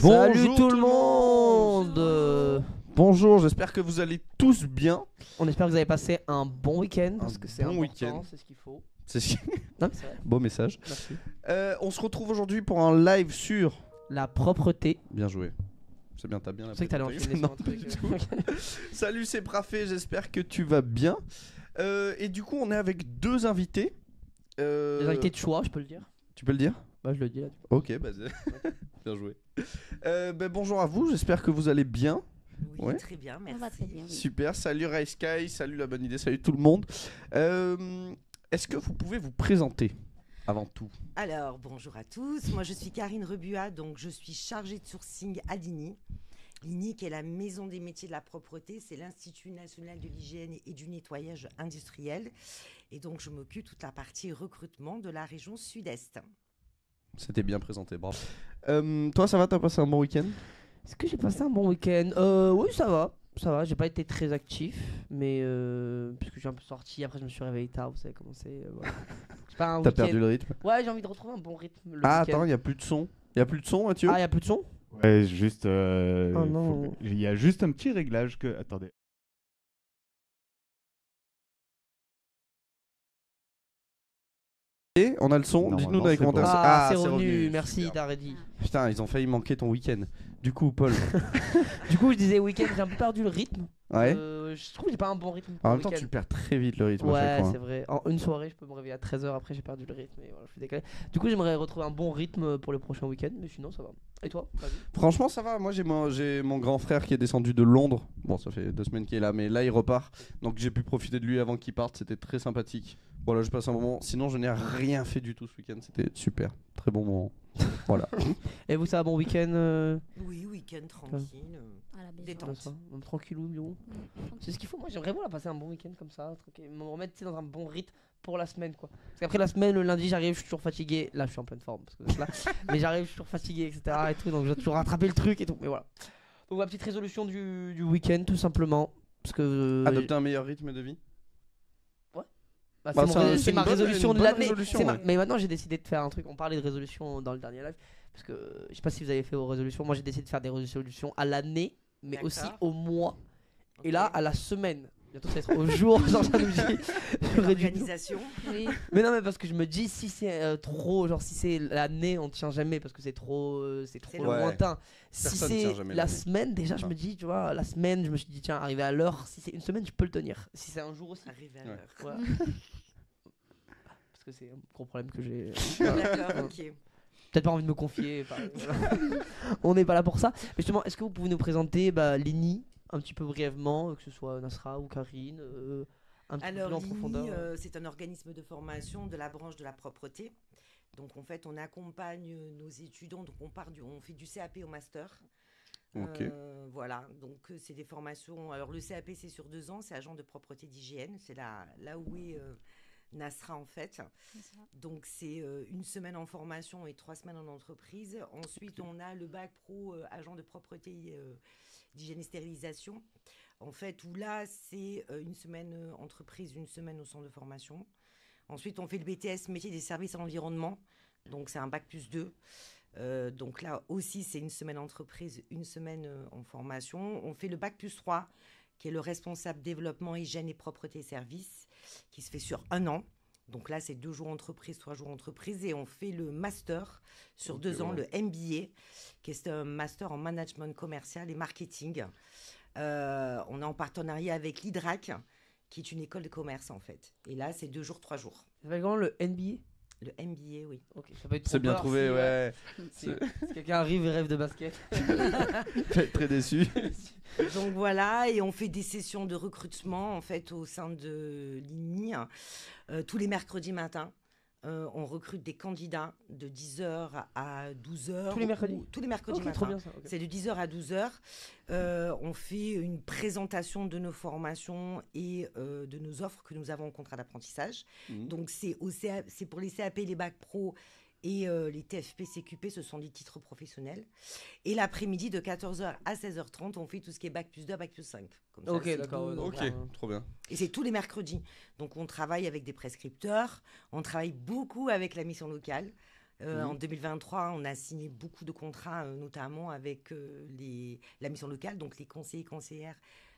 Salut tout le monde. Bonjour, j'espère que vous allez tous bien. On espère que vous avez passé un bon week-end parce que c'est bon important, week-end. c'est ce qu'il faut. C'est Non, mais c'est vrai. beau message. Merci. On se retrouve aujourd'hui pour un live sur. La propreté. Bien joué. C'est bien, t'as bien Je sais que t'allais enchaîner Non, sur un truc. pas du tout. Salut, c'est Prafé, j'espère que tu vas bien. Et du coup, on est avec deux invités. Les invités de choix, je peux le dire. Tu peux le dire? Bah, je le dis là. Ok, bah, bien joué. Bonjour à vous, j'espère que vous allez bien. Oui, Ouais. très bien, merci. On va très bien. Oui. Super, salut Ray Sky, salut la bonne idée, salut tout le monde. Est-ce que vous pouvez vous présenter avant tout? Alors, bonjour à tous. Moi, je suis Karine Rebua, donc je suis chargée de sourcing à l'INI. L'INI, qui est la Maison des métiers de la propreté, c'est l'Institut national de l'hygiène et du nettoyage industriel. Et donc, je m'occupe de toute la partie recrutement de la région sud-est. C'était bien présenté, bravo. Toi, ça va, t'as passé un bon week-end? Est-ce que j'ai passé un bon week-end? Oui, ça va. Ça va, j'ai pas été très actif, mais parce que je suis un peu sorti, après je me suis réveillé tard, vous savez comment c'est. Voilà. C'est pas un T'as week-end. perdu le rythme? Ouais, j'ai envie de retrouver un bon rythme. Le Ah, week-end. attends, il y a plus de son. Il y a plus de son, Mathieu? Ah, y a plus de son? Ouais, juste. Oh non. Il y a juste un petit réglage que. Attendez. Et on a le son, Normalement, dites-nous dans les c'est bon. commentaires. Ah, c'est revenu, merci super. Daredi. Putain, ils ont failli manquer ton week-end. Du coup, Paul. Du coup, je disais week-end, j'ai un peu perdu le rythme. Ouais. Je trouve que j'ai pas un bon rythme. En pour même le temps, week-end. tu perds très vite le rythme à chaque Ouais, fois. c'est vrai. En une soirée, je peux me réveiller à 13h, après j'ai perdu le rythme et voilà, je suis décalé. Du coup, j'aimerais retrouver un bon rythme pour le prochain week-end, mais sinon ça va. Et toi? Franchement, ça va. Moi, j'ai mon grand frère qui est descendu de Londres. Bon, ça fait 2 semaines qu'il est là, mais là, il repart. Donc, j'ai pu profiter de lui avant qu'il parte. C'était très sympathique. Voilà, je passe un moment. Sinon, je n'ai rien fait du tout ce week-end. C'était super. Très bon moment. Voilà. Et vous, ça va, bon week-end Oui, week-end tranquille. À la maison. Détente. ça, tranquillou, mignon. C'est ce qu'il faut. Moi, j'aimerais vraiment passer un bon week-end comme ça, tranquille. Me remettre tu sais, dans un bon rythme pour la semaine, quoi. Parce qu'après la semaine, le lundi, j'arrive, je suis toujours fatigué. Là, je suis en pleine forme, parce que là, mais j'arrive, je suis toujours fatigué, etc. Et tout, donc je dois toujours rattraper le truc et tout. Mais voilà. Donc, ma petite résolution du week-end, tout simplement. Parce que. Adopter un meilleur rythme de vie. Bah, Bah, c'est une ma bonne- résolution une de bonne l'année. résolution, C'est ouais. Mais maintenant j'ai décidé de faire un truc. On parlait de résolution dans le dernier live. Parce que je sais pas si vous avez fait vos résolutions. Moi j'ai décidé de faire des résolutions à l'année, mais D'accord. aussi au mois. Et Ok. là à la semaine. Bientôt ça va être au jour. Genre ça nous dit. j'aurais dû- L'organisation. Oui. Mais non, mais parce que je me dis si c'est trop. Genre si c'est l'année, on tient jamais parce que c'est trop Ouais. lointain. Si Personne c'est tient jamais la l'année. semaine, déjà je Ah. me dis, tu vois, la semaine, je me suis dit, tiens, arriver à l'heure. Si c'est une semaine, je peux le tenir. Si c'est un jour aussi. Arrivé à Ouais. l'heure. Ouais. Parce que c'est un gros problème que j'ai. D'accord, ok. Peut-être pas envie de me confier. Voilà. On n'est pas là pour ça. Mais justement, est-ce que vous pouvez nous présenter l'INI un petit peu brièvement, que ce soit Nasra ou Karine, un petit peu Alors, plus en l'INI, profondeur c'est un organisme de formation de la branche de la propreté. Donc, en fait, on accompagne nos étudiants. Donc, on fait du CAP au master. Ok. Voilà, donc c'est des formations. Alors, le CAP, c'est sur 2 ans. C'est agent de propreté d'hygiène. C'est là où est Nasra, en fait. C'est ça. Donc, c'est 1 semaine en formation et 3 semaines en entreprise. Ensuite, on a le bac pro agent de propreté d'hygiène et stérilisation. En fait, où là, c'est 1 semaine entreprise, 1 semaine au centre de formation. Ensuite, on fait le BTS métier des services à l'environnement. Donc, c'est un bac plus 2. Donc là aussi, c'est 1 semaine entreprise, 1 semaine en formation. On fait le bac plus 3, qui est le responsable développement, hygiène et propreté service, qui se fait sur 1 an. Donc là, c'est 2 jours entreprise, 3 jours entreprise. Et on fait le master sur 2 ans, ouais. le MBA, qui est un master en management commercial et marketing. On est en partenariat avec l'IDRAC, qui est une école de commerce, en fait. Et là, c'est 2 jours, 3 jours. Ça s'appelle comment le NBA? Le MBA, oui. Ok, ça peut être C'est bien trompeur trouvé, si, ouais. si quelqu'un arrive et rêve de basket. Je vais être très déçu. Donc voilà, et on fait des sessions de recrutement en fait au sein de l'INI tous les mercredis matins. On recrute des candidats de 10h à 12h. Tous les mercredis? Tous les mercredis Ok, matins. trop bien ça. ok. C'est de 10h à 12h. On fait une présentation de nos formations et de nos offres que nous avons en contrat d'apprentissage. Mhm. Donc c'est pour les CAP, les bacs pro et les TFP, CQP, ce sont des titres professionnels. Et l'après-midi, de 14h à 16h30, on fait tout ce qui est bac plus 2, bac plus 5. Comme ça, Ok, c'est d'accord, deux, ouais, Ok, voilà. trop bien. Et c'est tous les mercredis. Donc on travaille avec des prescripteurs, on travaille beaucoup avec la mission locale. En 2023, on a signé beaucoup de contrats, notamment avec la mission locale, donc les conseillers et conseillères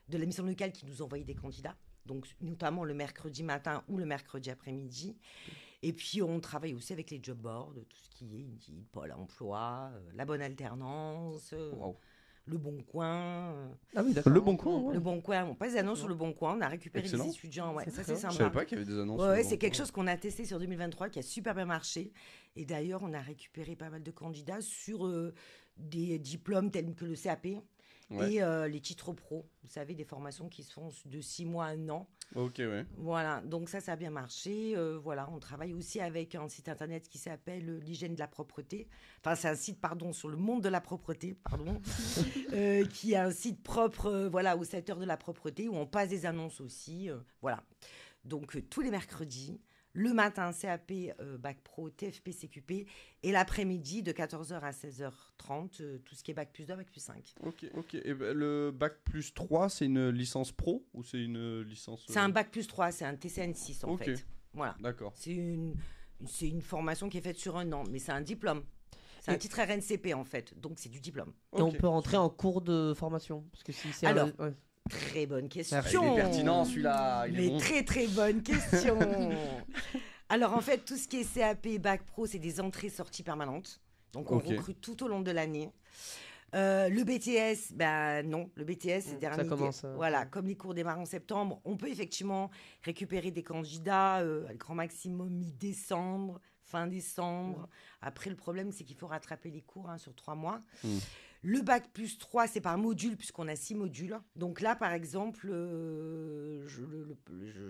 de la mission locale qui nous envoyaient des candidats, donc notamment le mercredi matin ou le mercredi après-midi. Et puis, on travaille aussi avec les job boards, tout ce qui est Indeed, Pôle emploi, la bonne alternance, Wow. le Bon Coin. Ah oui, d'accord. Le Bon Coin, ouais. Le Bon Coin, on passe des annonces sur le Bon Coin, on a récupéré Excellent. des étudiants. Ouais, C'est ça, très c'est bien. Je sympa. savais pas qu'il y avait des annonces. Ouais, sur le ouais, Bon c'est quelque Coin. chose qu'on a testé sur 2023 qui a super bien marché. Et d'ailleurs, on a récupéré pas mal de candidats sur des diplômes tels que le CAP Ouais. et les titres pro. Vous savez, des formations qui se font de 6 mois à 1 an. Ok, ouais. Voilà, donc ça a bien marché. Voilà, on travaille aussi avec un site internet qui s'appelle l'hygiène de la propreté. Enfin, c'est un site, pardon, sur le monde de la propreté, pardon, qui est un site propre, voilà, au secteur de la propreté où on passe des annonces aussi. Voilà. Donc tous les mercredis, le matin CAP, Bac Pro, TFP, CQP, et l'après-midi de 14h à 16h30, tout ce qui est Bac plus 2, Bac plus 5. Ok, ok. Et ben, le bac plus 3, c'est une licence pro ou c'est une licence. C'est un Bac plus 3, c'est un TCN6 en Ok. fait. Voilà. D'accord. C'est une formation qui est faite sur 1 an, mais c'est un diplôme. C'est un Et- titre RNCP en fait, donc c'est du diplôme. Et on Ok. peut rentrer en cours de formation parce que si c'est Alors, ouais. Très bonne question. Ah, il est pertinent celui-là. Il est Mais bon. très très bonne question. Alors en fait, tout ce qui est CAP, Bac Pro, c'est des entrées-sorties permanentes. Donc on Ok. recrute tout au long de l'année. Le BTS, ben non, le BTS c'est Ça dernier. commence, Voilà, comme les cours démarrent en septembre, on peut effectivement récupérer des candidats à le grand maximum mi-décembre, fin décembre. Après, le problème, c'est qu'il faut rattraper les cours sur 3 mois. Mm. Le bac plus 3, c'est par module, puisqu'on a 6 modules. Donc là, par exemple,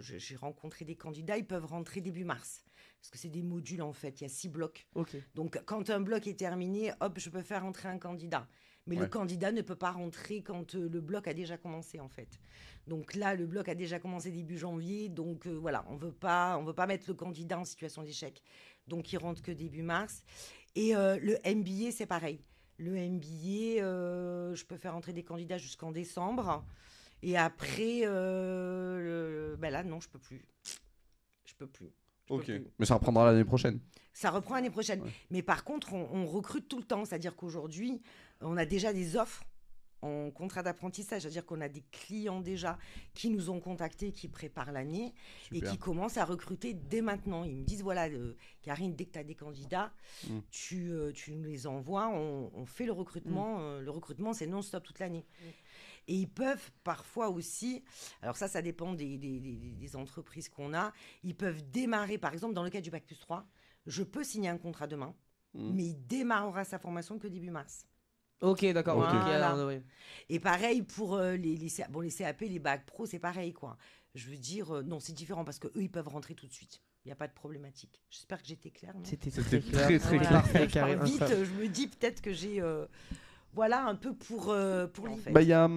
j'ai rencontré des candidats, ils peuvent rentrer début mars. Parce que c'est des modules, en fait, il y a 6 blocs. Ok. Donc, quand un bloc est terminé, hop, je peux faire rentrer un candidat. Mais le Ouais. candidat ne peut pas rentrer quand le bloc a déjà commencé, en fait. Donc là, le bloc a déjà commencé début janvier. Donc voilà, on veut pas mettre le candidat en situation d'échec. Donc, il rentre que début mars. Et le MBA, c'est pareil. Le MBA, je peux faire entrer des candidats jusqu'en décembre. Et après, ben là, non, je peux plus. Je peux plus. Ok. plus. Mais ça reprendra l'année prochaine. Ça reprend l'année prochaine. Ouais. Mais par contre, on recrute tout le temps. C'est-à-dire qu'aujourd'hui, on a déjà des offres en contrat d'apprentissage. C'est-à-dire qu'on a des clients déjà qui nous ont contactés, qui préparent l'année et Super. qui commencent à recruter dès maintenant. Ils me disent, voilà, Karine, dès que tu as des candidats, Mm. tu nous les envoies, on fait le recrutement. Le recrutement, c'est non-stop toute l'année. Et ils peuvent parfois aussi, alors ça dépend des entreprises qu'on a, ils peuvent démarrer, par exemple, dans le cas du Bac plus 3, je peux signer un contrat demain, mais il démarrera sa formation que début mars. Ok, d'accord. Ok. ok, Voilà. alors, ouais. Et pareil pour les CAP, les Bac Pro, c'est pareil, quoi. Je veux dire, non, c'est différent parce qu'eux, ils peuvent rentrer tout de suite. Il n'y a pas de problématique. J'espère que j'étais claire. non C'était C'était très très, clair. très Voilà. clair. Parfait, Je parle Karine. vite, je me dis peut-être que j'ai... voilà, un peu pour en fait. Bah, il y a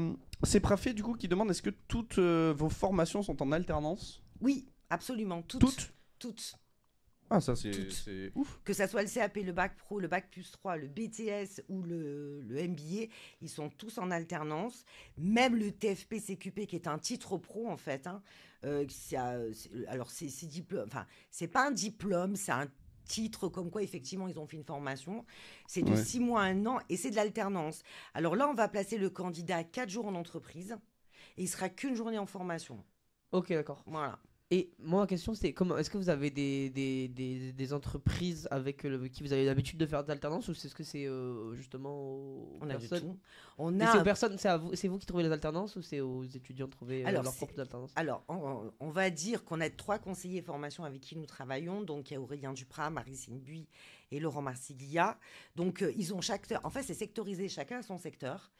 C'est Prafé du coup qui demande est-ce que toutes vos formations sont en alternance? Oui, absolument, Toutes toutes. Ah, ça Toutes. c'est ouf. Que ça soit le CAP, le Bac Pro, le Bac plus 3, le BTS ou le MBA, ils sont tous en alternance. Même le TFP CQP, qui est un titre pro, en fait. Alors, c'est diplôme. Enfin, c'est pas un diplôme, c'est un titre comme quoi, effectivement, ils ont fait une formation. C'est de Ouais. 6 mois à 1 an et c'est de l'alternance. Alors là, on va placer le candidat 4 jours en entreprise et il sera qu'une journée en formation. Ok, d'accord. Voilà. Et moi, ma question, c'est comment est-ce que vous avez des entreprises avec qui vous avez l'habitude de faire d'alternance ou est-ce que c'est justement aux On a de personnes tout. On Et a c'est aux personnes, c'est vous qui trouvez les alternances ou c'est aux étudiants de trouver Alors, leur c'est- propre alternance? Alors, on va dire qu'on a 3 conseillers formation avec qui nous travaillons. Donc, il y a Aurélien Duprat, Marie-Céline Buis et Laurent Marsiglia. Donc, ils ont en fait, c'est sectorisé, chacun a son secteur.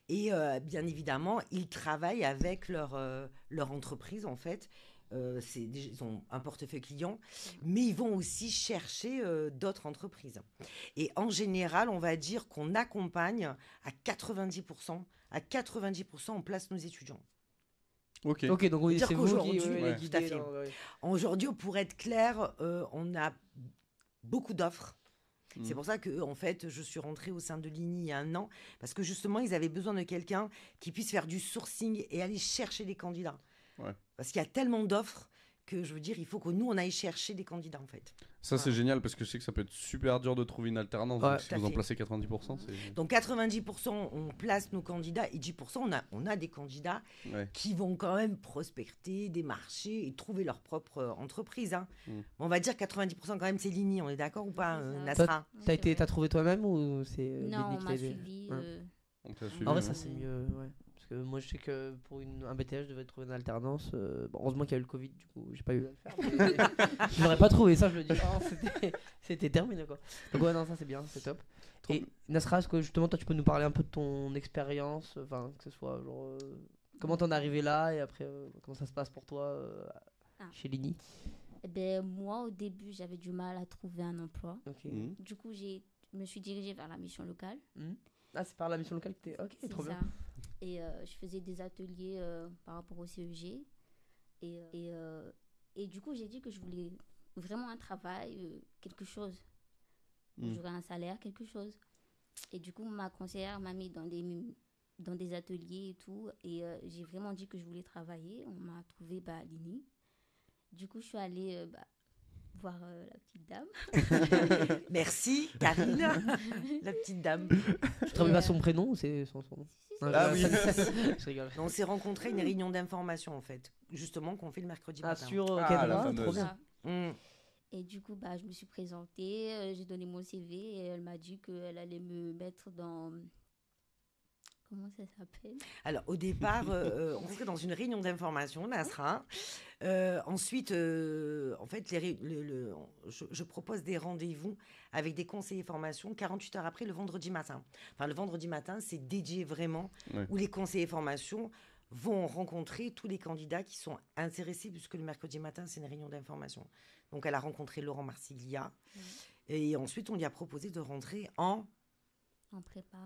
Et bien évidemment, ils travaillent avec leur entreprise, en fait. Ils ont un portefeuille client, mais ils vont aussi chercher d'autres entreprises. Et en général, on va dire qu'on accompagne à 90%. À 90%, on place nos étudiants. Ok. Ok, donc oui, Dire c'est vous qui qu'aujourd'hui, les ouais. guidez tout à fait. ouais. Aujourd'hui, pour être clair, on a beaucoup d'offres. Mm. C'est pour ça que, en fait, je suis rentrée au sein de l'INI il y a 1 an, parce que justement, ils avaient besoin de quelqu'un qui puisse faire du sourcing et aller chercher les candidats. Ouais. Parce qu'il y a tellement d'offres que je veux dire, il faut que nous, on aille chercher des candidats, en fait. Ça, c'est génial parce que je sais que ça peut être super dur de trouver une alternance. Ouais. Donc, si Tout à vous en fait. placez 90%, c'est. Donc 90%, on place nos candidats et 10%, on a des candidats Ouais. qui vont quand même prospecter des marchés et trouver leur propre entreprise. Hein. Mm. On va dire 90% quand même, c'est Lini, on est d'accord ou pas, C'est ça. Nasra? T'as trouvé toi-même ou c'est Non, Lini on qui m'a t'a aidé suivi. Ouais. On t'a suivi, En vrai, ouais. ça c'est mieux, ouais. Parce que moi, je sais que pour un BTS, je devais trouver une alternance. Bon, heureusement qu'il y a eu le Covid, du coup, j'ai pas eu à le faire. Mais je l'aurais pas trouvé, ça, je le dis. Oh, c'était terminé, quoi. Donc, ouais, non, ça c'est bien, c'est top. Trop Et Nasra, est-ce que justement, toi, tu peux nous parler un peu de ton expérience, enfin, que ce soit genre. Comment t'en es arrivé là et après, comment ça se passe pour toi chez Lini? Eh ben, moi, au début, j'avais du mal à trouver un emploi. Ok. Mhm. Du coup, je me suis dirigée vers la mission locale. Ah, c'est par la mission locale que t'es. Ok, C'est trop ça. bien. Et je faisais des ateliers par rapport au CEG. Et du coup, j'ai dit que je voulais vraiment un travail, quelque chose. Mm. J'aurais un salaire, quelque chose. Et du coup, ma conseillère m'a mis dans des ateliers et tout. Et j'ai vraiment dit que je voulais travailler. On m'a trouvé Lini. Du coup, je suis allée voir la petite dame. Merci, Karine, la petite dame. Tu te rappelles pas son prénom ou c'est son nom? Non, Ah je oui. rigole. Je rigole. On s'est rencontrés à une réunion d'information, en fait, justement, qu'on fait le mercredi Ah, matin. sur Ah, Canva, la trop fameuse. bien. Mm. Et du coup, je me suis présentée, j'ai donné mon CV et elle m'a dit qu'elle allait me mettre dans... Comment ça s'appelle? Alors, au départ, on serait dans une réunion d'information, Nasra. Ensuite, en fait, je propose des rendez-vous avec des conseillers formation 48 heures après, le vendredi matin. Enfin, le vendredi matin, c'est dédié vraiment, Ouais. où les conseillers formation vont rencontrer tous les candidats qui sont intéressés, puisque le mercredi matin, c'est une réunion d'information. Donc, elle a rencontré Laurent Marsiglia. Et ensuite, on lui a proposé de rentrer en En prépa,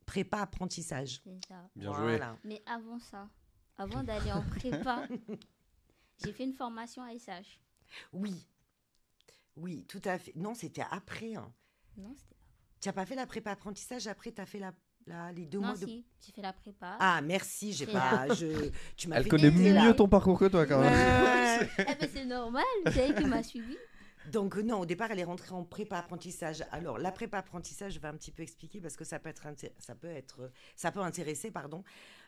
prépa apprentissage. c'est ça. Bien joué. Voilà. Mais avant ça, avant d'aller en prépa, j'ai fait une formation à SH. Oui. Oui, tout à fait. Non, c'était après. Hein. Non, c'était... Tu n'as pas fait la prépa apprentissage, après tu as fait les 2 Non, mois de... si, j'ai fait la prépa. Ah, merci, j'ai Et pas... tu m'as Elle fait connaît douter, là. mieux ton parcours que toi, quand même. Ouais. Eh ben, c'est normal, c'est elle qui m'a suivi. Donc non, au départ, elle est rentrée en prépa apprentissage. Alors, la prépa apprentissage, je vais un petit peu expliquer parce que ça peut intéresser, pardon.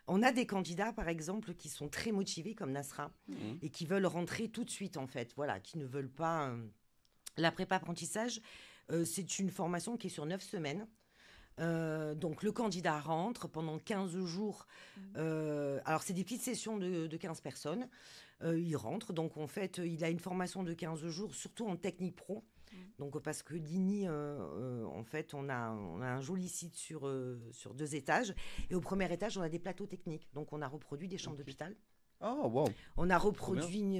On a des candidats, par exemple, qui sont très motivés, comme Nasra, et qui veulent rentrer tout de suite, en fait. Voilà, qui ne veulent pas... La prépa apprentissage, c'est une formation qui est sur 9 semaines. Donc le candidat rentre pendant 15 jours. Alors c'est des petites sessions de 15 personnes. Il rentre, donc en fait il a une formation de 15 jours, surtout en technique pro. Donc parce que Lini, en fait on a un joli site sur 2 étages. Et au premier étage on a des plateaux techniques. Donc on a reproduit des chambres d'hôpital. Oh, wow. On a reproduit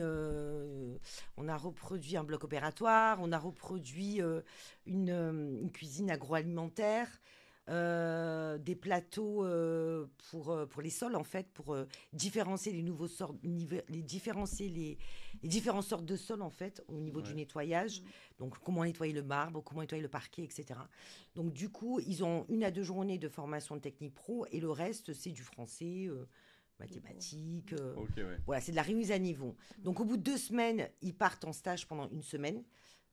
un bloc opératoire. On a reproduit une cuisine agroalimentaire. Des plateaux pour les sols en fait, pour différencier les différentes sortes de sols en fait au niveau du nettoyage. Donc comment nettoyer le marbre, comment nettoyer le parquet, etc. Donc du coup ils ont 1 à 2 journées de formation de technique pro et le reste c'est du français, mathématiques. Ok, ouais. Voilà, c'est de la remise à niveau. Donc au bout de 2 semaines ils partent en stage pendant 1 semaine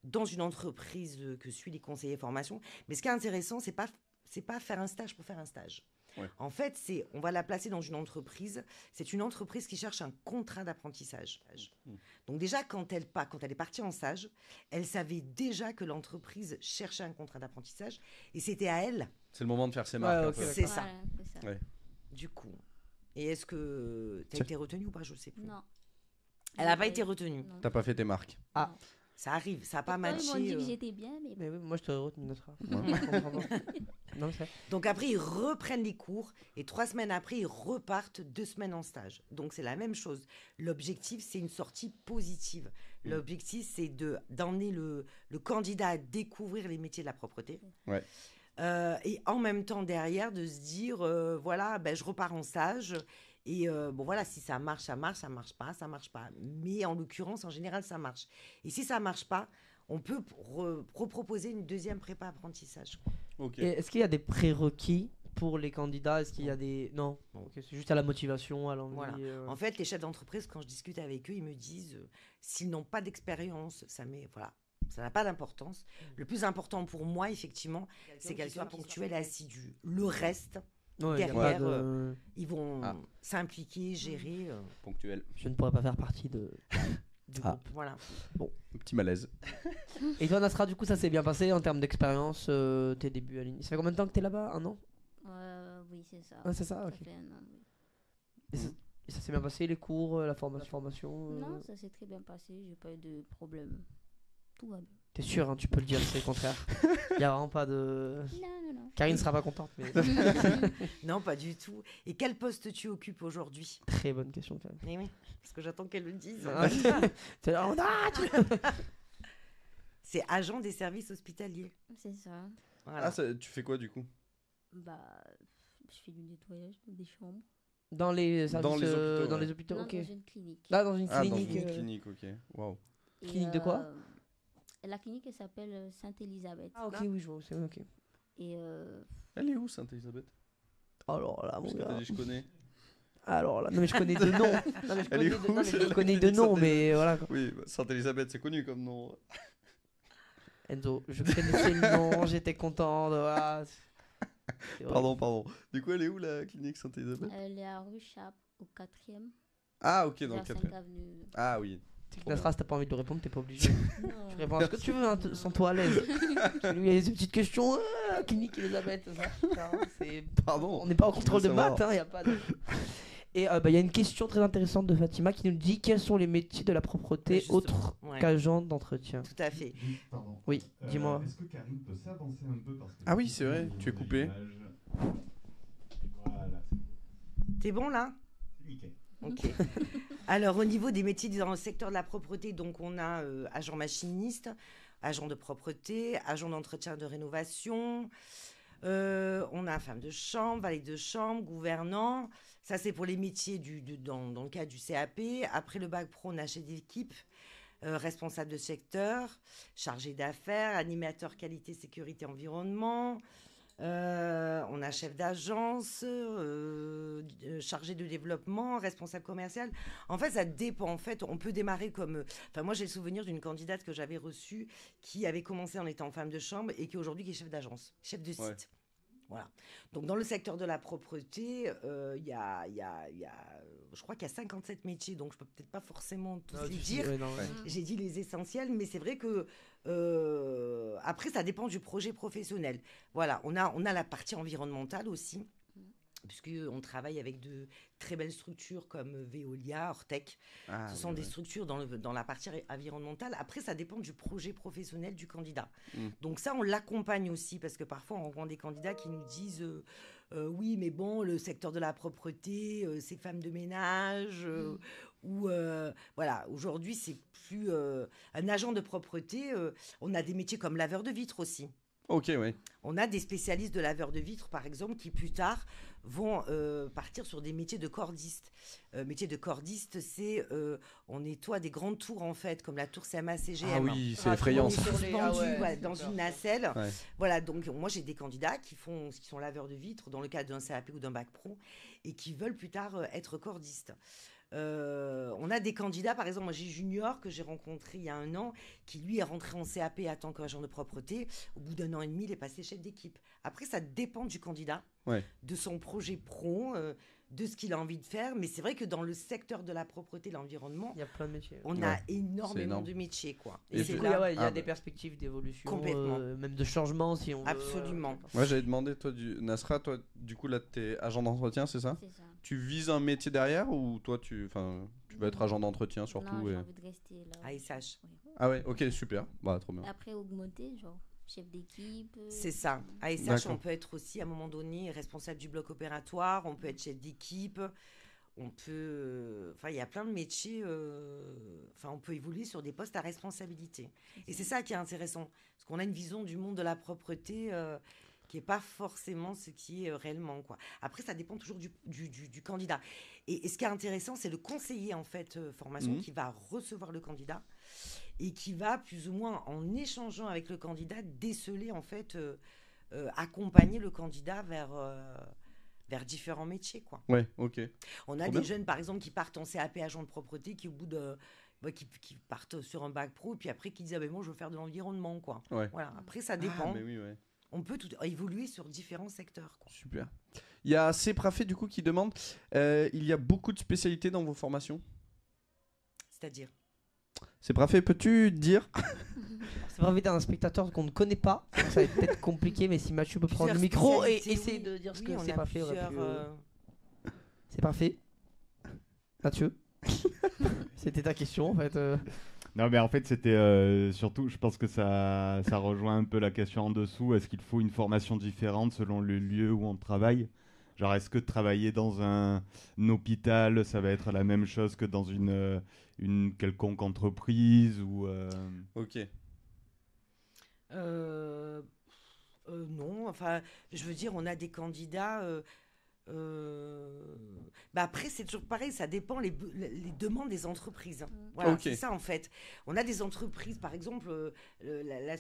dans une entreprise que suit les conseillers formation. Mais ce qui est intéressant, c'est pas faire un stage pour faire un stage. Ouais. En fait, on va la placer dans une entreprise. C'est une entreprise qui cherche un contrat d'apprentissage. Donc déjà, quand elle est partie en stage, elle savait déjà que l'entreprise cherchait un contrat d'apprentissage et c'était à elle. C'est le moment de faire ses marques. Ouais, un ok, peu. C'est ça, Voilà, c'est ça. Ouais. du coup. Et est-ce que tu as Tiens. été retenue ou pas? Je sais plus. Non. Elle n'a pas été retenue. Non. T'as pas fait tes marques. Ça arrive, ça n'a pas Pourtant, ils m'ont matché. dit que j'étais bien, mais Mais oui, moi je te retenu notre. Ouais. Non, c'est... Donc après, ils reprennent les cours et 3 semaines après, ils repartent 2 semaines en stage. Donc c'est la même chose. L'objectif, c'est une sortie positive. L'objectif, c'est d'emmener le candidat à découvrir les métiers de la propreté. Ouais. Et en même temps, derrière, de se dire, voilà, je repars en stage. Et bon, voilà, si ça marche, ça marche. Ça marche pas, ça marche pas. Mais en l'occurrence, en général, ça marche. Et si ça marche pas, on peut reproposer une 2e prépa apprentissage. Ok. Et est-ce qu'il y a des prérequis pour les candidats? Est-ce qu'il y a des... Non, Non. ok, c'est juste à la motivation, à l'envie. Voilà. En fait, les chefs d'entreprise, quand je discute avec eux, ils me disent s'ils n'ont pas d'expérience, ça n'a pas d'importance. Le plus important pour moi, effectivement, c'est qu'elle soit ponctuelle et assidue. Le reste, Ouais, y a derrière, pas de- ils vont Ah. s'impliquer, gérer. Ponctuel. Je ne pourrais pas faire partie du Ah. groupe. Voilà. Un petit malaise. Et toi, Nasra, du coup, ça s'est bien passé en termes d'expérience, tes débuts à l'Uni. Ça fait combien de temps que t'es là-bas? 1 an? Oui, c'est ça. Ah, c'est ça, Ça ok. fait 1 an, oui. Et ça s'est bien passé, les cours, la formation Non, ça s'est très bien passé. J'ai pas eu de problème. Tout va bien. T'es sûr, hein, tu peux le dire, c'est le contraire. Il y a vraiment pas de... Non, non. Karine sera pas contente, mais... Non, pas du tout. Et quel poste tu occupes aujourd'hui? Très bonne question, Karine. Eh oui, parce que j'attends qu'elle le dise. Ah, t'es là, C'est agent des services hospitaliers. C'est ça. Voilà. Ah, tu fais quoi du coup? Bah, je fais du nettoyage des chambres. Dans les services, Dans les hôpitaux, dans ouais. les hôpitaux, Non, ok. dans une clinique. Là, dans une Ah, dans clinique. une clinique, ok. Waouh. Et, clinique de quoi La clinique, elle s'appelle Sainte-Élisabeth. Ah, ok, oui, je vois, c'est ok. Et Elle est où, Sainte-Elisabeth? Alors là, mon Parce que t'as gars. dit je connais. Alors là, non, mais je connais de nom. Non, mais je Elle est connais où, non, mais c'est je la connais de clinique nom, Sainte-Élisabeth? mais voilà quoi. Oui, bah, Sainte-Elisabeth, c'est connu comme nom. Enzo, je connaissais le nom, j'étais content de. Voilà. C'est vrai. Pardon. Du coup, elle est où la clinique Sainte-Elisabeth? elle est à rue Chape, au 4e. Ah, ok, dans le vers 5 4e. avenue. Ah, oui. C'est que Nasra, si t'as pas envie de répondre, t'es pas obligé. Non. Tu réponds à ce que tu veux, hein, sens-toi à l'aise. Parce que lui, il y a des petites questions. Clinique Elisabeth, ça. Non, c'est- Pardon. On n'est pas en contrôle de savoir. maths, hein, y a pas de. Et il y a une question très intéressante de Fatima qui nous dit quels sont les métiers de la propreté Justement, autres ouais. qu'agent d'entretien. Tout à fait. Pardon. Oui, dis-moi. Est-ce que Karine peut s'avancer un peu parce que Ah oui, c'est vrai, tu es coupé. Voilà, T'es bon là? c'est nickel. Ok. Alors, au niveau des métiers dans le secteur de la propreté, donc on a agent machiniste, agent de propreté, agent d'entretien de rénovation, on a femme de chambre, valet de chambre, gouvernant. Ça, c'est pour les métiers dans le cadre du CAP. Après le bac pro, on a chef d'équipe, responsable de secteur, chargé d'affaires, animateur qualité, sécurité, environnement. On a chef d'agence, chargé de développement, responsable commercial. En fait, ça dépend. En fait, on peut démarrer comme... Enfin, moi, j'ai le souvenir d'une candidate que j'avais reçue qui avait commencé en étant femme de chambre et qui aujourd'hui est chef d'agence, chef de site. Ouais. Voilà. Donc, dans le secteur de la propreté, il y a, je crois qu'il y a 57 métiers, donc je peux peut-être pas forcément tous les dire. Ouais, non, ouais. J'ai dit les essentiels, mais c'est vrai que après, ça dépend du projet professionnel. Voilà, on a la partie environnementale aussi, puisqu'on travaille avec de très belles structures comme Veolia, Ortec. Ah, Ce oui, sont des ouais. structures dans la partie environnementale. Après, ça dépend du projet professionnel du candidat. Mm. Donc ça, on l'accompagne aussi, parce que parfois, on rencontre des candidats qui nous disent oui, mais bon, le secteur de la propreté, c'est femme de ménage, ou voilà, aujourd'hui, c'est plus un agent de propreté. On a des métiers comme laveur de vitres aussi. Ok, ouais. On a des spécialistes de laveurs de vitres, par exemple, qui plus tard vont partir sur des métiers de cordistes. Métier de cordiste, c'est on nettoie des grandes tours, en fait, comme la tour CMA-CGM. Ah oui, c'est Ah, effrayant On est ça. sur les- suspendu ah ouais, ouais, c'est dans super. une nacelle. Ouais. Voilà, donc moi j'ai des candidats qui sont laveurs de vitres dans le cadre d'un CAP ou d'un bac pro et qui veulent plus tard être cordistes. On a des candidats, par exemple, moi j'ai Junior que j'ai rencontré il y a 1 an, qui lui est rentré en CAP à tant qu'agent de propreté. Au bout d'1 an et demi, il est passé chef d'équipe. Après, ça dépend du candidat, Ouais. de son projet pro, de ce qu'il a envie de faire. Mais c'est vrai que dans le secteur de la propreté et l'environnement, Il y a plein de métiers. on Ouais, a c'est énormément énorme. de métiers, quoi. Et Et c'est du coup, là- il y a Ah, des bah. perspectives d'évolution, Complètement. même de changement si on veut. Absolument. Moi, j'avais demandé, toi, Nasra, toi, du coup, là, t'es agent d'entretien, c'est ça? C'est ça. Tu vises un métier derrière ou toi, tu vas être agent d'entretien surtout Non, et- j'ai envie de rester là. ASH. Oui. Ah ouais, ok, super. Bah, trop bien. Après, augmenter, genre, chef d'équipe. C'est ça. ASH, D'accord. on peut être aussi, à un moment donné, responsable du bloc opératoire, on peut être chef d'équipe, on peut... Enfin, il y a plein de métiers... Enfin, on peut évoluer sur des postes à responsabilité. Et c'est ça qui est intéressant, parce qu'on a une vision du monde de la propreté qui n'est pas forcément ce qui est réellement, quoi. Après, ça dépend toujours du candidat. Et ce qui est intéressant, c'est le conseiller, en fait, formation, Mhm. qui va recevoir le candidat et qui va, plus ou moins, en échangeant avec le candidat, déceler, en fait... accompagner le candidat vers différents métiers, quoi. Ouais, ok. On a Trop des bien. jeunes, par exemple, qui partent en CAP agent de propreté, qui au bout de qui partent sur un bac pro, puis après qui disent ah ben moi je veux faire de l'environnement, quoi. Ouais. Voilà. Après ça Ah, dépend. mais oui, ouais. On peut évoluer sur différents secteurs, quoi. Super. Il y a Cprafé du coup qui demande il y a beaucoup de spécialités dans vos formations. C'est-à-dire. Cprafé, peux-tu dire C'est vrai, t'as un spectateur qu'on ne connaît pas. Ça va être peut-être compliqué, mais si Mathieu peut prendre le Plusieurs micro et spécialités, essayer oui. de dire ce Oui, que on c'est a pas fait. plusieurs, C'est parfait. Mathieu c'était ta question en fait. Non, mais en fait, c'était surtout, je pense que ça rejoint un peu la question en dessous. Est-ce qu'il faut une formation différente selon le lieu où on travaille? Genre, est-ce que travailler dans un hôpital, ça va être la même chose que dans une quelconque entreprise ou Ok. Non, enfin, je veux dire, on a des candidats. Après, c'est toujours pareil, ça dépend les demandes des entreprises. Voilà, Ok. c'est ça en fait. On a des entreprises, par exemple, la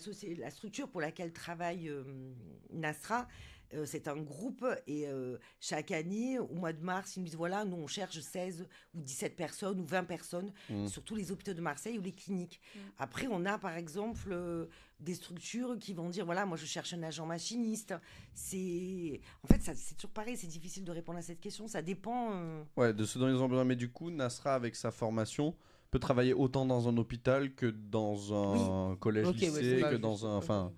structure pour laquelle travaille Nasra. C'est un groupe et chaque année, au mois de mars, ils nous disent voilà, nous on cherche 16 ou 17 personnes ou 20 personnes sur tous les hôpitaux de Marseille ou les cliniques. Après, on a par exemple des structures qui vont dire voilà, moi je cherche un agent machiniste. En fait, c'est toujours pareil, c'est difficile de répondre à cette question. Ça dépend. Ouais, de ce dont ils ont besoin. Mais du coup, Nasra, avec sa formation, peut travailler autant dans un hôpital que dans un collège, Ok, ouais, lycée, c'est pas que juste. dans un. Enfin,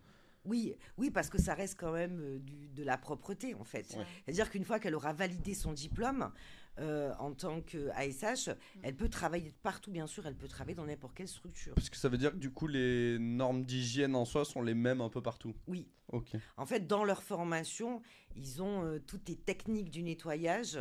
Oui, parce que ça reste quand même de la propreté, en fait. Ouais. C'est-à-dire qu'une fois qu'elle aura validé son diplôme en tant qu'ASH, elle peut travailler partout, bien sûr, elle peut travailler dans n'importe quelle structure. parce que ça veut dire que du coup, les normes d'hygiène en soi sont les mêmes un peu partout. Oui, Ok. en fait, dans leur formation, ils ont toutes les techniques du nettoyage,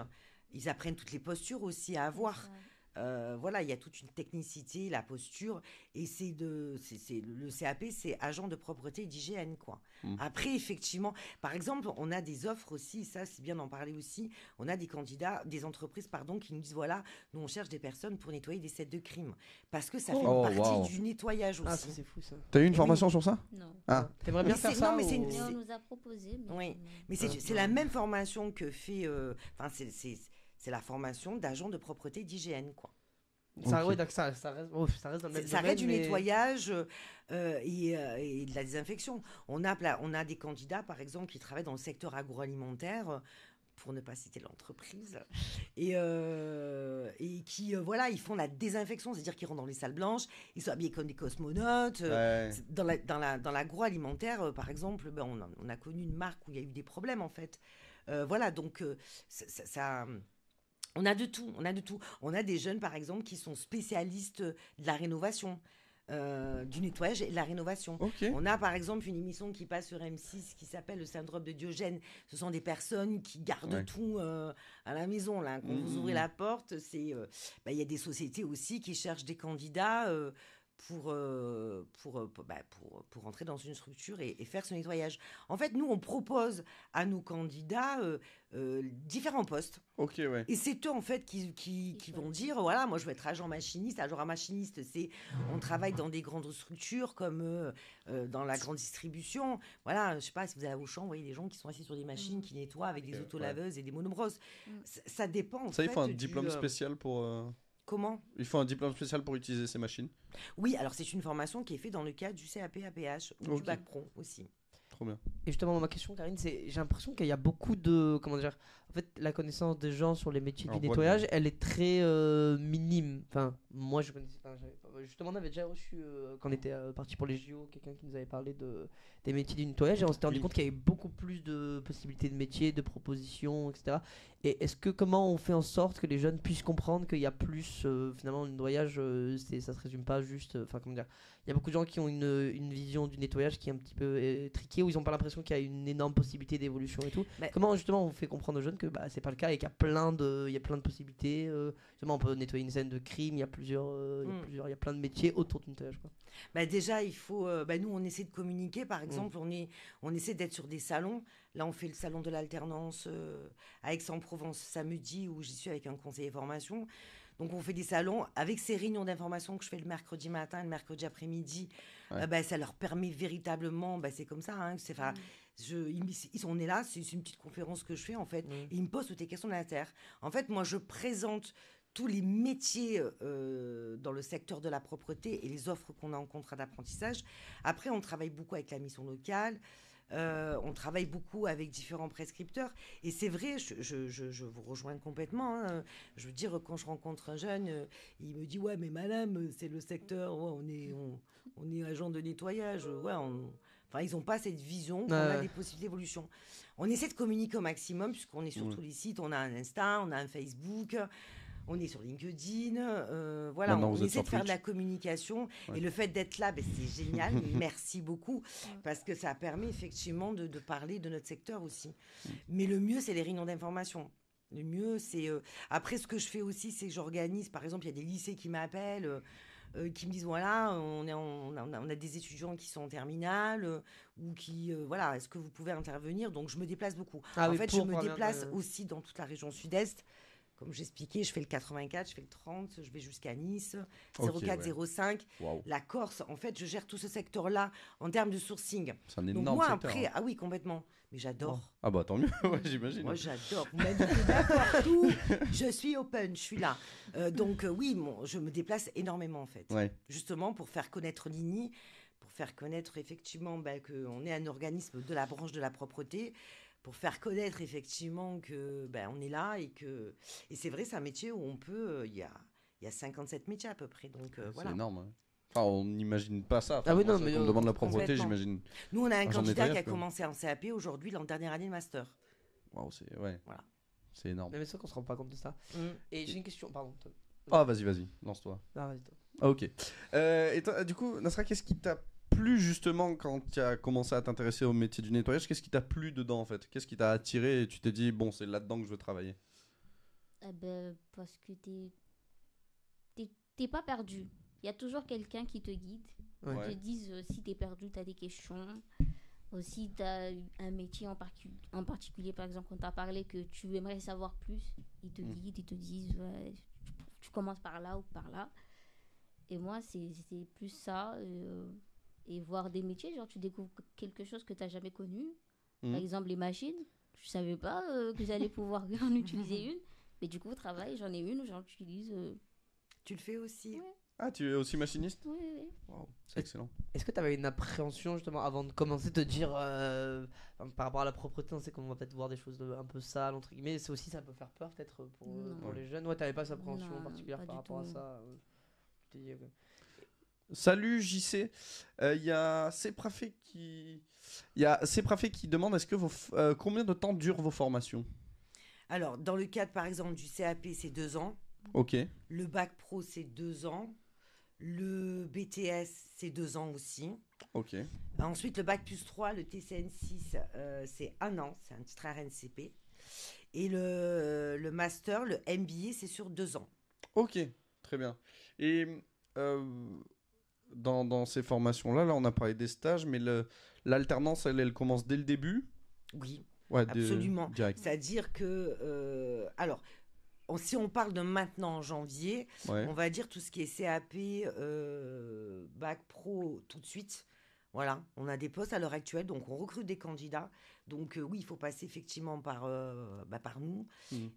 ils apprennent toutes les postures aussi à avoir. Voilà, il y a toute une technicité, la posture, et le CAP, c'est agent de propreté et d'hygiène, quoi. Après, effectivement, par exemple, on a des offres aussi, ça c'est bien d'en parler aussi, on a des candidats, des entreprises, pardon, qui nous disent, voilà, nous on cherche des personnes pour nettoyer des scènes de crime, parce que ça fait Oh, une partie wow. du nettoyage aussi. Ah, ça c'est fou ça. T'as eu une Et formation sur ça? Non. Ah, T'aimerais bien Mais faire c'est- ça non, mais c'est ou- une- Mais on nous a proposé. Oui, non. mais c'est la même formation que fait, enfin, c'est la formation d'agent de propreté et d'hygiène, quoi. Ça, Ok. ouais, donc ça reste, ça reste dans le même Ça domaine, reste du mais- nettoyage et de la désinfection. On a des candidats, par exemple, qui travaillent dans le secteur agroalimentaire, pour ne pas citer l'entreprise, et qui, voilà, ils font la désinfection, c'est-à-dire qu'ils rentrent dans les salles blanches, ils sont habillés comme des cosmonautes. ouais. Dans l'agroalimentaire, par exemple, ben, on a connu une marque où il y a eu des problèmes, en fait. Voilà, donc on a de tout, on a de tout. On a des jeunes, par exemple, qui sont spécialistes de la rénovation, du nettoyage et de la rénovation. Ok. On a, par exemple, une émission qui passe sur M6 qui s'appelle le syndrome de Diogène. Ce sont des personnes qui gardent Ouais. tout à la maison. Là. Quand vous ouvrez la porte, il y a des sociétés aussi qui cherchent des candidats pour rentrer dans une structure et faire ce nettoyage. En fait, nous, on propose à nos candidats différents postes. Ok, ouais. Et c'est eux, en fait, qui vont dire, voilà, moi, je veux être agent machiniste. Agent machiniste, on travaille dans des grandes structures comme dans la grande distribution. Voilà, je sais pas, si vous allez à Auchan, vous voyez des gens qui sont assis sur des machines qui nettoient avec des autolaveuses et des monobrosses. Ça dépend, en Ça, fait. il faut un diplôme spécial pour. Comment? Il faut un diplôme spécial pour utiliser ces machines. Oui, alors c'est une formation qui est faite dans le cadre du CAP APH ou Ok. du bac pro aussi. Trop bien. Et justement, ma question, Karine, c'est j'ai l'impression qu'il y a beaucoup de. Comment dire? En fait, la connaissance des gens sur les métiers Alors, du nettoyage, elle est très minime. Enfin, moi, je connaissais pas. Justement, on avait déjà reçu, quand on était parti pour les JO, quelqu'un qui nous avait parlé des métiers du nettoyage. Et on s'était rendu Oui. compte qu'il y avait beaucoup plus de possibilités de métiers, de propositions, etc. Et est-ce que comment on fait en sorte que les jeunes puissent comprendre qu'il y a plus, finalement, le nettoyage, ça se résume pas juste. Enfin, comment dire? Il y a beaucoup de gens qui ont une vision du nettoyage qui est un petit peu triquée, où ils n'ont pas l'impression qu'il y a une énorme possibilité d'évolution et tout. Mais- Comment justement on fait comprendre aux jeunes que bah, c'est pas le cas et qu'il y a plein de possibilités. Justement, on peut nettoyer une scène de crime, il y a il y a plein de métiers autour du nettoyage, quoi. Bah déjà, il faut. Nous, on essaie de communiquer. Par exemple, on essaie d'être sur des salons. Là, on fait le salon de l'alternance à Aix-en-Provence samedi, où j'y suis avec un conseiller formation. Donc, on fait des salons avec ces réunions d'information que je fais le mercredi matin et le mercredi après-midi. Ouais. Ça leur permet véritablement, c'est comme ça, hein, On est là, c'est une petite conférence que je fais en fait, et ils me posent toutes les questions de la terre. En fait, moi, je présente tous les métiers dans le secteur de la propreté et les offres qu'on a en contrat d'apprentissage. Après, on travaille beaucoup avec la mission locale. On travaille beaucoup avec différents prescripteurs et c'est vrai, je vous rejoins complètement, hein. Je veux dire, quand je rencontre un jeune, il me dit ouais mais madame c'est le secteur, ouais, on est agent de nettoyage, ouais, enfin ils n'ont pas cette vision qu'on a des possibilités d'évolution. On essaie de communiquer au maximum puisqu'on est sur tous les sites, on a un Insta, on a un Facebook. On est sur LinkedIn, voilà, on essaie de faire de la communication. Ouais. Et le fait d'être là, c'est génial. Merci beaucoup, parce que ça permet effectivement de parler de notre secteur aussi. Mais le mieux, c'est les réunions d'information. Le mieux, c'est... Après, ce que je fais aussi, c'est que j'organise, par exemple, il y a des lycées qui m'appellent, qui me disent, voilà, on a des étudiants qui sont en terminale, ou qui, voilà, est-ce que vous pouvez intervenir? Donc, je me déplace beaucoup. En fait, je me déplace aussi dans toute la région sud-est. Comme j'expliquais, je fais le 84, je fais le 30, je vais jusqu'à Nice, 04, 05. Wow. La Corse, en fait, je gère tout ce secteur-là en termes de sourcing. C'est un énorme secteur. Après, ah oui, complètement. Mais j'adore. Oh. Ah bah tant mieux, ouais, j'imagine. Moi, j'adore. Vous m'invitez n'importe où, je suis open, je suis là. Donc oui, je me déplace énormément, en fait. Ouais. Justement, pour faire connaître l'INI, pour faire connaître effectivement qu'on est un organisme de la branche de la propreté, pour faire connaître effectivement que on est là et c'est vrai, c'est un métier où on peut il y a 57 métiers à peu près, donc voilà. C'est énorme. Hein. Enfin, on n'imagine pas ça. Enfin, ah oui, non, mais on demande la propreté, j'imagine. Nous, on a un candidat qui a commencé en CAP aujourd'hui, en dernière année de master. Waouh, voilà. C'est énorme. Mais c'est vrai qu'on se rend pas compte de ça. Et j'ai une question, pardon. Ah, vas-y, lance-toi. Ah, vas-y, toi. Ah, ok. Et toi, du coup, Nasra, qu'est-ce qui t'a plu justement quand tu as commencé à t'intéresser au métier du nettoyage? Qu'est-ce qui t'a plu dedans en fait? Qu'est-ce qui t'a attiré et tu t'es dit bon, c'est là-dedans que je veux travailler? Parce que t'es pas perdu. Il y a toujours quelqu'un qui te guide. Ouais. Ils te disent si t'es perdu, t'as des questions. Aussi, t'as un métier en particulier, par exemple, quand t'as parlé que tu aimerais savoir plus, ils te guident, ils te disent ouais, tu commences par là ou par là. Et moi, c'est plus ça. Et voir des métiers, genre tu découvres quelque chose que tu n'as jamais connu. Par exemple, les machines, je ne savais pas que j'allais pouvoir en utiliser une. Mais du coup, au travail, j'en ai une, j'en utilise. Tu le fais aussi? Ouais. Ah, tu es aussi machiniste? Oui. Wow, c'est excellent. Est-ce que tu avais une appréhension justement avant de commencer, te dire par rapport à la propreté, on sait qu'on va peut-être voir des choses un peu sales, entre guillemets, c'est aussi ça peut faire peur peut-être pour les jeunes. Ouais, tu n'avais pas cette appréhension particulière par rapport à ça. Tu t'es dit, okay. Salut JC, il y a Seprafé qui demande est-ce que combien de temps durent vos formations? Alors, dans le cadre par exemple du CAP, c'est 2 ans. Ok. Le bac pro, c'est 2 ans. Le BTS, c'est 2 ans aussi. Ok. Ensuite, le bac plus 3, le TCN6, c'est 1 an, c'est un titre RNCP. Et le master, le MBA, c'est sur 2 ans. Ok, très bien. Et dans ces formations-là, on a parlé des stages, mais l'alternance, elle commence dès le début? Oui, ouais, absolument. C'est-à-dire que... alors, si on parle de maintenant en janvier, on va dire tout ce qui est CAP, bac pro tout de suite. Voilà, on a des postes à l'heure actuelle, donc on recrute des candidats. Donc oui, il faut passer effectivement par nous.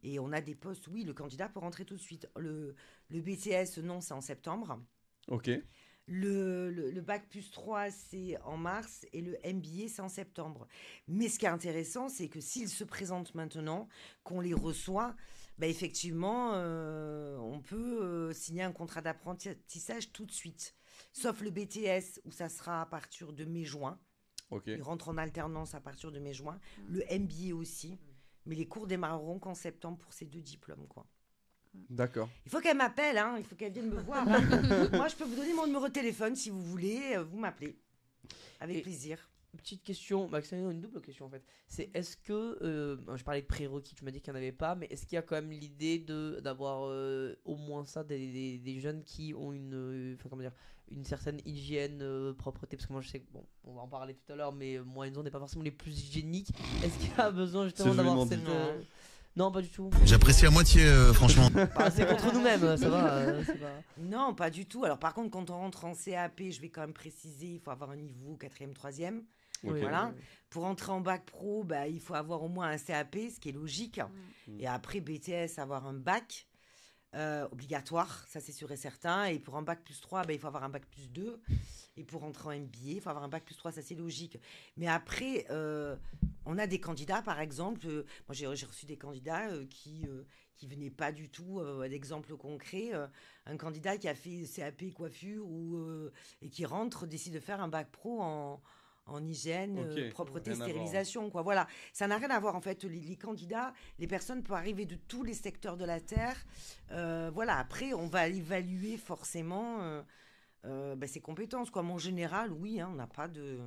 Et on a des postes, oui, le candidat peut rentrer tout de suite. Le BTS, non, c'est en septembre. Ok. Le bac plus 3, c'est en mars et le MBA, c'est en septembre. Mais ce qui est intéressant, c'est que s'ils se présentent maintenant, qu'on les reçoit, effectivement, on peut signer un contrat d'apprentissage tout de suite. Sauf le BTS, où ça sera à partir de mai-juin. Okay. Ils rentrent en alternance à partir de mai-juin. Le MBA aussi. Mais les cours démarreront qu'en septembre pour ces 2 diplômes, quoi. D'accord. Il faut qu'elle m'appelle, hein. Il faut qu'elle vienne me voir. Moi, je peux vous donner mon numéro de téléphone si vous voulez. Vous m'appelez. Avec plaisir. Petite question, c'est une double question en fait. C'est est-ce que, je parlais de prérequis, tu m'as dit qu'il n'y en avait pas, mais est-ce qu'il y a quand même l'idée d'avoir au moins ça, des jeunes qui ont une certaine hygiène, propreté, parce que moi je sais que, on va en parler tout à l'heure, mais moi on n'est pas forcément les plus hygiéniques. Est-ce qu'il y a besoin justement d'avoir cette... Non, pas du tout. J'apprécie à moitié, franchement. C'est contre nous-mêmes, ça va. Non, pas du tout. Alors par contre, quand on rentre en CAP, je vais quand même préciser, il faut avoir un niveau 4e, 3e. Ok. Voilà. Pour entrer en bac pro, bah, il faut avoir au moins un CAP, ce qui est logique. Mm. Et après, BTS, avoir un bac obligatoire, ça c'est sûr et certain. Et pour un bac plus 3, bah, il faut avoir un bac plus 2. Et pour entrer en MBA, il faut avoir un bac plus 3, ça c'est logique. Mais après, on a des candidats, par exemple, moi j'ai reçu des candidats qui venaient pas du tout, d'exemples concrets. Un candidat qui a fait CAP coiffure et qui rentre, décide de faire un bac pro en hygiène, Ok, propreté, rien à voir. stérilisation, quoi. Voilà, ça n'a rien à voir en fait. Les candidats, les personnes peuvent arriver de tous les secteurs de la terre. Voilà, après, on va évaluer forcément ses compétences, quoi. Mais en général, oui, hein, on n'a pas de.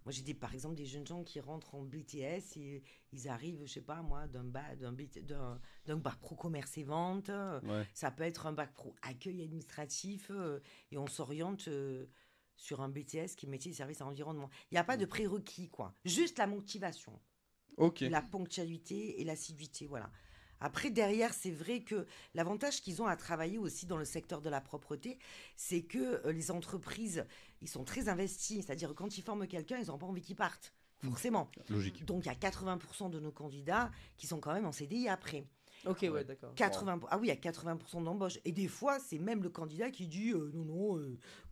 Moi, j'ai par exemple des jeunes gens qui rentrent en BTS et ils arrivent, je sais pas moi, d'un bac pro commerce et vente. Ouais. Ça peut être un bac pro accueil administratif et on s'oriente sur un BTS qui est métier de service à l'environnement. Il n'y a pas de prérequis, quoi. Juste la motivation, Ok. la ponctualité et l'assiduité, voilà. Après, derrière, c'est vrai que l'avantage qu'ils ont à travailler aussi dans le secteur de la propreté, c'est que les entreprises, ils sont très investis. C'est-à-dire que quand ils forment quelqu'un, ils n'ont pas envie qu'il parte, forcément. Logique. Donc, il y a 80% de nos candidats qui sont quand même en CDI après. Ok, ouais, d'accord. 80, ah oui, il y a 80% d'embauche. Et des fois, c'est même le candidat qui dit non,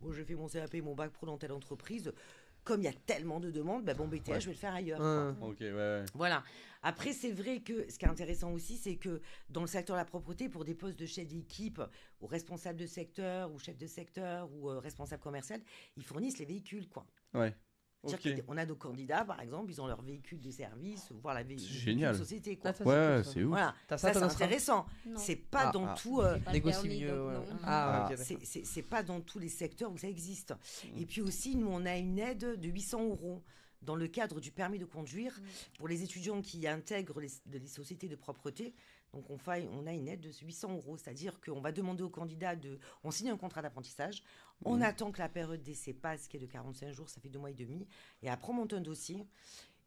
moi j'ai fait mon CAP, mon bac pro dans telle entreprise. Comme il y a tellement de demandes, bon BTS, je vais le faire ailleurs. Quoi. Ok, ouais. Voilà. Après, c'est vrai que ce qui est intéressant aussi, c'est que dans le secteur de la propreté, pour des postes de chef d'équipe ou responsable de secteur ou chef de secteur ou responsable commercial, ils fournissent les véhicules, quoi. Ouais. C'est-à-dire qu'on a nos candidats, par exemple, ils ont leur véhicule de service, voire la véhicule génial. de société, quoi. Ah, ça, Ouais, cool, ça. c'est ouf. Voilà. T'as Ça, c'est t'en seras- intéressant. Non. C'est pas Ah, dans ah. tout. J'ai pas le Négocie permis, mieux, donc ouais. non. Ah, Ah. ok, d'accord. C'est pas dans tous les secteurs où ça existe. Et puis aussi, nous, on a une aide de 800 € dans le cadre du permis de conduire pour les étudiants qui intègrent les sociétés de propreté. Donc, on a une aide de 800 €. C'est-à-dire qu'on va demander aux candidats on signe un contrat d'apprentissage. On attend que la période d'essai passe, qui est de 45 jours, ça fait 2 mois et demi. Et après, on monte un dossier.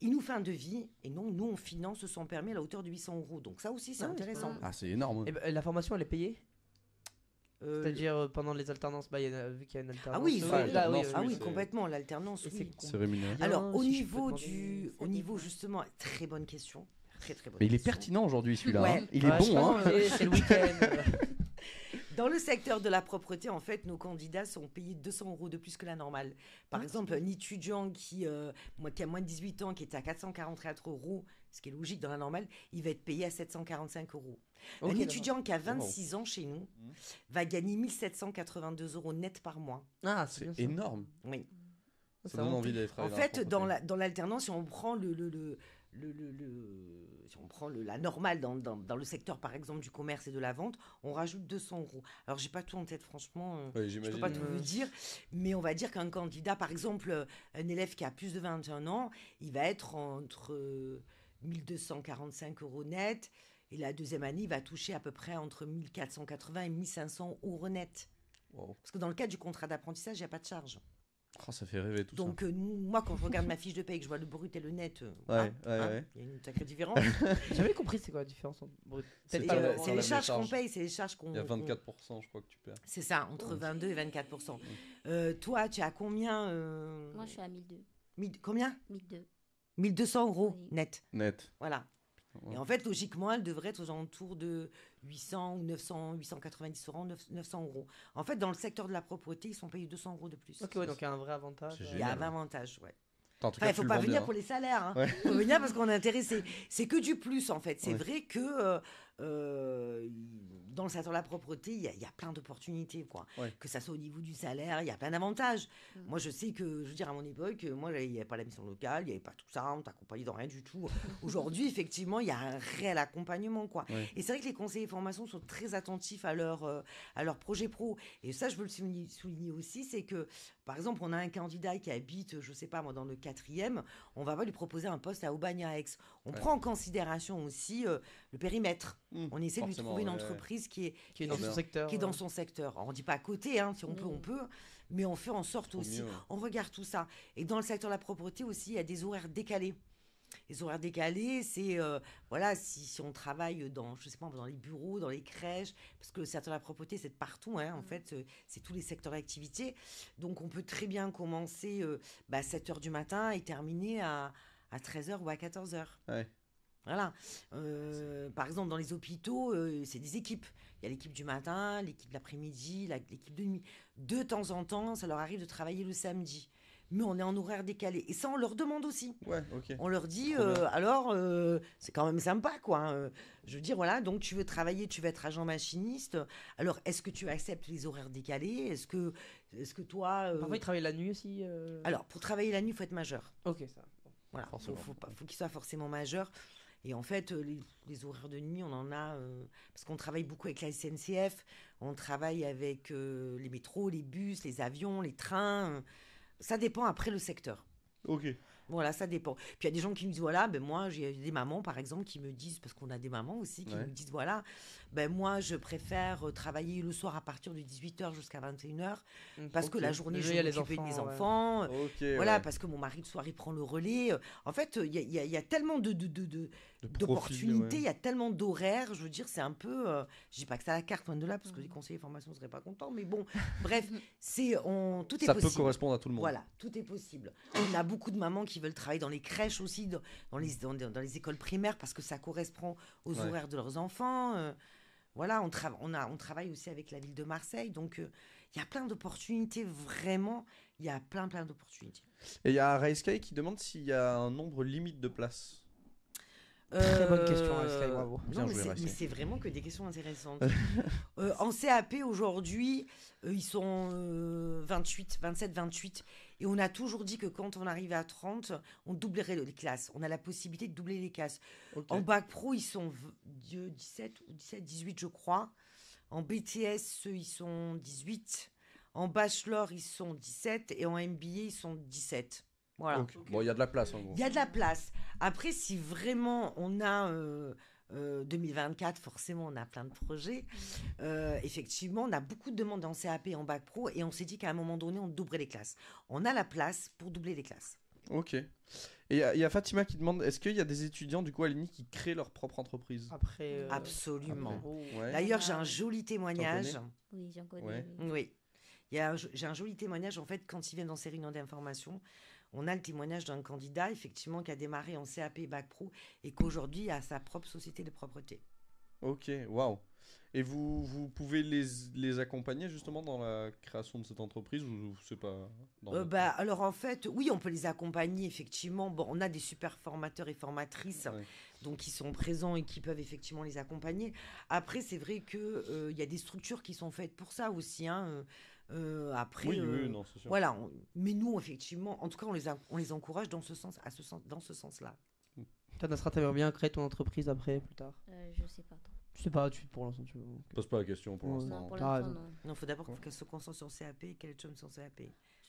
Il nous fait un devis. Et non, nous, on finance son permis à la hauteur de 800 €. Donc, ça aussi, c'est Ah, intéressant. Ah, c'est énorme. Et la formation, elle est payée? Euh, C'est-à-dire pendant les alternances, vu qu'il y a une alternance. Ah oui, là, oui, l'alternance, ah oui, oui, c'est- complètement. L'alternance, Et oui. C'est rémunéré. Bien, Alors, au si je niveau peux demander. au niveau justement, très bonne question. Très, très bonne Mais il est question. pertinent aujourd'hui celui-là. Ouais. Hein. Il est Ouais, je bon, pense hein. que c'est le week-end. Dans le secteur de la propreté, en fait, nos candidats sont payés 200 € de plus que la normale. Par exemple, un étudiant qui a moins de 18 ans, qui est à 444 €, ce qui est logique dans la normale, il va être payé à 745 €. Ok, Un d'accord. étudiant qui a 26 ans chez nous va gagner 1782 € net par mois. Ah, C'est bien ça. énorme. Oui. Ça donne envie d'aller En travailler. fait, la dans propreté. l'alternance, si on prend si on prend la normale dans le secteur, par exemple, du commerce et de la vente, on rajoute 200 €. Alors, j'ai pas tout en tête, franchement. Ouais, Je peux j'imagine. pas tout vous dire, mais on va dire qu'un candidat, par exemple, un élève qui a plus de 21 ans, il va être entre 1245 € net, et la deuxième année, il va toucher à peu près entre 1480 et 1500 € net. Wow. Parce que dans le cadre du contrat d'apprentissage, il n'y a pas de charge. Oh, ça fait rêver tout Donc, moi, quand je regarde ma fiche de paye et que je vois le brut et le net, Ouais, ouais. il y a une sacrée différence. J'avais compris c'est quoi la différence entre brut. C'est Et, pas le- c'est enlève les les charges qu'on charges. paye, c'est les charges qu'on. ça. Il y a 24%, je crois que tu perds. C'est ça, entre 22 et 24%. Toi, tu as combien Moi, je suis à 1002. Combien 1002. 1200 € Oui. net. Net. Voilà. Ouais. Et en fait, logiquement, elle devrait être aux alentours de 800 ou 900, 890 €, 900 €. En fait, dans le secteur de la propreté, ils sont payés 200 € de plus. Ok, ouais, donc il y a un vrai avantage. C'est Il y a génial. un avantage, ouais. En tout Enfin, cas, il faut tu le pas vends venir bien, pour les salaires. Hein. Ouais. Faut venir parce qu'on est intéressé. C'est que du plus, en fait. C'est Ouais. vrai que dans le secteur de la propreté, il y a plein d'opportunités, quoi. Ouais. Que ça soit au niveau du salaire, il y a plein d'avantages. Moi, je sais que, je veux dire, à mon époque, il n'y avait pas la mission locale, il n'y avait pas tout ça, on t'accompagnait dans rien du tout. Aujourd'hui, effectivement, il y a un réel accompagnement, quoi. Ouais. Et c'est vrai que les conseillers formation sont très attentifs à leur projet pro. Et ça, je veux le souligner aussi, c'est que, par exemple, on a un candidat qui habite, je sais pas moi, dans le 4e, on va pas lui proposer un poste à Aubagne à Aix. On Ouais. prend en considération aussi le périmètre. On essaie de lui forcément, trouver une ouais, ouais. entreprise qui est Qui est dans Bien. son secteur. dans son secteur. Alors, on dit pas à côté, hein, si on peut, on peut, mais on fait en sorte Au aussi, mieux, ouais. on regarde tout ça. Et dans le secteur de la propreté aussi, il y a des horaires décalés. Les horaires décalés, c'est voilà, si on travaille dans, je sais pas, dans les bureaux, dans les crèches, parce que le secteur de la propreté, c'est de partout, hein, en fait, c'est tous les secteurs d'activité. Donc, on peut très bien commencer à 7h du matin et terminer à 13h ou à 14h. Ouais. Voilà. Par exemple, dans les hôpitaux, c'est des équipes. Il y a l'équipe du matin, l'équipe de l'après-midi, l'équipe de nuit. De temps en temps, ça leur arrive de travailler le samedi. Mais on est en horaire décalé. Et ça, on leur demande aussi. Ouais, ok. On leur dit, Trop bien. alors, c'est quand même sympa, quoi. Hein. Je veux dire, voilà, donc tu veux travailler, tu veux être agent machiniste. Alors, est-ce que tu acceptes les horaires décalés ? Est-ce que toi... Parfois, ils travaillent la nuit aussi. Alors, pour travailler la nuit, il faut être majeur. Ok, ça. Voilà, Forcément. faut qu'il soit forcément majeur. Et en fait, les horaires de nuit, on en a... parce qu'on travaille beaucoup avec la SNCF, on travaille avec les métros, les bus, les avions, les trains. Ça dépend après le secteur. Ok. Voilà, ça dépend. Puis il y a des gens qui me disent, voilà, ben moi, j'ai des mamans, par exemple, qui me disent, parce qu'on a des mamans aussi, qui Ouais. me disent, voilà, ben moi, je préfère travailler le soir à partir de 18h jusqu'à 21h, parce que Ok. la journée, Le je jeu, il y a les m'occupe de mes enfants, ouais. enfants. Ok. Voilà, ouais. parce que mon mari, le soir, il prend le relais. En fait, il y a tellement De d'opportunités, profil, il y a tellement d'horaires. Je veux dire, c'est un peu... je dis pas que c'est à la carte, loin de là, parce que les conseillers de formation ne seraient pas contents. Mais bon, bref, tout est Ça possible. peut correspondre à tout le monde. Voilà, tout est possible. On a beaucoup de mamans qui veulent travailler dans les crèches aussi, dans les écoles primaires, parce que ça correspond aux Ouais. horaires de leurs enfants. Voilà, on travaille aussi avec la ville de Marseille. Donc, il y a plein d'opportunités, vraiment. Il y a plein d'opportunités. Et il y a Raisky qui demande s'il y a un nombre limite de places. Très bonne question, Sky, bravo. Bien Non, mais joué, c'est- Raisky. mais c'est vraiment que des questions intéressantes. En CAP, aujourd'hui, ils sont 27, 28. Et on a toujours dit que quand on arrivait à 30, on doublerait les classes. On a la possibilité de doubler les classes. Ok. En bac pro, ils sont 17 ou 17, 18, je crois. En BTS, ils sont 18. En bachelor, ils sont 17. Et en MBA, ils sont 17. Voilà. Ok. Bon, il y a de la place en gros. Il y a de la place. Après, si vraiment on a 2024, forcément, on a plein de projets. Effectivement, on a beaucoup de demandes en CAP et en bac pro. Et on s'est dit qu'à un moment donné, on doublerait les classes. On a la place pour doubler les classes. Ok. Et il y a Fatima qui demande est-ce qu'il y a des étudiants du coup à l'UNI qui créent leur propre entreprise Après. Absolument. oh. Ouais. D'ailleurs, j'ai un joli témoignage. Oui, j'en connais. Ouais. Oui. Oui. J'ai un joli témoignage, en fait, quand ils viennent dans ces réunions d'information. On a le témoignage d'un candidat, effectivement, qui a démarré en CAP et Bac Pro et qu'aujourd'hui a sa propre société de propreté. Ok, waouh. Et vous pouvez les accompagner justement dans la création de cette entreprise ou c'est pas dans votre- Alors, en fait, oui, on peut les accompagner, effectivement. Bon, on a des super formateurs et formatrices, Ouais. donc qui sont présents et qui peuvent effectivement les accompagner. Après, c'est vrai qu'il y a des structures qui sont faites pour ça aussi. Hein. Après, Oui, non, c'est sûr. voilà. Mais nous, effectivement, en tout cas, on les encourage dans ce sens-là. Toi, Nasra, t'aimerais bien créer ton entreprise après, plus tard Je sais pas trop. Je sais pas, pour l'instant, tu veux. Pose pas la question pour Ouais. l'instant. Non, pour t'as l'instant, raison. non. Non, il faut d'abord qu'elle se concentre sur le CAP et qu'elle chôme sur le CAP.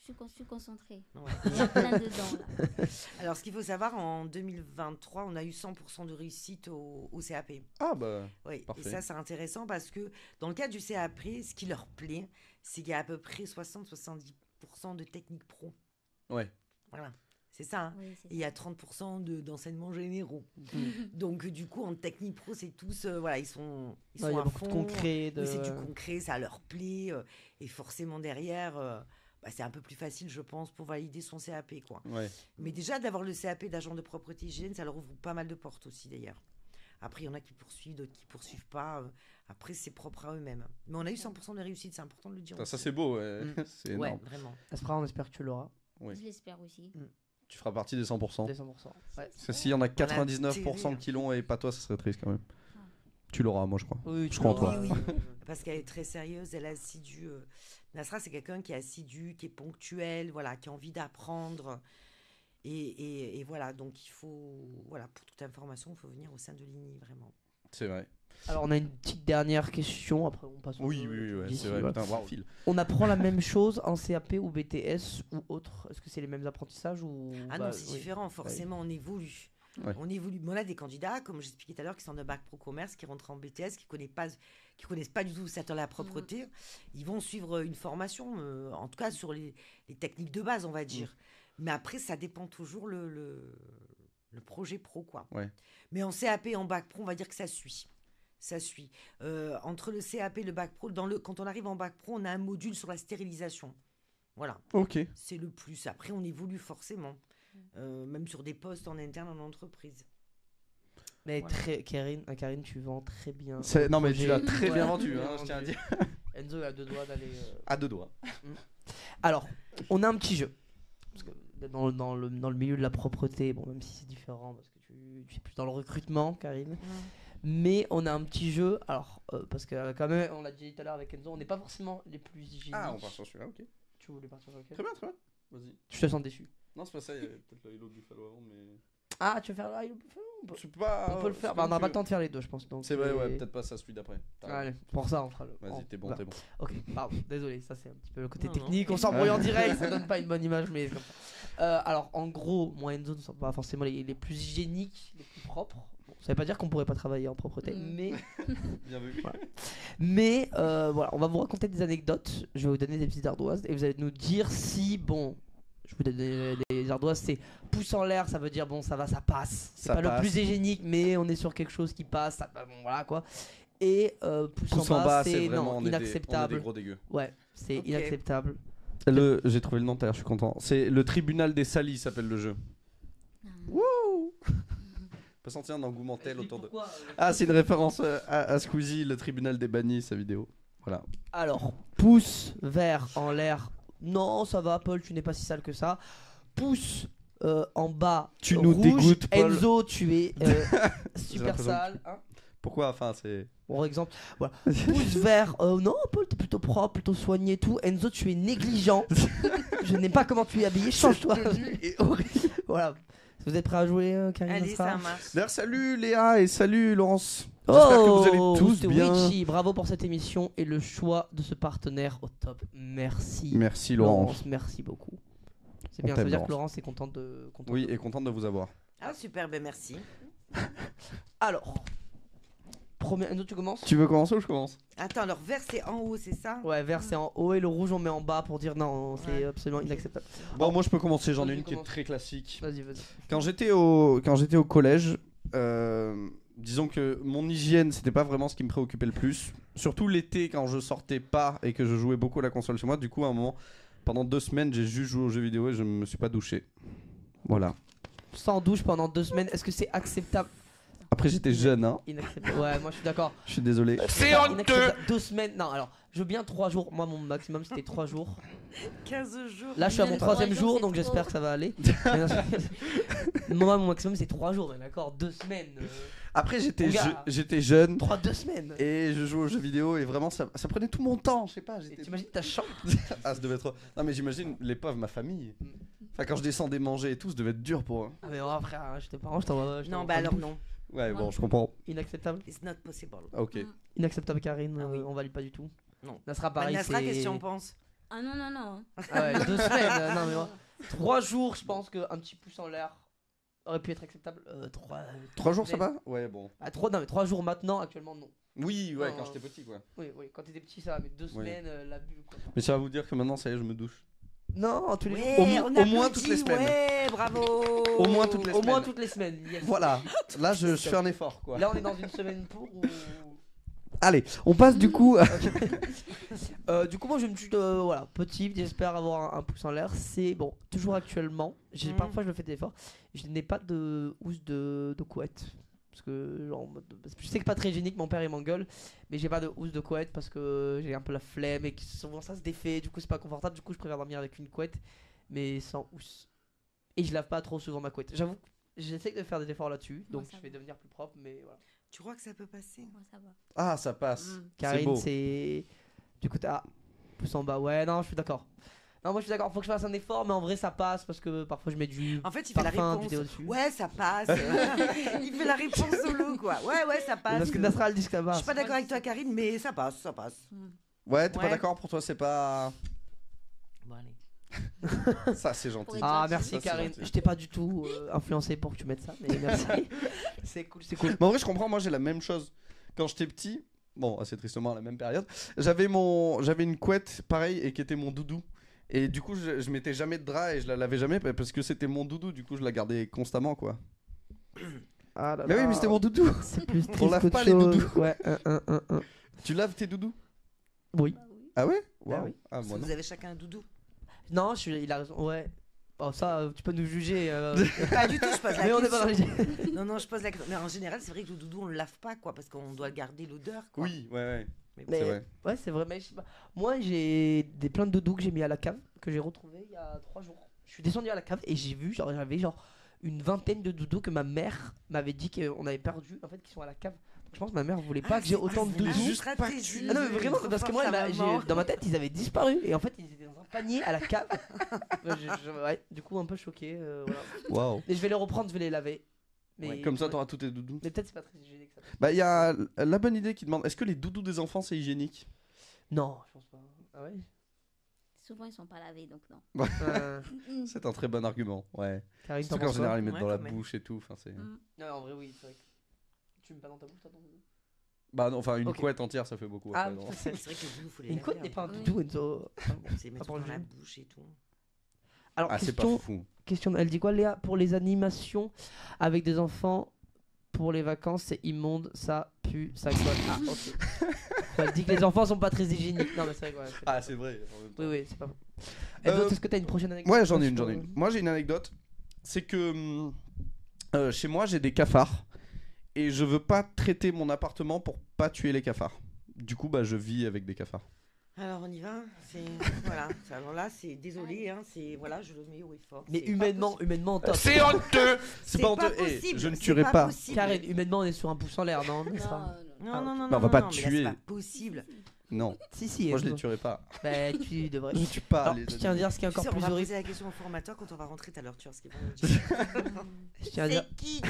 Je suis concentrée. Ouais. Il y a plein dedans, là. Alors, ce qu'il faut savoir, en 2023, on a eu 100% de réussite au CAP. Ah bah. Oui, Parfait. et ça, c'est intéressant parce que dans le cas du CAP, ce qui leur plaît, c'est qu'il y a à peu près 60-70% de techniques pro. Ouais. Voilà, c'est ça. Hein. Oui, c'est Et il y a 30% d'enseignements généraux. Mm. Donc, du coup, en technique pro, c'est tous, voilà, ils sont Ouais, il y à a beaucoup de fond. concret. Oui, c'est du concret, ça leur plaît. Et forcément, derrière, c'est un peu plus facile, je pense, pour valider son CAP, quoi. Ouais. Mais déjà, d'avoir le CAP d'agent de propreté hygiène, ça leur ouvre pas mal de portes aussi, d'ailleurs. Après, il y en a qui poursuivent, d'autres qui poursuivent pas. Après, c'est propre à eux-mêmes. Mais on a eu 100% de réussite, c'est important de le dire. Ça aussi. c'est beau, ouais. Mm. C'est Ouais, énorme. vraiment. Aspra, on espère que tu l'auras. Oui. Je l'espère aussi. Tu feras partie des 100%. Dès 100%. Ouais. Parce que s'il y en a 99% qui l'ont et pas toi, ça serait triste quand même. Tu l'auras, moi je crois. Oui, Je crois en l'auras. toi. Oui, oui. Parce qu'elle est très sérieuse, elle est assidue. Nasra, c'est quelqu'un qui est assidu, qui est ponctuel, voilà, qui a envie d'apprendre. Et voilà, donc il faut, voilà, pour toute information, il faut venir au sein de l'INI, vraiment. C'est vrai. Alors, on a une petite dernière question. Après, on passe au Oui, jeu, oui, tu ouais, dis c'est si, vrai. voilà. Putain, waouh, fil. On apprend la même chose en CAP ou BTS ou autre. Est-ce que c'est les mêmes apprentissages ou Ah bah, non, c'est oui. différent, forcément, on évolue. Ouais. On évolue. Mais on a des candidats, comme j'expliquais tout à l'heure, qui sont de bac pro commerce, qui rentrent en BTS, qui connaissent pas du tout le secteur de la propreté. Ils vont suivre une formation, en tout cas sur les techniques de base, on va dire. Mais après, ça dépend toujours le projet pro, quoi. Ouais. Mais en CAP et en bac pro, on va dire que ça suit. Ça suit. Entre le CAP et le bac pro, quand on arrive en bac pro, on a un module sur la stérilisation. Voilà. Ok. C'est le plus. Après, on évolue forcément. Même sur des postes en interne en entreprise. Mais Voilà. Karine, tu vends très bien. Non, mais tu l'as très bien Ouais, vendu, très je tiens à dire. Enzo est à 2 doigts d'aller. À 2 doigts. Alors, on a un petit jeu. Parce que dans le milieu de la propreté, bon, même si c'est différent, parce que tu es plus dans le recrutement, Karine. Mais on a un petit jeu. Alors, parce que quand même, on l'a dit tout à l'heure avec Enzo, on n'est pas forcément les plus hygiéniques. Ah, on part sur celui-là, ok. Tu voulais partir sur lequel? Très bien, très bien. Vas-y. Je te sens déçu. Non, c'est pas ça, il y avait peut-être le Hello Buffalo avant, mais. Ah, tu veux faire Tu peux pas. on peut le faire. Bah, on n'aura pas le temps de faire les deux, je pense. Donc C'est vrai, ouais, peut-être pas ça, celui d'après. Allez, pour ça, on fera le. Vas-y, t'es bon, voilà. t'es bon. Ok, pardon, désolé, ça c'est un petit peu le côté Non, technique. non. On s'embrouille en direct, ça donne pas une bonne image, mais c'est comme ça. Alors, en gros, moi et Enzo ne sont pas forcément les plus hygiéniques, les plus propres. Bon, ça veut pas dire qu'on pourrait pas travailler en propreté, mais. Bien vu. Voilà. Mais voilà, on va vous raconter des anecdotes. Je vais vous donner des petites ardoises et vous allez nous dire si, bon, je vous donne des ardoises, c'est pouce en l'air, ça veut dire bon, ça va, ça passe. C'est Ça pas passe. le plus hygiénique, mais on est sur quelque chose qui passe, ça, bon, voilà quoi. Et pouce Pouce en en bas, bas, c'est c'est vraiment. non, On est inacceptable. des gros dégueux. Ouais, c'est Ok. inacceptable. J'ai trouvé le nom tout à l'heure, je suis content. C'est le tribunal des salis, s'appelle le jeu. On peut sentir un engouement tel autour de. Ah, c'est une référence à Squeezie, le tribunal des bannis, sa vidéo. Voilà. Alors, pouce vert en l'air. Non, ça va, Paul, tu n'es pas si sale que ça. Pouce en bas. Tu nous rouge. dégoûtes, Paul. Enzo, tu es super l'impression sale. Hein. Pourquoi? Enfin, c'est. Pour exemple, voilà. Pouce vert. Non, Paul, t'es plutôt propre, plutôt soigné et tout. Enzo, tu es négligent. Je n'aime pas comment tu es habillé. Change-toi. Et horrible. Voilà. Vous êtes prêts à jouer, Karine? Allez, ça marche. D'ailleurs, salut Léa et salut Laurence. J'espère que vous allez tous c'était bien. Richie, bravo pour cette émission et le choix de ce partenaire au top. Merci. Merci Laurence. Merci beaucoup. C'est On bien, ça t'aime, veut dire Laurence. que Laurence est contente de. Oui, et contente de vous avoir. Ah, super, ben merci. Alors, Enzo, tu commences? Tu veux commencer ou je commence? Attends, alors vert, c'est en haut, c'est ça? Ouais, vert c'est en haut et le rouge on met en bas pour dire non, c'est Ouais. absolument inacceptable. Bon, moi je peux commencer, j'en ai Vas-y, une qui est commence. très classique. Vas-y, vas-y. Quand j'étais au collège, disons que mon hygiène c'était pas vraiment ce qui me préoccupait le plus. Surtout l'été quand je sortais pas et que je jouais beaucoup à la console chez moi. Du coup, à un moment, pendant 2 semaines, j'ai juste joué aux jeux vidéo et je me suis pas douché. Voilà. Sans douche pendant 2 semaines, est-ce que c'est acceptable? Après, j'étais jeune, hein. Inacceptable. Ouais, moi je suis d'accord. Je suis désolé. C'est honteux. 2 semaines, non, alors, je veux bien 3 jours. Moi, mon maximum c'était 3 jours. 15 jours. Là, je suis à mon Même 3ème 3 jours, jour, c'est donc trop. j'espère que ça va aller. Moi, mon maximum c'est 3 jours, mais d'accord, 2 semaines. Après, Mon gars. j'étais jeune 2 semaines. et je jouais aux jeux vidéo et vraiment ça prenait tout mon temps. Je sais pas. Et t'imagines ta chambre? Ah, ça devait être. Non, mais j'imagine les pauvres, ma famille. Enfin, quand je descendais manger et tout, ça devait être dur pour eux. Ah, mais ouais, frère, je tes parents, je t'envoie. Non, bah alors non. Ouais, Ouais. bon, je comprends. Inacceptable. It's not possible. Ah, ok. Inacceptable, Karine, Ah oui. on valide pas du tout. Non. Nasra, Bah, pareil, Nasra, c'est. qu'est-ce que tu en penses? Ah non, non, non. Ah ouais, 2 semaines, non mais ouais. 3 jours, je pense qu'un petit pouce en l'air aurait pu être acceptable. 3 jours, ça va? Ouais, bon. Ah, 3 jours maintenant, actuellement, non. Oui, ouais, Non, quand j'étais petit, quoi. Oui, quand t'étais petit, ça va, mais 2 semaines, l'abus, quoi. Mais ça va vous dire que maintenant, ça y est, je me douche. Non, tous les jours. Ouais, on au moins applaudit, toutes les semaines. Ouais, bravo. Au moins toutes les Au moins semaines. toutes les semaines. Yes. Voilà. Là, je fais un effort, quoi. Là, on est dans une semaine pour ou. Allez, on passe du coup. Du coup, moi, je me suis voilà, petit, j'espère avoir un pouce en l'air. C'est bon, toujours actuellement. Parfois, je me fais des efforts. Je n'ai pas de housse de couette. Parce que, genre, en mode je sais que pas très hygiénique, mon père il m'engueule. Mais j'ai pas de housse de couette parce que j'ai un peu la flemme et que souvent ça se défait. Du coup, c'est pas confortable. Du coup, je préfère dormir avec une couette, mais sans housse. Et je lave pas trop souvent ma couette. J'avoue, j'essaie de faire des efforts là-dessus. Donc, ça je va. vais devenir plus propre. Mais voilà. Tu crois que ça peut passer? Moi, ça va. Ah, ça passe. C'est Karine, beau. c'est. Du coup, t'as. Pouce en bas. Ouais, non, je suis d'accord. Non, moi je suis d'accord. Faut que je fasse un effort, mais en vrai, ça passe parce que parfois je mets du. En fait, il fait la parfum, du réponse. déo dessus. Ouais, ça passe. Il fait la réponse solo, quoi. Ouais, ça Mais passe. parce que Nasra, elle dit que ça Je passe. suis pas d'accord avec toi, Karine, mais ça passe, ça passe. Ouais, t'es pas Ouais. d'accord pour toi, c'est pas. Bon, allez. Ça, c'est gentil. Pour Ah, gentil. merci Ça, c'est Karine. gentil. Je t'ai pas du tout influencé pour que tu mettes ça, mais merci. C'est cool, c'est cool. Mais en vrai, je comprends, moi j'ai la même chose. Quand j'étais petit, bon, assez tristement à la même période, j'avais une couette pareil et qui était mon doudou. Et du coup, je mettais jamais de drap et je la lavais jamais parce que c'était mon doudou, du coup, je la gardais constamment, quoi. Ah là Mais oui, là. mais c'était mon doudou. C'est plus On triste lave qu'autre pas les chose. doudous. Ouais, Tu laves tes doudous? Oui. Bah oui. Ah ouais? Bah Waouh. oui. Ah, moi non. Vous avez chacun un doudou? Non, il a raison. Ouais. Oh, ça, tu peux nous juger. Pas du tout, je pose la Mais on n'est pas dans question. les. Non, non, je pose la question. Mais en général, c'est vrai que le doudou, on le lave pas, quoi, parce qu'on doit garder l'odeur, quoi. Oui, ouais. Mais Mais- C'est vrai. Ouais, c'est vrai. Mais je sais pas. Moi, j'ai des plein de doudous que j'ai mis à la cave, que j'ai retrouvé il y a 3 jours. Je suis descendu à la cave et j'ai vu, j'avais une vingtaine de doudous que ma mère m'avait dit qu'on avait perdu, en fait, qui sont à la cave. Donc, je pense que ma mère voulait pas que j'ai autant de voulait doudous. juste pas que tu- Ah non, mais vraiment, parce que moi, dans ma tête, ils avaient disparu et en fait, ils étaient dans un panier à la cave. Ouais, du coup, un peu choqué. Voilà. Waouh. Et je vais les reprendre, je vais les laver. Mais Ouais, comme ça, ouais. t'auras tous tes doudous. Mais peut-être c'est pas très hygiénique ça. Bah, il y a la bonne idée qui demande est-ce que les doudous des enfants c'est hygiénique? Non, je pense pas. Ah ouais Souvent, ils sont pas lavés, donc non. C'est un très bon argument, ouais. Karine, t'en Surtout qu'en penses quoi général, ils mettent Ouais, dans la quand même. bouche et tout. Enfin, c'est... Mm. Non, en vrai, oui, c'est vrai. Tu mets pas dans ta bouche, toi, ton doudou? Bah, non, enfin, une Ok. couette entière, ça fait beaucoup. Ah, après, non. C'est vrai que le doudou, faut les Une laver, couette hein. n'est pas un Oui. doudou, Enzo. C'est mettre pour dans le la jeu. bouche et tout. Alors, Ah, c'est pas question, fou. elle dit quoi, Léa? Pour les animations avec des enfants, pour les vacances, c'est immonde, ça pue, ça colle. Ah, ok. Elle dit que les enfants sont pas très hygiéniques. Non, mais c'est vrai, ouais. Ah, c'est vrai. en même temps. Oui, oui, c'est pas faux. Enzo, est-ce que t'as une prochaine anecdote? Ouais, j'en ai une, sur- j'en ai une. Moi, j'ai une anecdote. C'est que chez moi, j'ai des cafards. Et je veux pas traiter mon appartement pour pas tuer les cafards. Du coup, bah, je vis avec des cafards. Alors on y va, c'est voilà. Alors là, c'est désolé, hein, c'est voilà, je le mets haut et fort. Mais c'est pas humainement, possible. humainement, top. C'est honteux. C'est pas honteux. Eh, possible. je ne c'est tuerai pas. possible. Karine, humainement, on est sur un pouce en l'air, non? n'est-ce pas Non, Non, non, non, Bah, on non, va pas non, te mais là, tuer. c'est pas possible. Non, Si, moi je les Enzo. tuerai pas. Bah, tu devrais. Je tue pas. Alors, les je tiens à dire ce qui est Tu sais, encore on plus va horrible. poser la question au formateur quand on va rentrer tout à l'heure, tu vois ce qu'ils vont nous dire. Je tiens à dire. C'est qui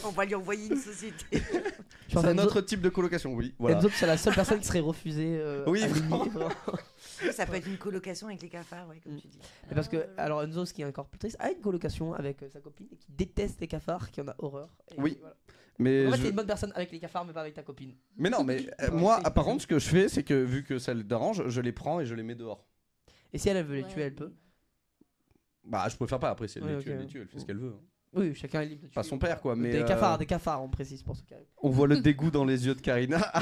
On va lui envoyer une société. Je pense C'est à un Enzo- autre type de colocation, oui. Voilà. Enzo, c'est la seule personne qui serait refusée. Oui, à vraiment. Ligny, vraiment. Ça peut être une colocation avec les cafards, ouais, comme Mm. tu dis. Mais parce que, alors Enzo, ce qui est encore plus triste, a une colocation avec sa copine et qui déteste les cafards, qui en a horreur. Et Oui. voilà. Mais, En fait, je- t'es une bonne personne avec les cafards, mais pas avec ta copine. mais non, mais moi, par contre, ce que je fais, c'est que vu que ça les dérange, je les prends et je les mets dehors. Et si elle veut les tuer, elle peut. Bah, je préfère pas. Après, si elle Ouais, les tue, ok. elle les tue, elle fait ce qu'elle veut. Oui, chacun est libre de tuer. Pas son père, quoi. Mais Des cafards, on précise pour ceux qui arrivent. on voit le dégoût dans les yeux de Karina.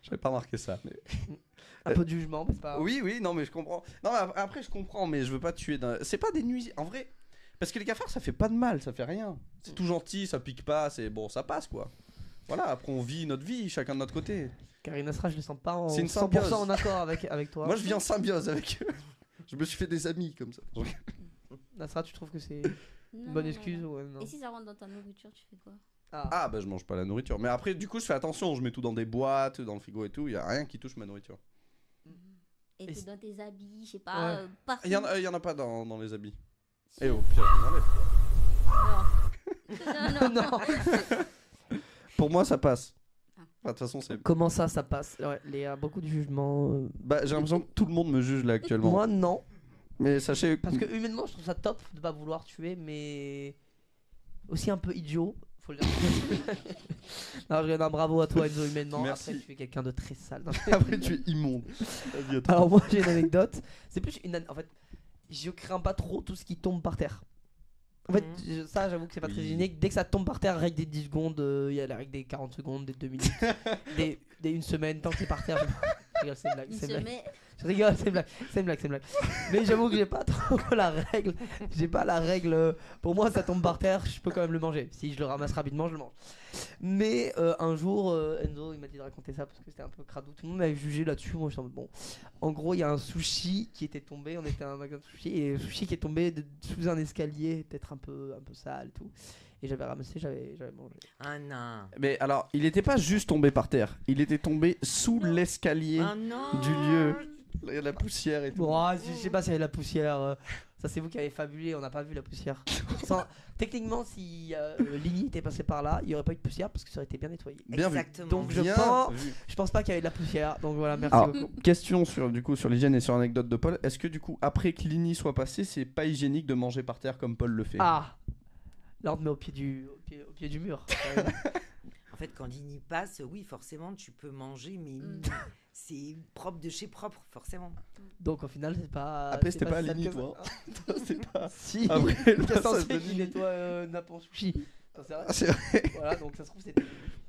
J'avais pas remarqué ça. Mais... Un peu de jugement, mais c'est pas grave. Oui, oui, non, mais je comprends. Non, mais après, je comprends, mais je veux pas tuer. C'est pas des nuisibles. En vrai, parce que les cafards, ça fait pas de mal, ça fait rien. C'est tout gentil, ça pique pas, c'est bon, ça passe, quoi. Voilà, après, on vit notre vie, chacun de notre côté. Karine Asra, je le sens pas en C'est une 100% symbiose. en accord avec toi. Moi, je vis en symbiose avec eux. Je me suis fait des amis comme ça. Donc, Asra, tu trouves que c'est Non, une bonne non, excuse non. ou non? Et si ça rentre dans ta nourriture, tu fais quoi? ah, bah, je mange pas la nourriture. Mais après, du coup, je fais attention, je mets tout dans des boîtes, dans le frigo et tout. Il y a rien qui touche ma nourriture. Et Et t'es si- dans tes habits, je sais pas, Ouais. partout. Il y en a pas dans les habits. Si. Et au pire, je m'enlève. Non. non. Pour moi, ça passe. Ah. Enfin, de toute façon, c'est. Comment ça passe? Ouais, il y a beaucoup de jugements. Bah, j'ai l'impression que tout le monde me juge là actuellement. Moi, non. Mais sachez. Parce que humainement, je trouve ça top de pas vouloir tuer, mais aussi un peu idiot. Faut le dire. Non, je un bravo à toi, Enzo, humainement. Merci. Après, tu es quelqu'un de très sale. Non. Après, tu es immonde. Vas-y, à toi. Alors, moi, j'ai une anecdote. C'est plus une. En fait, je crains pas trop tout ce qui tombe par terre. En fait, ça, j'avoue que c'est pas très Oui. hygiénique. Dès que ça tombe par terre, règle des 10 secondes, il y a la règle des 40 secondes, des 2 minutes, des 1 semaine, tant que c'est par terre. Je rigole, c'est une blague. Une C'est une blague. semaine. Je rigole, c'est une blague, c'est une blague, c'est une blague. Mais j'avoue que j'ai pas trop la règle. J'ai pas la règle. Pour moi, ça tombe par terre, je peux quand même le manger. Si je le ramasse rapidement, je le mange. Mais un jour, Enzo, il m'a dit de raconter ça parce que c'était un peu crado. Tout le monde m'avait jugé là-dessus. Moi, je suis en mode, bon. En gros, il y a un sushi qui était tombé. On était à un magasin de sushi et le sushi qui est tombé sous un escalier, peut-être un peu sale et tout. Et j'avais ramassé, j'avais mangé. Ah non. Mais alors, il était pas juste tombé par terre. Il était tombé sous l'escalier Ah non. du lieu. Il y a la poussière et tout. Bon, je sais pas s'il y avait de la poussière. Ça, c'est vous qui avez fabulé. On n'a pas vu la poussière. Techniquement, si Ligny était passé par là, il y aurait pas eu de poussière parce que ça aurait été bien nettoyé. Bien vu. Exactement. Donc, je Bien pense- vu. Je pense pas qu'il y avait de la poussière. Donc voilà, merci Alors, beaucoup. question sur l'hygiène et sur l'anecdote de Paul. Est-ce que du coup, après que Lini soit passé, c'est pas hygiénique de manger par terre comme Paul le fait? Ah, là on te met au pied du mur. En fait, quand Lini passe, oui, forcément, tu peux manger, mais Mm. c'est propre de chez propre, forcément. Donc au final, c'est pas. Après, c'est c'était pas si sale Ligny, que toi. ça. C'est pas. Si. Après, Qu'est-ce là, que ça c'est se qui dit. nettoie Napon Sushi? C'est vrai. Ah, c'est vrai. Voilà, donc ça se trouve c'était.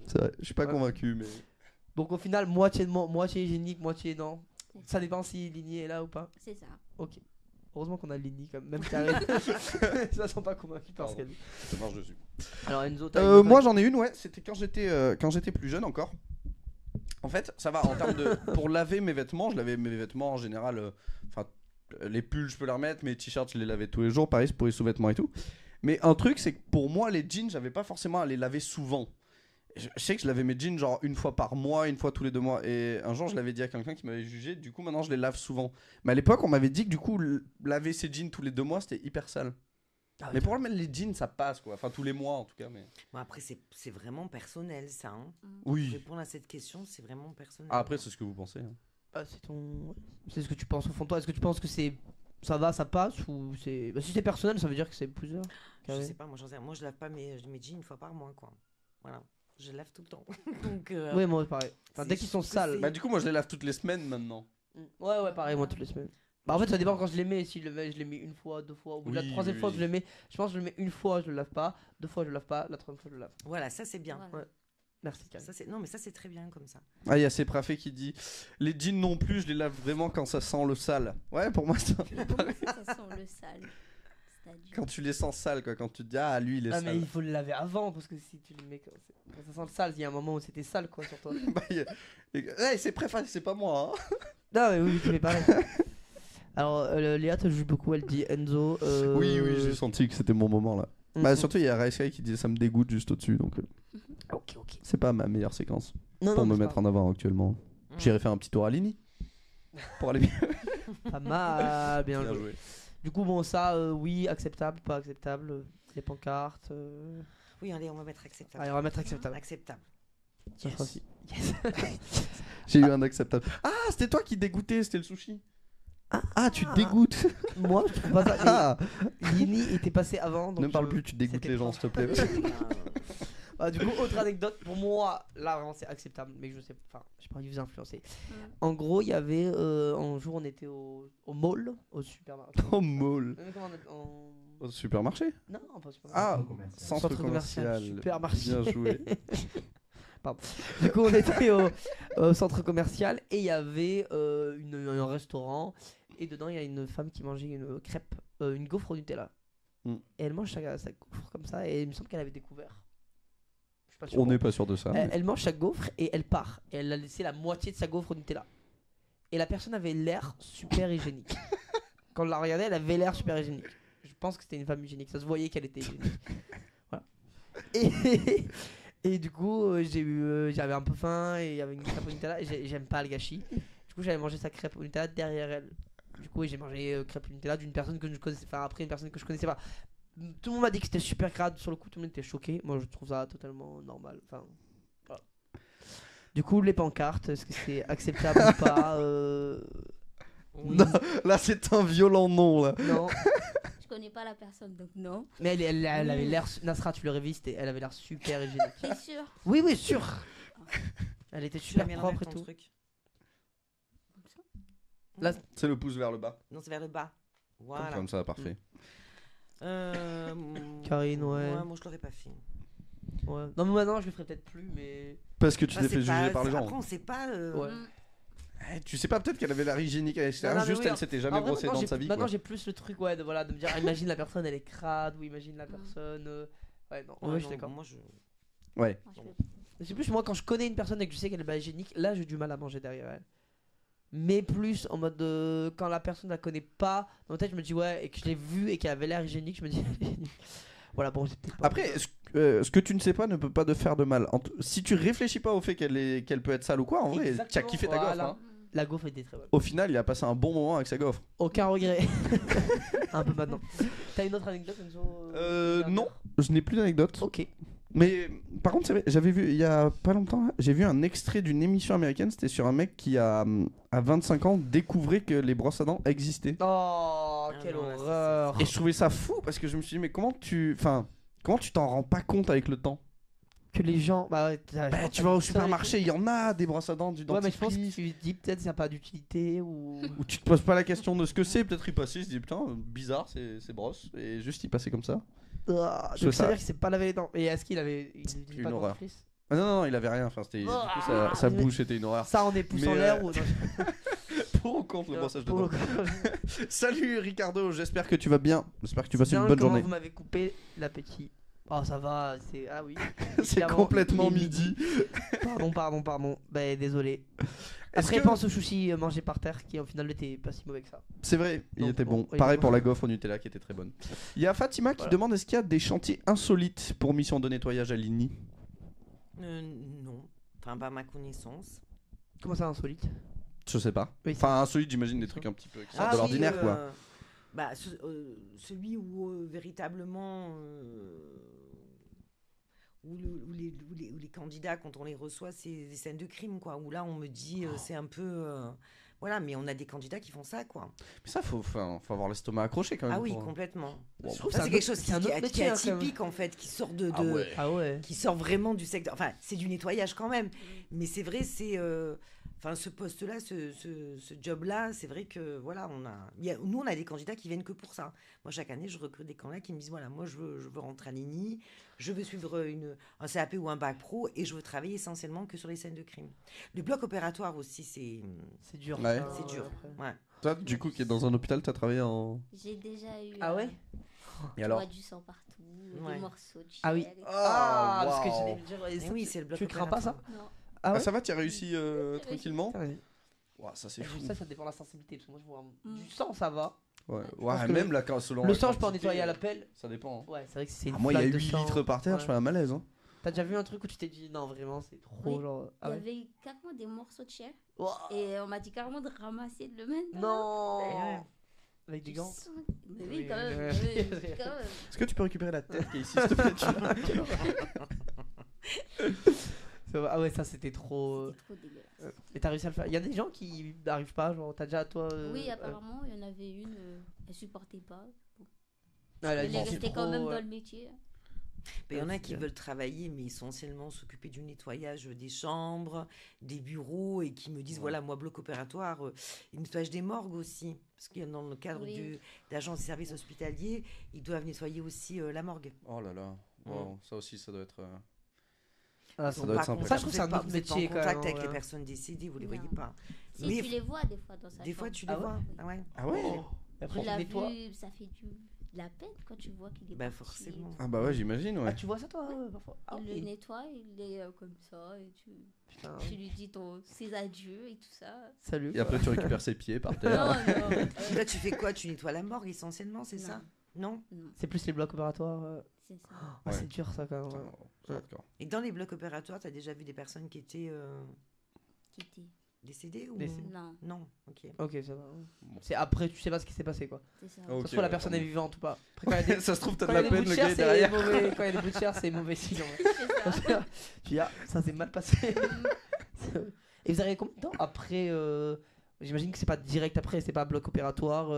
C'est vrai. Je suis pas Ouais. convaincu, mais. Donc au final, moitié hygiénique, moitié non. Ça dépend si Lini est là ou pas. C'est ça. Ok. Heureusement qu'on a Lini quand même carré. Ça sent pas convaincu par ce qu'elle dit. Ça marche dessus. Alors Enzo, t'as une autre Moi j'en ai une, ouais. C'était quand j'étais plus jeune encore. En fait, ça va en termes de. Pour laver mes vêtements, je lavais mes vêtements en général. Enfin, les pulls, je peux les remettre. Mes t-shirts, je les lavais tous les jours. Pareil, c'est pour les sous-vêtements et tout. Mais un truc, c'est que pour moi, les jeans, j'avais pas forcément à les laver souvent. Je sais que je lavais mes jeans genre une fois par mois, une fois tous les 2 mois. Et un jour, je l'avais dit à quelqu'un qui m'avait jugé. Du coup, maintenant, je les lave souvent. Mais à l'époque, on m'avait dit que du coup, laver ses jeans tous les 2 mois, c'était hyper sale. Ah, Mais pour moi, les jeans, ça passe quoi. Enfin, tous les mois en tout cas. Mais... Bon, après, c'est vraiment personnel, ça. Hein. Oui. Répondre à cette question, c'est vraiment personnel. Ah, après, c'est ce que vous pensez. Hein. Ah, c'est ce que tu penses au fond de toi. Est-ce que tu penses que ça va, ça passe ou c'est. Bah, si c'est personnel, ça veut dire que c'est plusieurs. Je sais pas, moi, j'en sais rien. Moi, je lave pas mes jeans une fois par mois, quoi. Voilà. Je lave tout le temps. Donc, Oui, moi pareil. Enfin, dès qu'ils sont sales. Bah, du coup, moi, je les lave toutes les semaines maintenant. Ouais, pareil, moi toutes les semaines. Bah, en fait, ça dépend quand je les mets. Si je les mets une fois, 2 fois. Au bout de la Oui, troisième oui, fois oui. que je les mets, je pense que je le mets une fois, je le lave pas. 2 fois, je le lave pas. La troisième fois, je le lave. voilà, ça, c'est bien. Voilà. Merci, Karine. Non, mais ça, c'est très bien comme ça. Ah, il y a Seprafé qui dit les jeans non plus, je les lave vraiment quand ça sent le sale. Ouais, pour moi, ça. Comment ça sent le sale? C'est-à-dire Quand tu les sens sales, quoi. Quand tu te dis, ah, lui, il est Ah, sale. mais il faut le laver avant parce que si tu le mets quand ça sent le sale, il y a un moment où c'était sale quoi sur toi. Bah, hey, c'est préfacé, c'est pas moi. Hein. Non, mais oui, tu fais pareil. Alors, Léa te juge beaucoup, elle dit Enzo. Oui, j'ai senti que c'était mon moment là. Bah, surtout, il y a Raiskai qui disait ça me dégoûte juste au-dessus, donc Ok. c'est pas ma meilleure séquence Non, pour non, me mais mettre en avant actuellement. J'irai faire un petit tour à Lini pour aller mieux. pas mal, bien Bien joué. joué. Du coup, bon, ça, oui, acceptable, pas acceptable. Les pancartes. Oui, allez, on va mettre acceptable. Allez, on va mettre acceptable. Acceptable. Ça Yes. sera aussi. Yes. J'ai eu un acceptable. Ah, c'était toi qui dégoûtais, c'était le sushi. Ah, tu te dégoûtes. Moi, je trouve pas ça. Ah, mais Lini était passé avant. Donc ne me parle plus, tu dégoûtes c'était les gens, pas- s'il te plaît. Ah, du coup, autre anecdote, pour moi, là vraiment c'est acceptable, mais je sais, enfin, j'ai pas envie de vous influencer. En gros, il y avait un jour, on était au mall, au supermarché. Au mall. Comment on Au supermarché. Non, pas au supermarché. Ah, Centre centre commercial. Supermarché. Bien joué. Du coup, on était au centre commercial et il y avait un restaurant. Et dedans, il y a une femme qui mangeait une crêpe, une gaufre au Nutella. Mm. Et elle mange sa gaufre comme ça. Et il me semble qu'elle avait découvert. Je suis pas sûr. On n'est pas sûr de ça. mais- Elle mange sa gaufre et elle part. Et elle a laissé la moitié de sa gaufre au Nutella. Et la personne avait l'air super hygiénique. Quand on la regardait, elle avait l'air super hygiénique. Je pense que c'était une femme hygiénique. Ça se voyait qu'elle était hygiénique. Voilà. Et du coup, j'avais un peu faim et il y avait une crêpe au Nutella. Et j'aime pas le gâchis. Du coup, j'avais mangé sa crêpe au Nutella derrière elle. Du coup, j'ai mangé crêpe au Nutella d'une personne que je connaissais. Enfin, après, une personne que je connaissais pas. Tout le monde m'a dit que c'était super crade. Sur le coup, tout le monde était choqué. Moi, je trouve ça totalement normal. Enfin, voilà. Du coup, les pancartes, est-ce que c'est acceptable ou pas Oui. Non, là, c'est un violent non là. Non. Je connais pas la personne, donc non. Mais elle avait l'air. Nasra, tu le révises, elle avait l'air super hygiénique. T'es sûr? Oui, oui, sûr. Elle était Tu super la mets à propre et l'envers, ton tout. truc. Comme ça? Là, C'est le pouce vers le bas. Non, c'est vers le bas. Voilà. Comme ça, parfait. Karine, ouais. Moi, je l'aurais pas fait. Ouais. Non, mais maintenant, je le ferai peut-être plus, mais. Parce que tu Ah, t'es c'est fait juger pas- par les gens. Après, on sait pas. Ouais. Tu sais pas, peut-être qu'elle avait l'air hygiénique à l'extérieur, Non, non, mais juste oui, elle s'était jamais En vrai, brossée maintenant, dans sa vie. Maintenant, Quoi. j'ai plus le truc, ouais, de me dire, imagine la personne, elle est crade, ou imagine la personne. Ouais, non, ouais, je suis non, d'accord. Moi, je... Ouais. Moi, je peux- C'est plus moi, quand je connais une personne et que je sais qu'elle est pas hygiénique, là, j'ai du mal à manger derrière elle. Mais plus en mode quand la personne la connaît pas, dans ma tête, je me dis, ouais, et que je l'ai vue et qu'elle avait l'air hygiénique, je me dis, voilà, bon, c'est peut-être pas. Après, ce que tu ne sais pas ne peut pas te faire de mal. Si tu réfléchis pas au fait qu'elle peut être sale ou quoi, en vrai, tu as Exactement, kiffé ta gaufre. voilà. Hein. La gaufre était très bonne. Au final, il a passé un bon moment avec sa gaufre. Aucun regret. Un peu maintenant. T'as une autre anecdote, Enzo Non, je n'ai plus d'anecdote. Ok. Mais par contre, c'est vrai, j'avais vu il y a pas longtemps, là, j'ai vu un extrait d'une émission américaine. C'était sur un mec qui à 25 ans découvrait que les brosses à dents existaient. Oh, quelle non, là, c'est- horreur. Et je trouvais ça fou parce que je me suis dit, mais comment tu t'en rends pas compte avec le temps? Que les gens. Bah, ouais, Bah, tu vas au supermarché, il y en a des brosses à dents du Ouais, mais je pense dentifrice. que tu te dis peut-être ça n'a pas d'utilité ou. Ou tu te poses pas la question de ce que c'est, peut-être il passait, il se dit putain, bizarre ces brosses, et juste il passait comme ça. Ah, Je donc ça. ça veut dire qu'il s'est pas lavé les dents. Et est-ce qu'il avait une pas de horreur. dentifrice Ah non, il avait rien. Enfin, c'était, du coup, Ah, sa mais- bouche était une horreur. Ça, on est pouce Mais, en l'air ou Pour ou contre le brossage de Pour- dents. Salut Ricardo, j'espère que tu vas bien. J'espère que tu passes Bien, une bonne comment journée. vous m'avez coupé l'appétit. Oh, ça va, c'est. Ah oui. C'est Évidemment, complètement il est midi. Pardon. Bah, désolé. Est-ce Après, que- pense au sushi mangé par terre qui, au final, n'était pas si mauvais que ça. C'est vrai, il Donc, était bon, bon. oui, Pareil bon. pour la gaufre au Nutella qui était très bonne. Il y a Fatima qui Voilà. demande est-ce qu'il y a des chantiers insolites pour mission de nettoyage à Ligny. Non, enfin pas à ma connaissance. Comment ça, insolite? Je sais pas. Oui, Enfin, insolite, j'imine des trucs un petit peu qui sortent de oui, l'ordinaire quoi. Bah, celui où véritablement où les candidats quand on les reçoit c'est des scènes de crime quoi. Où là on me dit c'est un peu voilà, mais on a des candidats qui font ça quoi. Mais ça, faut avoir l'estomac accroché quand même. Ah oui, pour- complètement. Je trouve Ça, que c'est quelque chose c'est un autre qui est métier, hein, quand même. atypique en fait, qui sort de, Ah ouais. Ah ouais. qui sort vraiment du secteur. Enfin, c'est du nettoyage quand même, mais c'est vrai, c'est enfin ce poste-là, ce job-là, c'est vrai que voilà, nous on a des candidats qui viennent que pour ça. Moi chaque année, je recrute des candidats qui me disent voilà, moi je veux rentrer à Ligny, je veux suivre un CAP ou un bac pro et je veux travailler essentiellement que sur les scènes de crime. Le bloc opératoire aussi, C'est dur. Ouais. ça, c'est dur. après. Ouais. Toi, du coup, qui est dans un hôpital, t'as travaillé en. J'ai déjà eu Ah ouais? Et alors du sang partout, Ouais. des morceaux de chair. Ah oui. et tout. Ah, parce que wow. j'allais le dire, et Mais ça, oui, c'est le bloc tu crains pas ça? opératoire. Non. Ah Ah, ouais? ça va, tu as réussi tranquillement. Putain, mais- Ouah, ça c'est fou. Ça dépend de la sensibilité. Parce que moi, je vois du sang, ça va. Ouais, pense ouais que même là, selon Le la sang, je peux en quantité, nettoyer à la pelle. Ça dépend. Hein. Ouais, c'est vrai que c'est une Ah, moi, il y a flaque de 8 sang. litres par terre, Ouais. je fais un malaise. Hein. T'as déjà vu un truc où tu t'es dit non, vraiment, c'est trop Oui. genre. Il Ah y ouais? avait carrément des morceaux de chair Ouah. et on m'a dit carrément de ramasser, de le mettre. Non. Ouais. Avec des Du gants. sang. Mais oui, Oui, quand même. ouais. oui, quand même. Est-ce que tu peux récupérer la tête qui est ici, s'il te plaît Ah ouais, ça c'était trop. C'était trop dégueulasse. Et t'as réussi à le faire. Il y a des gens qui n'arrivent pas, genre t'as déjà toi. Oui, apparemment, il y en avait une, elle supportait pas. elle a Elle dit, est c'est restée trop, quand même ouais. dans le métier. Il y en a c'est qui bien. veulent travailler, mais essentiellement s'occuper du nettoyage des chambres, des bureaux, et qui me disent, voilà, moi, bloc opératoire, ils nettoyent des morgues aussi. Parce que dans le cadre Oui. de l'agence des services hospitaliers, ils doivent nettoyer aussi la morgue. Oh là là. Wow, ça aussi, ça doit être. Ah, Ça c'est- doit être sympa. Ça, je trouve que c'est un Vous êtes autre pas métier en quand contact même. avec ouais. les personnes décédées, vous les Non. voyez pas. Si, Mais tu les vois des fois dans sa Des fois, chambre. tu les Ah ouais vois. Oui. Ah ouais. Ah ouais Et après, Tu tu l'as nettoies. vu, ça fait de la peine quand tu vois qu'il est Bah, parti. forcément. Ah bah ouais, j'imagine, Ah, ouais. tu vois ça toi parfois? Ah, Il ok. le nettoie, il est comme ça, et Putain. tu lui dis ses adieux et tout ça. Salut. Et après, tu récupères ses pieds par Non, terre. non, Là, tu fais quoi? Tu nettoies la morgue essentiellement, c'est ça? Non? non, C'est plus les blocs opératoires. c'est ça. Ah, Ouais. c'est dur ça quand même. Putain, ouais. c'est hardcore. Et dans les blocs opératoires, tu as déjà vu des personnes qui étaient Quitter. décédées ou... Décédées. Non, Non, ok. Ok, ça va. Bon. C'est après, tu sais pas ce qui s'est passé quoi. c'est ça. Ok, Ça se trouve, la ouais, personne est pardon. vivante ou pas. Après, quand il y a des- Ça se trouve, t'as de quand il y la a des peine, bouts le de gars chair, est c'est derrière. mauvais. Quand il y a des bouts de chair, c'est mauvais signe. C'est ça. Tu dis, ah, ça s'est mal passé. Et vous arrivez combien de temps après j'imagine que c'est pas direct après, c'est pas bloc opératoire.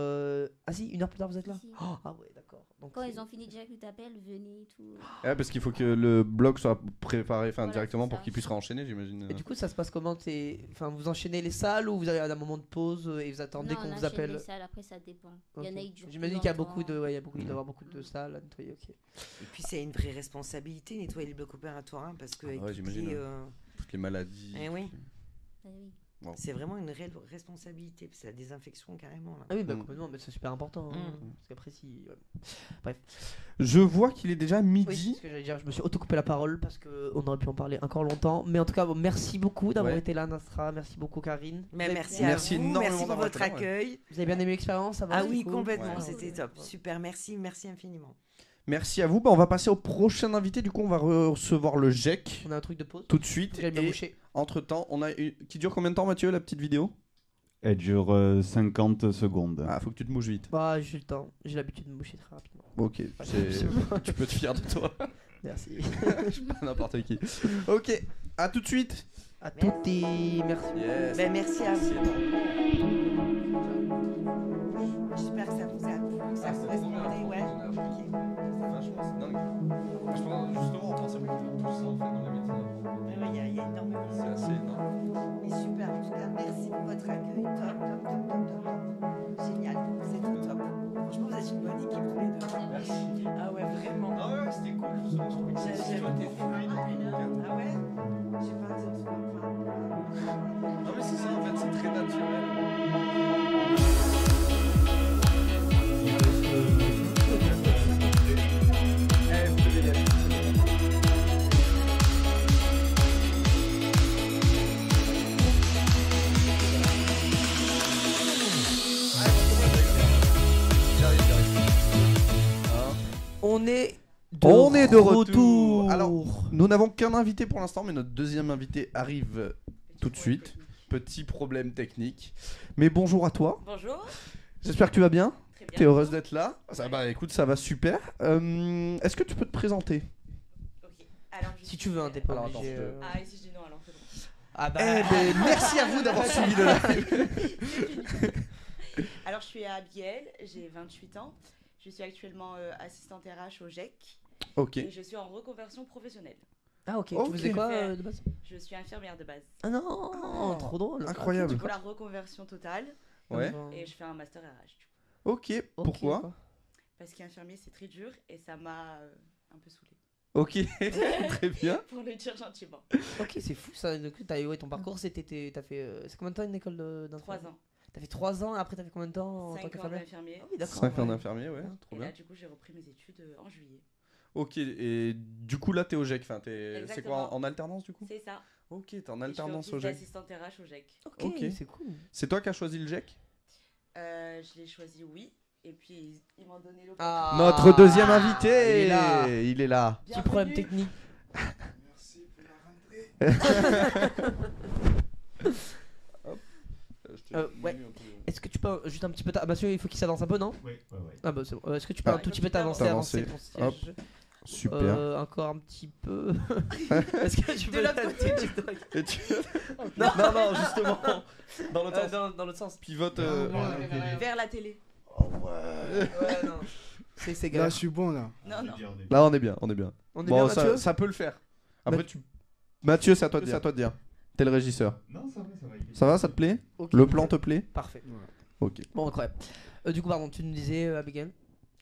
Ah si, 1 heure plus tard vous êtes là. Si. Oh, ah ouais, d'accord. Donc, Quand c'est- ils ont fini déjà qu'ils t'appellent, venez et tout. Ouais, parce qu'il faut que le bloc soit préparé Voilà, directement c'est pour ça. qu'il puisse réenchaîner, j'imagine. Et du coup, ça se passe comment? Enfin, vous enchaînez les salles ou vous avez un moment de pause et vous attendez Non, qu'on on vous enchaîne appelle? les salles, après ça dépend. Il y en Ok. a, ils durent J'imagine plus qu'il y a beaucoup de, longtemps. ouais, il doit y avoir beaucoup de salles à nettoyer. Ok. Et puis, c'est une vraie responsabilité, nettoyer les blocs opératoires, hein, parce que... Ah avec ouais, toutes j'imagine, les, ouais. Toutes les maladies. Eh oui. Ah oui. C'est vraiment une réelle responsabilité. C'est la désinfection, carrément. Là. Ah oui, bah Mm. complètement, mais c'est super important. hein, Mm. Parce qu'après, si. Ouais. Bref. Je vois qu'il est déjà Oui, midi. ce que j'allais dire, je me suis auto-coupé la parole parce qu'on aurait pu en parler encore longtemps. Mais en tout cas, bon, merci beaucoup d'avoir Ouais. été là, Nasra. Merci beaucoup, Karine. Mais Vous avez- merci, Merci à vous, énormément merci pour d'avoir votre été là, ouais. accueil. Vous avez bien aimé l'expérience? Ça va, Ah du oui, coup complètement, Ouais. c'était top. Ouais. Super, merci infiniment. Merci à vous. Bah, on va passer au prochain invité. Du coup, on va recevoir le GEC On a un truc de pause. tout de suite. J'allais bien Et boucher. entre temps, on a qui dure combien de temps, Mathieu, la petite vidéo? Elle dure 50 secondes. Ah, faut que tu te mouches vite. Bah, j'ai le temps. J'ai l'habitude de me boucher très rapidement. Ok, tu peux te fier de toi. Merci. Je suis pas n'importe qui. Ok, à tout de suite. À toutes et merci. Yes. Ben, merci à vous. C'est J'espère que ça vous a plu, que ça vous respondait. Ouais. Ok. Franchement, c'est dingue. Je pense justement, on pensait pas que tout ça en fait dans les médecins. Ouais, il y a énormément de C'est assez énorme. Mais super, en tout cas, merci pour votre accueil. Top. Génial, c'est tout top. Franchement, vous êtes une bonne équipe tous les deux. Merci. Ah ouais, vraiment. Ah ouais? Je sais pas, c'est pas. Non mais c'est ça en fait, c'est très naturel. On est de retour. Alors, nous n'avons qu'un invité pour l'instant, mais notre deuxième invité arrive tout de suite. Petit problème technique. Mais bonjour à toi. Bonjour. J'espère que tu vas bien. Très bien. T'es heureuse d'être là. Ça, bah écoute, ça va super. Est-ce que tu peux te présenter? Ok. Alors, Si tu veux, hein, t'es pas Alors, obligé. attends, je te- Ah, et si je dis non, alors c'est bon. Ah bah. Eh ben, merci à vous d'avoir suivi le live. Alors, je suis Abigail, j'ai 28 ans. Je suis actuellement assistante RH au GEC Ok. et je suis en reconversion professionnelle. Ah ok, Ok. tu faisais quoi de base? Je suis infirmière de base. Ah non, trop drôle. Incroyable. Pour la reconversion totale Ouais. et je fais un master RH du coup. Ok. Pourquoi? d'accord. Parce qu'infirmier c'est très dur et ça m'a un peu saoulée. Ok. Très bien. Pour le dire gentiment. Ok, c'est fou ça. Donc, ton parcours, t'as fait. C'est combien de temps une école d'infirmière? 3 ans. T'as fait 3 ans, après t'as fait combien de temps en tant 5 ans qu'infirmière? d'infirmier. Ah oui, d'accord. 5 ans ouais. d'infirmier, ouais. Trop Et bien. là du coup j'ai repris mes études en juillet. Ok. Et du coup là t'es au GEC. Enfin, c'est Exactement. quoi en alternance du coup? C'est ça. Ok, t'es en Et alternance je au suis GEC. assistante RH au GEC. Ok, Ok. c'est cool. C'est toi qui as choisi le GEC? Je l'ai choisi, oui. Et puis, ils m'ont donné l'opportunité. Ah. Notre deuxième invité, il est là. Il est là. Petit problème technique. Ouais. Est-ce que tu peux juste un petit peu Monsieur, il faut qu'il s'avance un peu, non? Oui. Ah bah c'est bon. Est-ce que tu peux Ah. un tout petit peu T'avancer. avancer ton siège? Super. Encore un petit peu. Est-ce que tu De peux l'autre côté. Et tu... non, justement. Dans l'autre sens. dans l'autre sens. Pivote. Vers la télé. Ouais, non. C'est Là, galère. je suis bon, là. Non, non. Là, on est bien, on est bien. On est Bon, bien, Mathieu? ça peut le faire. Après, Mathieu, c'est à toi de dire. T'es le régisseur. Non, ça va, ça va. Ça va, ça te plaît? Ok. Le plan te plaît? Parfait. Ok. Bon, incroyable. Du coup, pardon, tu nous disais, Abigail.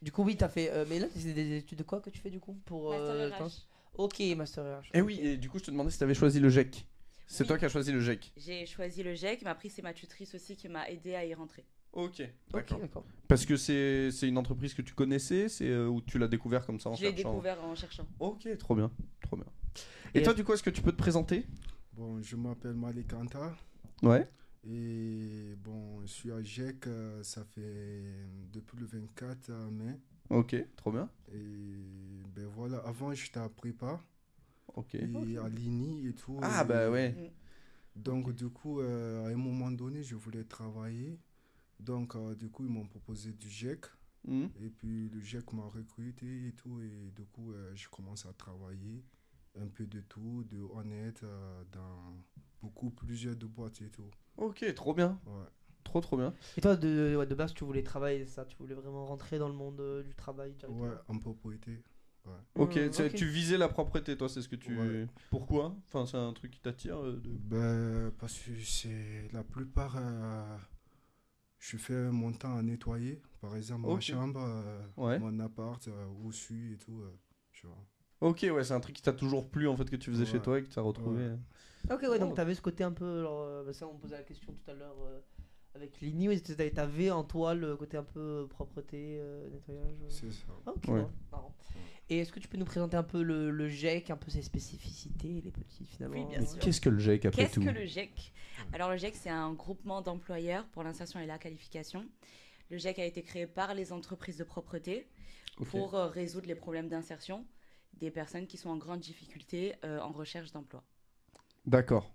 Du coup, oui, t'as fait. Mais là, c'est des études de quoi que tu fais du coup pour Master ton- RH. Ok, Master RH. Et oui, et du coup, je te demandais si t'avais choisi le GEC. C'est Oui. toi qui as choisi le GEC. J'ai choisi le GEC, mais après, c'est ma tutrice aussi qui m'a aidé à y rentrer. Ok, Ok, d'accord. Parce que c'est une entreprise que tu connaissais, c'est où tu l'as découvert comme ça en Je l'ai cherchant. découvert en cherchant. Ok, trop bien, trop bien. Et Et toi, du coup, est-ce que tu peux te présenter? Bon, je m'appelle Malik Anta. Ouais. Et bon, je suis à GEC, ça fait depuis le 24 mai. Ok, trop bien. Et ben voilà, avant j'étais à prépa Ok. et à l'INI et tout. Ah et bah ouais. Donc du coup, à un moment donné, je voulais travailler. Donc du coup, ils m'ont proposé du GEC. Hmm. Et puis le GEC m'a recruté et tout. Et du coup, je commence à travailler un peu de tout, de honnête, dans plusieurs de boîtes et tout. Ok, trop bien. Ouais. Trop bien. Et toi, de base, tu voulais travailler ça? Tu voulais vraiment rentrer dans le monde du travail directement? Ouais, en propriété. Ok, ok. tu visais la propreté, toi, c'est ce que tu... Ouais. Pourquoi? Enfin, c'est un truc qui t'attire Ben, parce que c'est la plupart, je fais mon temps à nettoyer. Par exemple, ma Ok. chambre, Ouais. mon appart, où je suis et tout. Tu vois. Ok, ouais, c'est un truc qui t'a toujours plu, en fait, que tu faisais chez Ouais. toi et que tu as retrouvé. Ouais. Ok, ouais, donc t'avais ce côté un peu. Alors, ça, on posait la question tout à l'heure avec Lini. Oui, t'avais en toi le côté un peu propreté, nettoyage. C'est ça. Ah, ok, Ouais. ouais, marrant. Et est-ce que tu peux nous présenter un peu le GEC, un peu ses spécificités, les petits finalement? Oui, bien Mais sûr. qu'est-ce que le GEC après Qu'est-ce tout? que le GEC? Alors, le GEC, c'est un groupement d'employeurs pour l'insertion et la qualification. Le GEC a été créé par les entreprises de propreté Ok. pour résoudre les problèmes d'insertion des personnes qui sont en grande difficulté en recherche d'emploi. D'accord.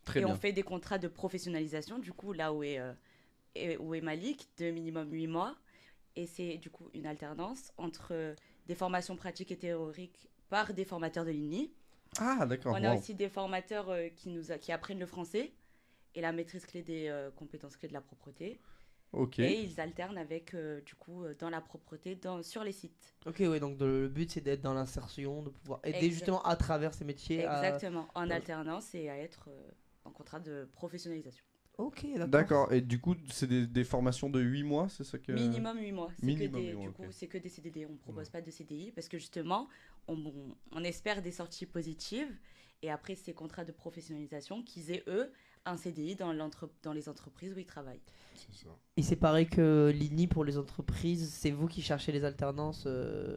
Très Et bien. on fait des contrats de professionnalisation, du coup, là où est Malik, de minimum 8 mois. Et c'est du coup une alternance entre des formations pratiques et théoriques par des formateurs de l'INI. Ah, d'accord. On a wow. aussi des formateurs qui apprennent le français et la maîtrise clé des compétences clés de la propreté. Ok. Et ils alternent avec, du coup, dans la propreté sur les sites. Ok, ouais, donc le but c'est d'être dans l'insertion, de pouvoir aider Exact. justement à travers ces métiers. Exactement, en Ouais. alternance et à être en contrat de professionnalisation. Ok, d'accord. D'accord. Et du coup, c'est des formations de 8 mois, c'est ça que... Minimum 8 mois. C'est Minimum que 8 mois, du ok. coup, c'est que des CDD. On ne propose pas de CDI parce que justement, on espère des sorties positives. Et après, ces contrats de professionnalisation, qu'ils aient, eux, un CDI dans les entreprises où ils travaillent. C'est ça. Et c'est pareil que l'INI pour les entreprises, c'est vous qui cherchez les alternances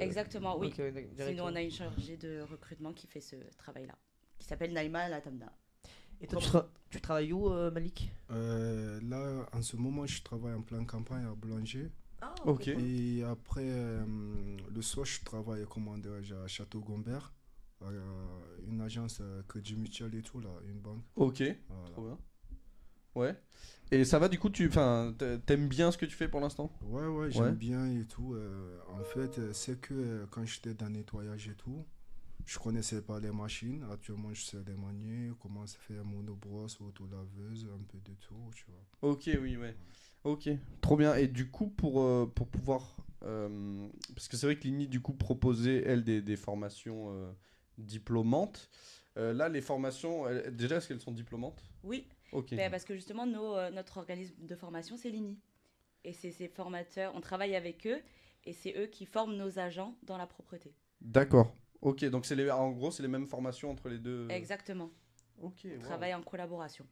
Exactement, oui. Ok, ouais, Sinon, directement. on a une chargée de recrutement qui fait ce travail-là, qui s'appelle Naïma Latamna. Et toi, tu travailles où, Malik? Là, en ce moment, je travaille en pleine campagne à Boulanger. Ah, Ok. Et après, le soir, je travaille comment dirais-je, à Château-Gombert, une agence Crédit Mutuel et tout, là, une banque. Ok, Voilà. trop bien. Ouais. Et ça va du coup, t'aimes bien ce que tu fais pour l'instant? Ouais, j'aime Ouais. bien et tout. En fait, c'est que quand j'étais dans le nettoyage et tout, je connaissais pas les machines. Actuellement, je sais les manier, comment se faire monobrosse, autolaveuse, un peu de tout, tu vois. Ok, oui, ouais. Ok, trop bien. Et du coup, pour pouvoir... parce que c'est vrai que l'INI, du coup, proposait, elle, des formations diplômantes. Là, les formations, déjà, est-ce qu'elles sont diplômantes? Oui, Ok. parce que justement, notre organisme de formation, c'est l'INI. Et c'est ces formateurs, on travaille avec eux, et c'est eux qui forment nos agents dans la propreté. D'accord. Ok, donc en gros, c'est les mêmes formations entre les deux. Exactement. Ok, On wow. travaille en collaboration.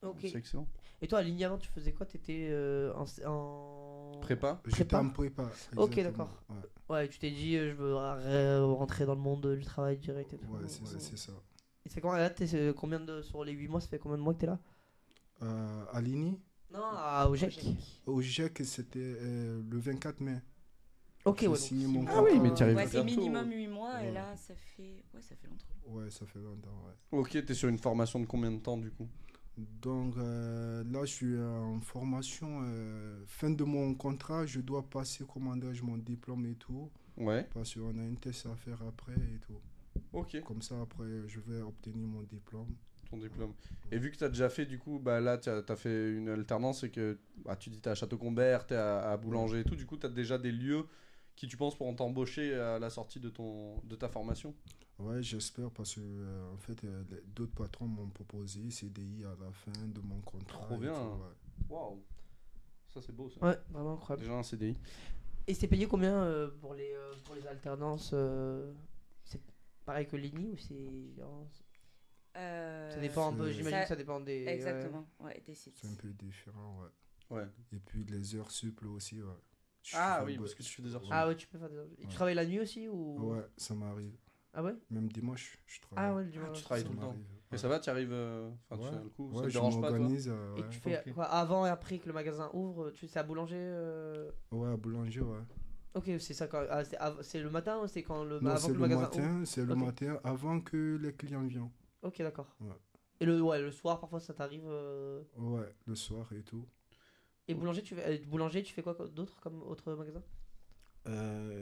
Ok. C'est excellent. Et toi, à l'INI avant, tu faisais quoi? T'étais en... Prépa? J'étais en prépa. Ok, exactement. d'accord. Ouais, Ouais, tu t'es dit, je veux rentrer dans le monde du travail direct et tout. ouais, c'est ça. Et c'est quand là, sur les 8 mois, ça fait combien de mois que t'es là? À l'INI, Non, au GEC. au GIEC, c'était le 24 mai. Ok, J'ai ouais. signé donc mon six Ah mois. oui, mais t'y arrives Ouais, c'est bientôt. minimum 8 mois, et Ouais. là, ça fait longtemps. Ouais, ça fait longtemps, ouais. Ok, t'es sur une formation de combien de temps du coup? Donc là, je suis en formation. Fin de mon contrat, je dois passer, comment dirais-je, mon diplôme et tout. Ouais, Parce qu'on a une thèse à faire après et tout. ok, Comme ça, après, je vais obtenir mon diplôme. ton diplôme. Et vu que t'as déjà fait, du coup, bah là, t'as fait une alternance et que bah, tu dis t'es à Château-Gombert, t'es à Boulanger et tout, du coup, t'as déjà des lieux qui, tu penses, pourront t'embaucher à la sortie de ta formation? Ouais, j'espère parce que en fait, d'autres patrons m'ont proposé CDI à la fin de mon contrat. Trop et bien. tout, ouais. Waouh, ça c'est beau ça. Ouais, vraiment incroyable. Déjà un CDI. Et c'est payé combien pour les alternances c'est pareil que l'INI ou c'est... Ça dépend un peu, C'est- j'imagine que ça dépend des... Exactement, ouais, des sites. C'est un peu différent, ouais. Ouais. Et puis les heures sup aussi, ouais. Ah fais oui, be- parce que tu fais des heures sup. Ah ouais, tu peux faire des... Et tu Ouais. travailles la nuit aussi ou... Ouais, ça m'arrive. Ah ouais? Même dimanche, je travaille. Ah ouais, le dimanche. tu travailles Ça tout le temps. m'arrive, Et ouais. ça va, tu arrives. Enfin, tu Ouais. fais le coup, ça Ouais, te je dérange pas toi? m'organise. Et Ouais. tu fais Ok. quoi avant et après que le magasin ouvre? C'est à Boulanger Ouais, à Boulanger, ouais. Ok, c'est ça quand... c'est le matin ou c'est quand Non, avant c'est que le le magasin matin, ouvre? c'est le Ok. matin avant que les clients viennent. Ok, d'accord. Ouais. Et le soir, parfois, ça t'arrive... Ouais, le soir et tout. Et Boulanger, tu fais quoi d'autre comme autre magasin?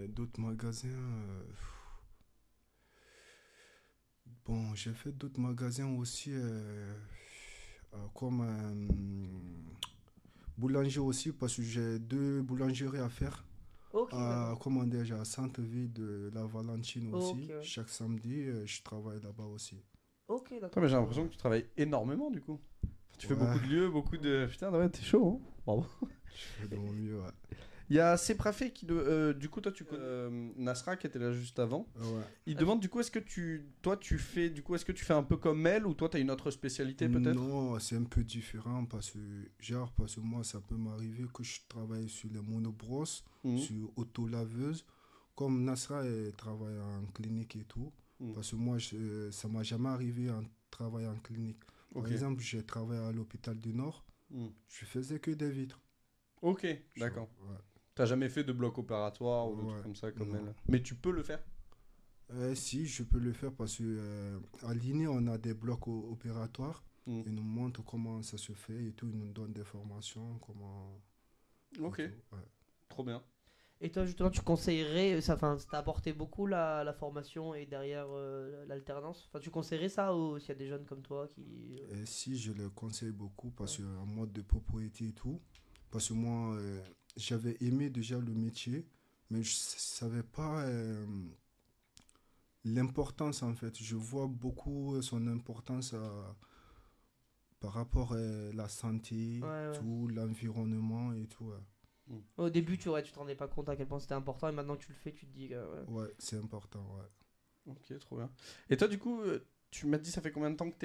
D'autres magasins. Bon, j'ai fait d'autres magasins aussi, comme boulanger aussi, parce que j'ai 2 boulangeries à faire. Ok, d'accord. Comment dire, à Centre-Ville de la Valentine aussi. Ok, ouais. Chaque samedi, je travaille là-bas aussi. Ok, Putain, d'accord. mais j'ai l'impression que tu travailles énormément du coup. Tu fais Ouais. beaucoup de lieux, beaucoup de. Putain, ouais, t'es chaud, hein. Bravo. Je fais de mon mieux, ouais. Il y a Seprafé qui. Du coup, toi, tu connais Nasra qui était là juste avant. Ouais. Il demande du coup, est-ce que tu fais. Du coup, est-ce que tu fais un peu comme elle ou toi, t'as une autre spécialité peut-être? Non, c'est un peu différent parce que moi, ça peut m'arriver que je travaille sur les monobrosses, Mhm. sur auto-laveuse. Comme Nasra, elle travaille en clinique et tout. Mhm. Parce que moi, ça m'a jamais arrivé en travailler en clinique. Par Ok. exemple, j'ai travaillé à l'hôpital du Nord, Mhm. je faisais que des vitres. Ok, d'accord. Ouais. T'as jamais fait de bloc opératoire ou de Ouais, trucs comme ça comme non. elle. Mais tu peux le faire. Si, je peux le faire parce que à l'INE, on a des blocs opératoires. Mhm. Ils nous montrent comment ça se fait et tout. Ils nous donnent des formations, comment. et Ok, tout, ouais. trop bien. Et toi, justement, tu conseillerais, ça t'a apporté beaucoup la formation et derrière l'alternance? Enfin, tu conseillerais ça ou s'il y a des jeunes comme toi qui... Et si, je le conseille beaucoup parce qu'en mode de propriété et tout. Parce que moi, j'avais aimé déjà le métier, mais je ne savais pas l'importance en fait. Je vois beaucoup son importance par rapport à la santé, Ouais, ouais. tout, l'environnement et tout. Ouais. Au début, tu te rendais pas compte à quel point c'était important et maintenant que tu le fais, tu te dis que. Ouais, c'est important, ouais. Ok, trop bien. Et toi, du coup, tu m'as dit, ça fait combien de temps que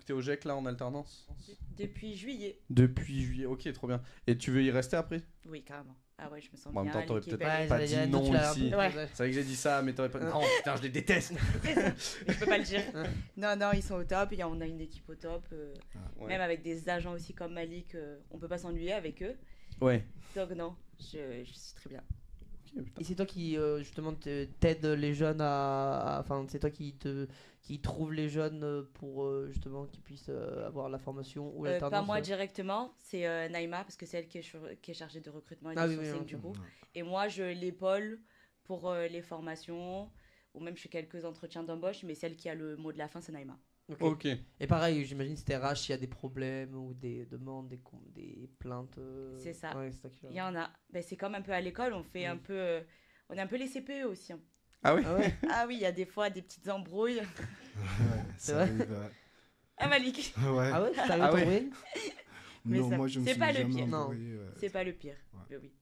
t'es au GEC là en alternance? Depuis juillet. Depuis juillet, ok, trop bien. Et tu veux y rester après? Oui, carrément. Ah ouais, je me sens Bon, en même bien. temps, t'aurais l'équipe, peut-être elle est- pas dit non ici. Ouais. C'est vrai que j'ai dit ça, mais t'aurais pas. Non, putain, je les déteste. Mais je peux pas le dire. Non, ils sont au top. On a une équipe au top. Ouais. Même avec des agents aussi comme Malik, on peut pas s'ennuyer avec eux. Ouais. Donc non, je suis très bien. Et c'est toi qui justement t'aides les jeunes enfin c'est toi qui trouve les jeunes pour justement qu'ils puissent avoir la formation ou l'alternance. Pas moi directement, c'est Naïma parce que c'est elle qui est chargée de recrutement et de sourcing du coup. Et moi je l'épaule pour les formations ou même je fais quelques entretiens d'embauche, mais celle qui a le mot de la fin c'est Naïma. Ok. Et pareil, j'imagine c'était RH, il y a des problèmes ou des demandes, des plaintes. C'est ça. Ouais, c'est ça qui Il y en a. Ben, c'est comme un peu à l'école, on fait un peu, on est un peu les CPE aussi. Hein. Ah oui. Ah oui, il y a des fois des petites embrouilles. C'est vrai. Ah Malik. Ouais. Ah ouais, t'arrives Ah à ouais. t'embrouiller Mais Non, ça- moi je me c'est suis pas le jamais pire. Non. embrouillé, ouais. C'est pas le pire. Ouais. Mais oui.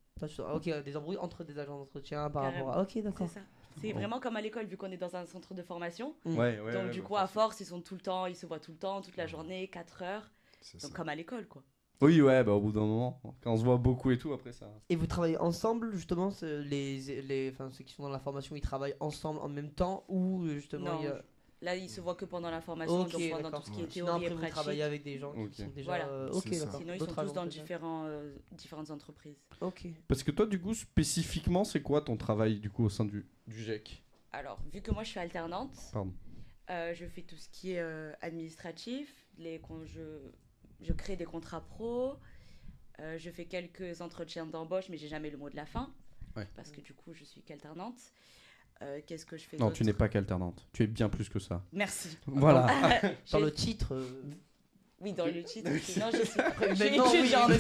Ok, des embrouilles entre des agents d'entretien par Carrément. rapport à. Ok, d'accord. C'est ça. C'est vraiment comme à l'école vu qu'on est dans un centre de formation. Ouais, Donc du coup à force ils sont tout le temps, ils se voient tout le temps, toute la journée, 4 heures. C'est Donc ça. comme à l'école quoi. Oui, ouais, bah au bout d'un moment, quand on se voit beaucoup et tout, après ça. Et vous travaillez ensemble justement, enfin, ceux qui sont dans la formation, ils travaillent ensemble en même temps ou justement Non, il y a... là ils se voient que pendant la formation, Ok, donc pendant d'accord. tout ce qui est Sinon théorie après et vous pratique. travaillez avec des gens Ok. qui sont déjà... Voilà. ok, C'est ça. d'accord. Sinon ils sont D'autres tous dans agents, différentes entreprises. Ok. Parce que toi, du coup, spécifiquement, c'est quoi ton travail du coup au sein du GEC? Alors vu que moi je suis alternante, Pardon. je fais tout ce qui est administratif, je crée des contrats pro, je fais quelques entretiens d'embauche mais j'ai jamais le mot de la fin Ouais. parce que du coup je suis qu'alternante. Qu'est-ce que je fais Non, d'autre? tu n'es pas qu'alternante. Tu es bien plus que ça. Merci. Voilà. Dans J'ai- le titre... Oui, dans le titre. Sinon, je suis Maintenant, oui, étudiante.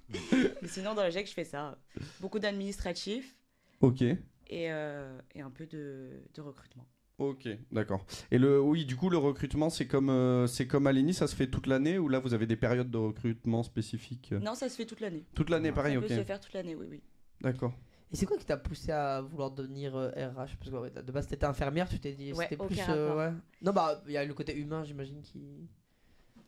mais Mais sinon, dans le GEC, je fais ça. Beaucoup d'administratif Ok. et un peu de recrutement. Ok, d'accord. Et oui, du coup, le recrutement, c'est comme à l'ENI, ça se fait toute l'année ou là, vous avez des périodes de recrutement spécifiques? Non, ça se fait toute l'année. Toute l'année, pareil, Ça ok. peut se faire toute l'année, oui, oui. D'accord. Et c'est quoi qui t'a poussé à vouloir devenir RH? Parce que ouais, de base t'étais infirmière, tu t'es dit Ouais, c'était aucun plus... rapport. ouais. Non bah il y a le côté humain j'imagine qui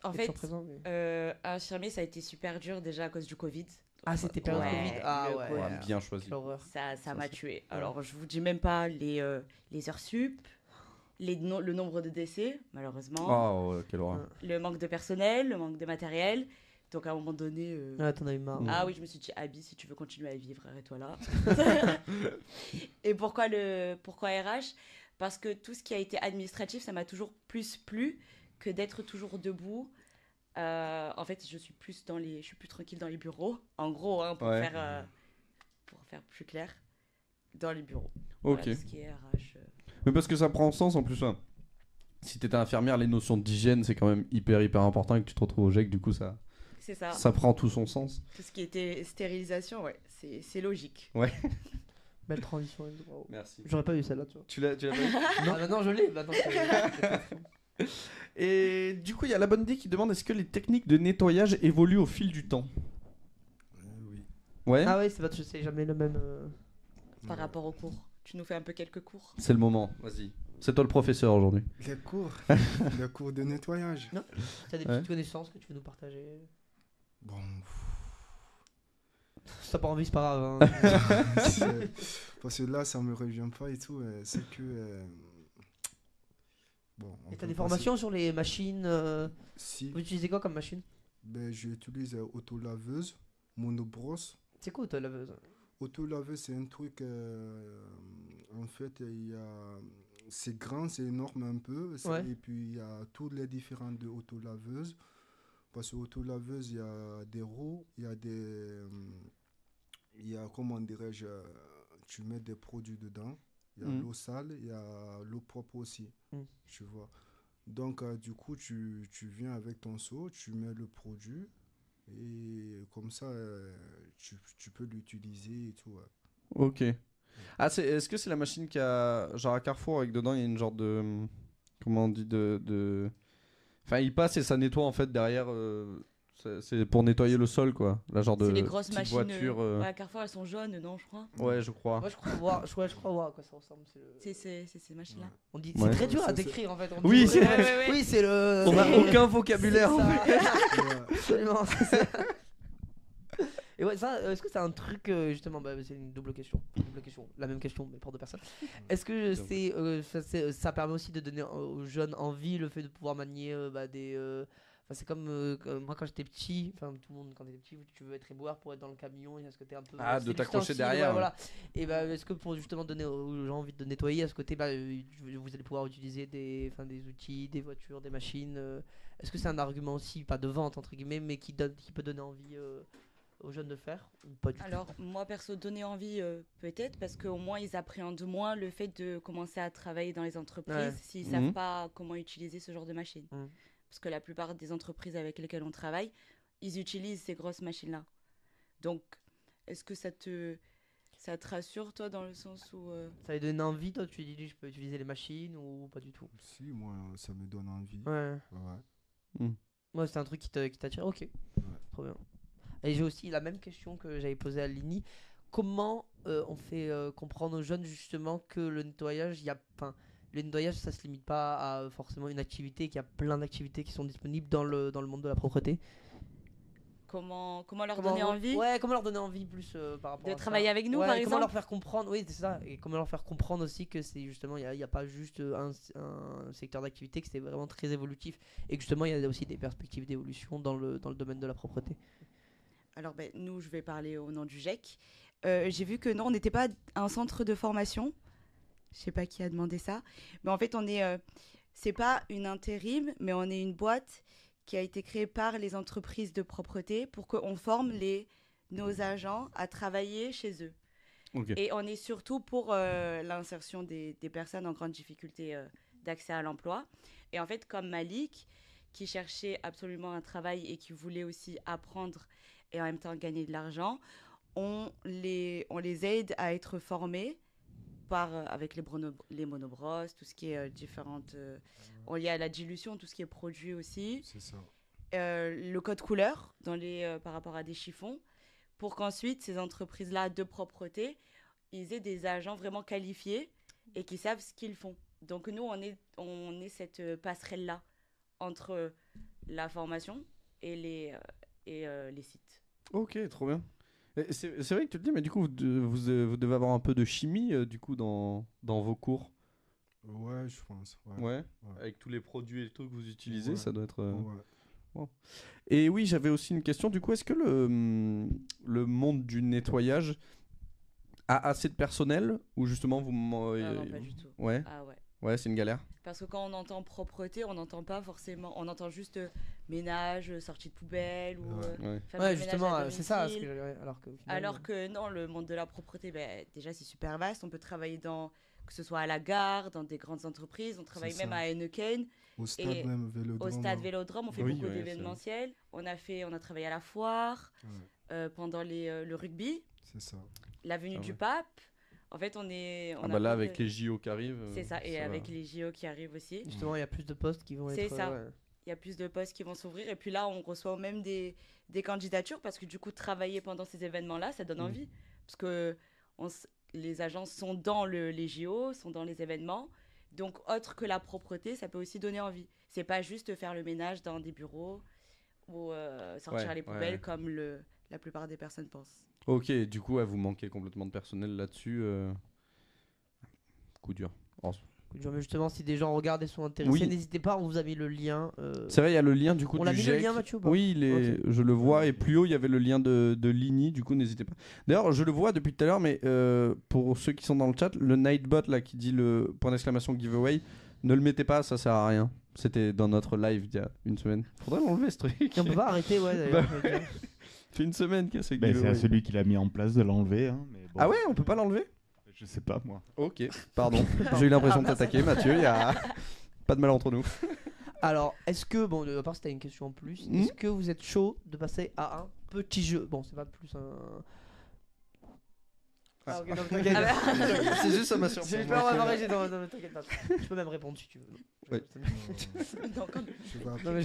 En est fait, toujours présent. Mais... infirmier, ça a été super dur déjà à cause du Covid. Ah c'était période Ouais, Covid. Ah le ouais. Covid. Ouais, bien choisi. Quelle horreur. Ça m'a tué. Alors, je vous dis même pas les heures sup, le nombre de décès, malheureusement, Oh, ouais, quelle horreur. le manque de personnel, le manque de matériel. Donc, à un moment donné... Ah t'en as eu marre. Ah oui, je me suis dit, Abby, si tu veux continuer à vivre, arrête-toi là. Et pourquoi RH? Parce que tout ce qui a été administratif, ça m'a toujours plus plu que d'être toujours debout. En fait, je suis plus tranquille dans les bureaux. En gros, hein, pour Ouais. faire plus clair, dans les bureaux. Ok. Voilà, tout ce qui est RH. Mais parce que ça prend sens en plus. Hein. Si t'étais infirmière, les notions d'hygiène, c'est quand même hyper important et que tu te retrouves au GEC, du coup, ça C'est ça. prend tout son sens. Tout ce qui était stérilisation, ouais, c'est logique. Belle transition. Bravo. Merci. J'aurais pas eu celle-là tu vois. Tu l'as pas eu? Non maintenant je l'ai. Maintenant, Et du coup, il y a la bonne idée qui demande est-ce que les techniques de nettoyage évoluent au fil du temps? Oui. Ouais. Ah ouais c'est jamais le même... Par rapport aux cours. Tu nous fais un peu quelques cours. C'est le moment. Vas-y. C'est toi le professeur aujourd'hui. Les cours, les cours de nettoyage. T'as des Ouais. petites connaissances que tu veux nous partager? Bon, Si t'as pas envie c'est pas grave. Hein. parce que là, ça me revient pas et tout. C'est que. Bon. on Et t'as peut des passer- formations sur les machines Si. Vous utilisez quoi comme machine? Ben, j'utilise autolaveuse, monobrosse. C'est quoi ta laveuse? Autolaveuse, c'est un truc. En fait, c'est grand, c'est énorme un peu. Ouais. Et puis, il y a tous les différents de autolaveuses. Parce que autolaveuse, il y a des roues, il y a des. Il y a, comment dirais-je, tu mets des produits dedans. Il y a l'eau sale, il y a l'eau propre aussi. Tu vois. Donc, du coup, tu viens avec ton seau, tu mets le produit. Et comme ça, tu peux l'utiliser et tout. Ouais. Ok. Ah, est-ce que c'est la machine qui a. Genre à Carrefour, avec dedans, il y a une genre de. Comment on dit Enfin, il passe et ça nettoie en fait derrière C'est pour nettoyer le sol, quoi. La genre de C'est les grosses petite machines. voiture. À Carrefour, elles sont jaunes, non, je crois. Ouais, je crois. Moi, je crois voir à quoi ça ressemble. C'est ces machines-là. On dit, Ouais. c'est très dur à C'est- décrire en fait. On Oui, dit- c'est vrai. Oui, c'est le. On a c'est- aucun vocabulaire. c'est ça. Ouais. Absolument, c'est ça. Et ouais, ça, est-ce que c'est un truc, justement, c'est une double question. La même question, mais pour deux personnes. Est-ce que ça permet aussi de donner aux jeunes envie, le fait de pouvoir manier des. C'est comme moi quand j'étais petit, enfin tout le monde quand t'es petit, tu veux être éboueur pour être dans le camion, et à ce côté un peu. Ah, de c'est t'accrocher l'ustensile, derrière, ouais, voilà. Et est-ce que pour justement donner aux gens envie de nettoyer, à ce côté, vous allez pouvoir utiliser des outils, des voitures, des machines. Est-ce que c'est un argument aussi, pas de vente entre guillemets, mais qui peut donner envie aux jeunes de faire ou pas du tout? Alors, moi, perso, donner envie, peut-être, parce qu'au moins, ils appréhendent moins le fait de commencer à travailler dans les entreprises Ouais. s'ils Mhm. savent pas comment utiliser ce genre de machine. Mhm. Parce que la plupart des entreprises avec lesquelles on travaille, ils utilisent ces grosses machines-là. Donc, est-ce que ça te rassure, toi, dans le sens où... Ça lui donne envie, toi, tu dis je peux utiliser les machines ou pas du tout? Si, moi, ça me donne envie. Ouais. Ouais. Ouais, c'est un truc qui t'attire. Ok. Trop bien. Et j'ai aussi la même question que j'avais posée à Lini. Comment on fait comprendre aux jeunes justement que le nettoyage, le nettoyage, ça se limite pas à forcément une activité, qu'il y a plein d'activités qui sont disponibles dans le monde de la propreté. Comment leur donner envie Ouais, comment leur donner envie plus par rapport de à ça. travailler avec nous, Ouais, par comment exemple leur faire comprendre, oui, c'est ça. Et comment leur faire comprendre aussi que c'est justement, il y a pas juste un secteur d'activité, que c'est vraiment très évolutif. Et que justement, il y a aussi des perspectives d'évolution dans le domaine de la propreté. Alors, nous, je vais parler au nom du GEC. J'ai vu que non, on n'était pas un centre de formation. Je sais pas qui a demandé ça. Mais en fait, c'est pas une intérim, mais on est une boîte qui a été créée par les entreprises de propreté pour qu'on forme nos agents à travailler chez eux. Ok. Et on est surtout pour l'insertion des personnes en grande difficulté d'accès à l'emploi. Et en fait, comme Malik, qui cherchait absolument un travail et qui voulait aussi apprendre et en même temps gagner de l'argent, on les aide à être formés avec les monobrosses, tout ce qui est différentes... il y a la dilution, tout ce qui est produit aussi. C'est ça. Le code couleur par rapport à des chiffons, pour qu'ensuite, ces entreprises-là de propreté, ils aient des agents vraiment qualifiés et qui savent ce qu'ils font. Donc nous, on est cette passerelle-là entre la formation et les sites. Ok, trop bien. Et c'est vrai que tu le dis, mais du coup, vous devez avoir un peu de chimie du coup dans vos cours. Ouais, je pense. Ouais. Ouais. Ouais. Avec tous les produits et tout que vous utilisez, Ouais. ça doit être. Ouais. Wow. Et oui, j'avais aussi une question. Du coup, est-ce que le monde du nettoyage a assez de personnel ou justement vous Non, pas du tout. Ouais. Ah ouais. Ouais, c'est une galère. Parce que quand on entend propreté, on n'entend pas forcément... On entend juste ménage, sortie de poubelle ou... Ouais. Ouais. femme Ouais, de ménage justement, à c'est ça. domicile. Alors que non, le monde de la propreté, déjà c'est super vaste. On peut travailler que ce soit à la gare, dans des grandes entreprises. On travaille C'est même ça. à Heineken, Au stade Et même, Vélodrome. au stade Vélodrome. On fait Oui, beaucoup ouais, d'événementiels. On a travaillé à la foire, Ouais, pendant le rugby, c'est ça. l'avenue Ah du ouais. Pape. En fait, on est... Ah bah là, avec les JO qui arrivent. C'est ça, et va. avec les JO qui arrivent aussi. Justement, il y a plus de postes qui vont C'est être. ça. ouais. Il y a plus de postes qui vont s'ouvrir. Et puis là, on reçoit même des candidatures parce que du coup, travailler pendant ces événements-là, ça donne envie. Parce que les agences sont dans les JO, sont dans les événements. Donc, autre que la propreté, ça peut aussi donner envie. C'est pas juste faire le ménage dans des bureaux ou sortir Ouais, les poubelles ouais. comme la plupart des personnes pensent. Ok, du coup, ouais, vous manquez complètement de personnel là-dessus. Coup dur. Oh. Mais justement, si des gens regardent et sont intéressés, Oui. n'hésitez pas, on vous a mis le lien. C'est vrai, il y a le lien du coup On du l'a mis le GEC. lien, Mathieu, ou pas Oui, je le vois. Et plus haut, il y avait le lien de Lini. Du coup, n'hésitez pas. D'ailleurs, je le vois depuis tout à l'heure, mais pour ceux qui sont dans le chat, le Nightbot là qui dit le point d'exclamation giveaway, ne le mettez pas, ça sert à rien. C'était dans notre live il y a une semaine. Faudrait l'enlever ce truc. Et on peut pas arrêter, ouais, d'ailleurs. Bah fait une semaine qu'il y a ce Ben, c'est giveaway. à celui qui l'a mis en place de l'enlever. Hein, mais bon. Ah ouais, on peut pas l'enlever? Je sais pas, moi. Ok, pardon. J'ai eu l'impression de t'attaquer, Mathieu. Il y a pas de mal entre nous. Alors, est-ce que, bon, à part si t'as une question en plus, est-ce que vous êtes chaud de passer à un petit jeu? Bon, c'est pas plus un. Ah, ok, donc t'inquiète. C'est juste ça m'a surpris. J'ai peur d'avoir réagi dans t'inquiète pas. Je peux même répondre si tu veux. Ouais. Non, comme- Tu vas Non, mais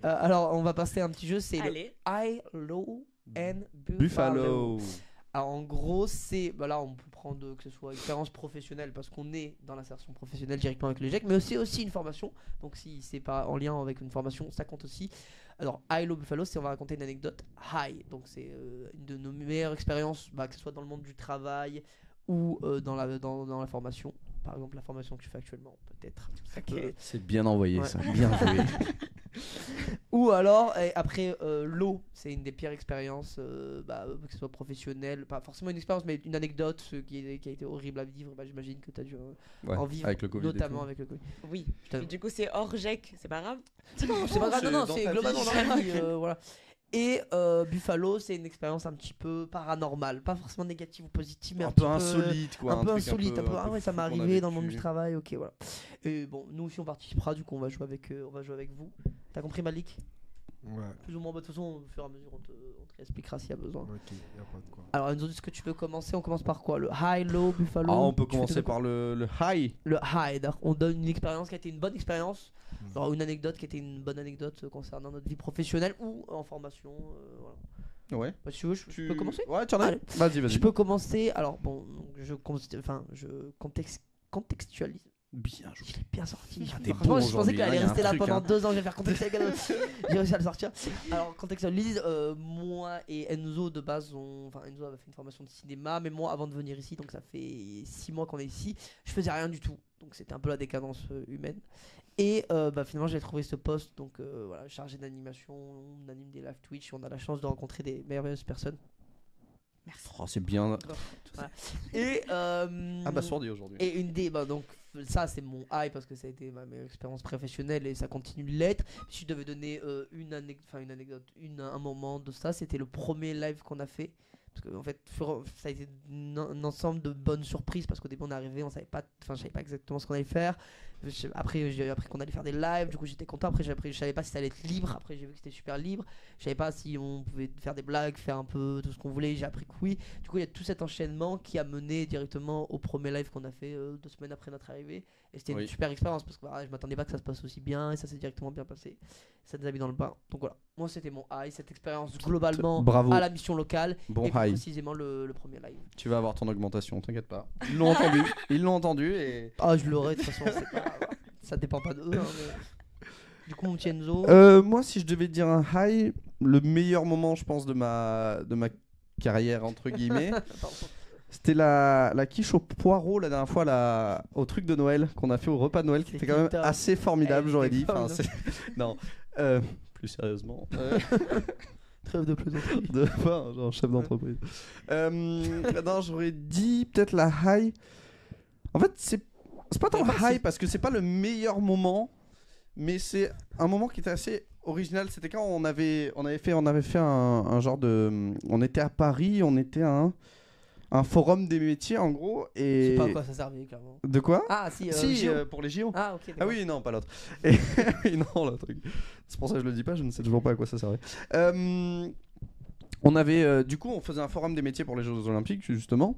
Alors, on va passer à un petit jeu, c'est le Allez. High, Low and Buffalo. Buffalo. Alors, en gros, c'est. Bah là, on peut prendre que ce soit expérience professionnelle parce qu'on est dans l'insertion professionnelle directement avec le GEC, mais c'est aussi une formation. Donc, si c'est pas en lien avec une formation, ça compte aussi. Alors, High, Low, Buffalo, c'est on va raconter une anecdote high. Donc, c'est une de nos meilleures expériences, que ce soit dans le monde du travail ou dans la formation. Par exemple, la formation que je fais actuellement, peut-être. Ça peut- C'est bien envoyé, Ouais. ça. Bien joué. Ou alors, après, l'eau, c'est une des pires expériences, que ce soit professionnelle, pas forcément une expérience, mais une anecdote qui a été horrible à vivre. J'imagine que tu as dû Ouais, en vivre, avec le Covid et notamment tout. avec le Covid. Oui. Putain. Et du coup, c'est hors GEC, c'est pas grave. Non, c'est pas grave, c'est non, dans c'est ta globalement vie. dans la vie, voilà. Et Buffalo, c'est une expérience un petit peu paranormale, pas forcément négative ou positive, mais Un un peu petit insolite, quoi. un peu truc insolite, un peu, ah ouais, ça m'est fou qu'on a arrivé dans le monde vécu. du travail, ok, voilà. Et bon, nous aussi on participera, du coup on va jouer avec vous. T'as compris, Malik? Ouais, Plus ou moins, de toute façon, au fur et à mesure, on te réexpliquera s'il y a besoin. ok, y a pas de quoi. Alors, Enzo, est-ce que tu veux commencer? On commence par quoi? Le high, low, Buffalo? Ah, on peut Tu fais commencer tes- par le high. le high. D'ailleurs, on donne une expérience qui a été une bonne expérience, Mm. genre une anecdote qui a été une bonne anecdote concernant notre vie professionnelle ou en formation. Voilà. Ouais. Bah, si tu veux, je peux commencer? Ouais, tu en as. Allez. Vas-y, vas-y. Je peux commencer. Alors, bon, je contextualise. Bien joué. Je l'ai bien sorti. t'es Franchement, bon je pensais aujourd'hui, qu'elle allait hein, y a un rester là truc, pendant hein. 2 ans. Je vais faire contextualiser. J'ai réussi à le sortir. Alors, contextualise, moi et Enzo, de base, Enzo avait fait une formation de cinéma, mais moi, avant de venir ici, donc ça fait 6 mois qu'on est ici, je faisais rien du tout. Donc, c'était un peu la décadence humaine. Et finalement, j'ai trouvé ce poste, donc voilà, chargé d'animation. On anime des live Twitch. On a la chance de rencontrer des merveilleuses personnes. Oh, c'est bien. Voilà. Et Abasourdi aujourd'hui. et une des donc ça c'est mon high parce que ça a été ma meilleure expérience professionnelle et ça continue de l'être. Si je devais donner une anecdote, un moment de ça, c'était le premier live qu'on a fait. Parce que en fait, ça a été un ensemble de bonnes surprises parce qu'au début on est arrivé, je savais pas exactement ce qu'on allait faire. Après j'ai appris qu'on allait faire des lives, du coup j'étais content. Après je savais pas si ça allait être libre. Après j'ai vu que c'était super libre. Je savais pas si on pouvait faire des blagues, faire un peu tout ce qu'on voulait. J'ai appris que oui. Du coup il y a tout cet enchaînement qui a mené directement au premier live qu'on a fait 2 semaines après notre arrivée. Et c'était Oui. une super expérience parce que je m'attendais pas que ça se passe aussi bien et ça s'est directement bien passé. Ça nous a mis dans le bain. Donc voilà, moi c'était mon high, cette expérience globalement Bravo. à la mission locale Bon et plus high. précisément le premier live. Tu vas avoir ton augmentation, t'inquiète pas. Ils l'ont entendu. Ils l'ont entendu et. Ah, je l'aurai de toute façon, c'est pas... ça dépend pas d'eux. Hein, mais... Du coup, mon petit Enzo. Moi, si je devais dire un high, le meilleur moment, je pense, de ma carrière, entre guillemets, Pardon. c'était la quiche au poireau la dernière fois au truc de Noël qu'on a fait au repas de Noël, qui était C'était quand même top. assez formidable, Elle j'aurais était dit. Enfin, formidable. non, plus sérieusement. Trêve de plaisanterie. Genre chef d'entreprise. Non, j'aurais dit peut-être la high. En fait, c'est pas tant high parce que c'est pas le meilleur moment, mais c'est un moment qui était assez original. C'était quand on avait fait un genre de. On était à Paris, on était à un forum des métiers en gros. Je Et sais pas à quoi ça servait clairement. de quoi? Ah, si, Si, JO. pour les JO. Ah, ok. Ah d'accord. oui, non, pas l'autre. Et oui, non, le truc. C'est pour ça que je le dis pas, je ne sais toujours pas à quoi ça servait. On avait, du coup, on faisait un forum des métiers pour les Jeux Olympiques, justement.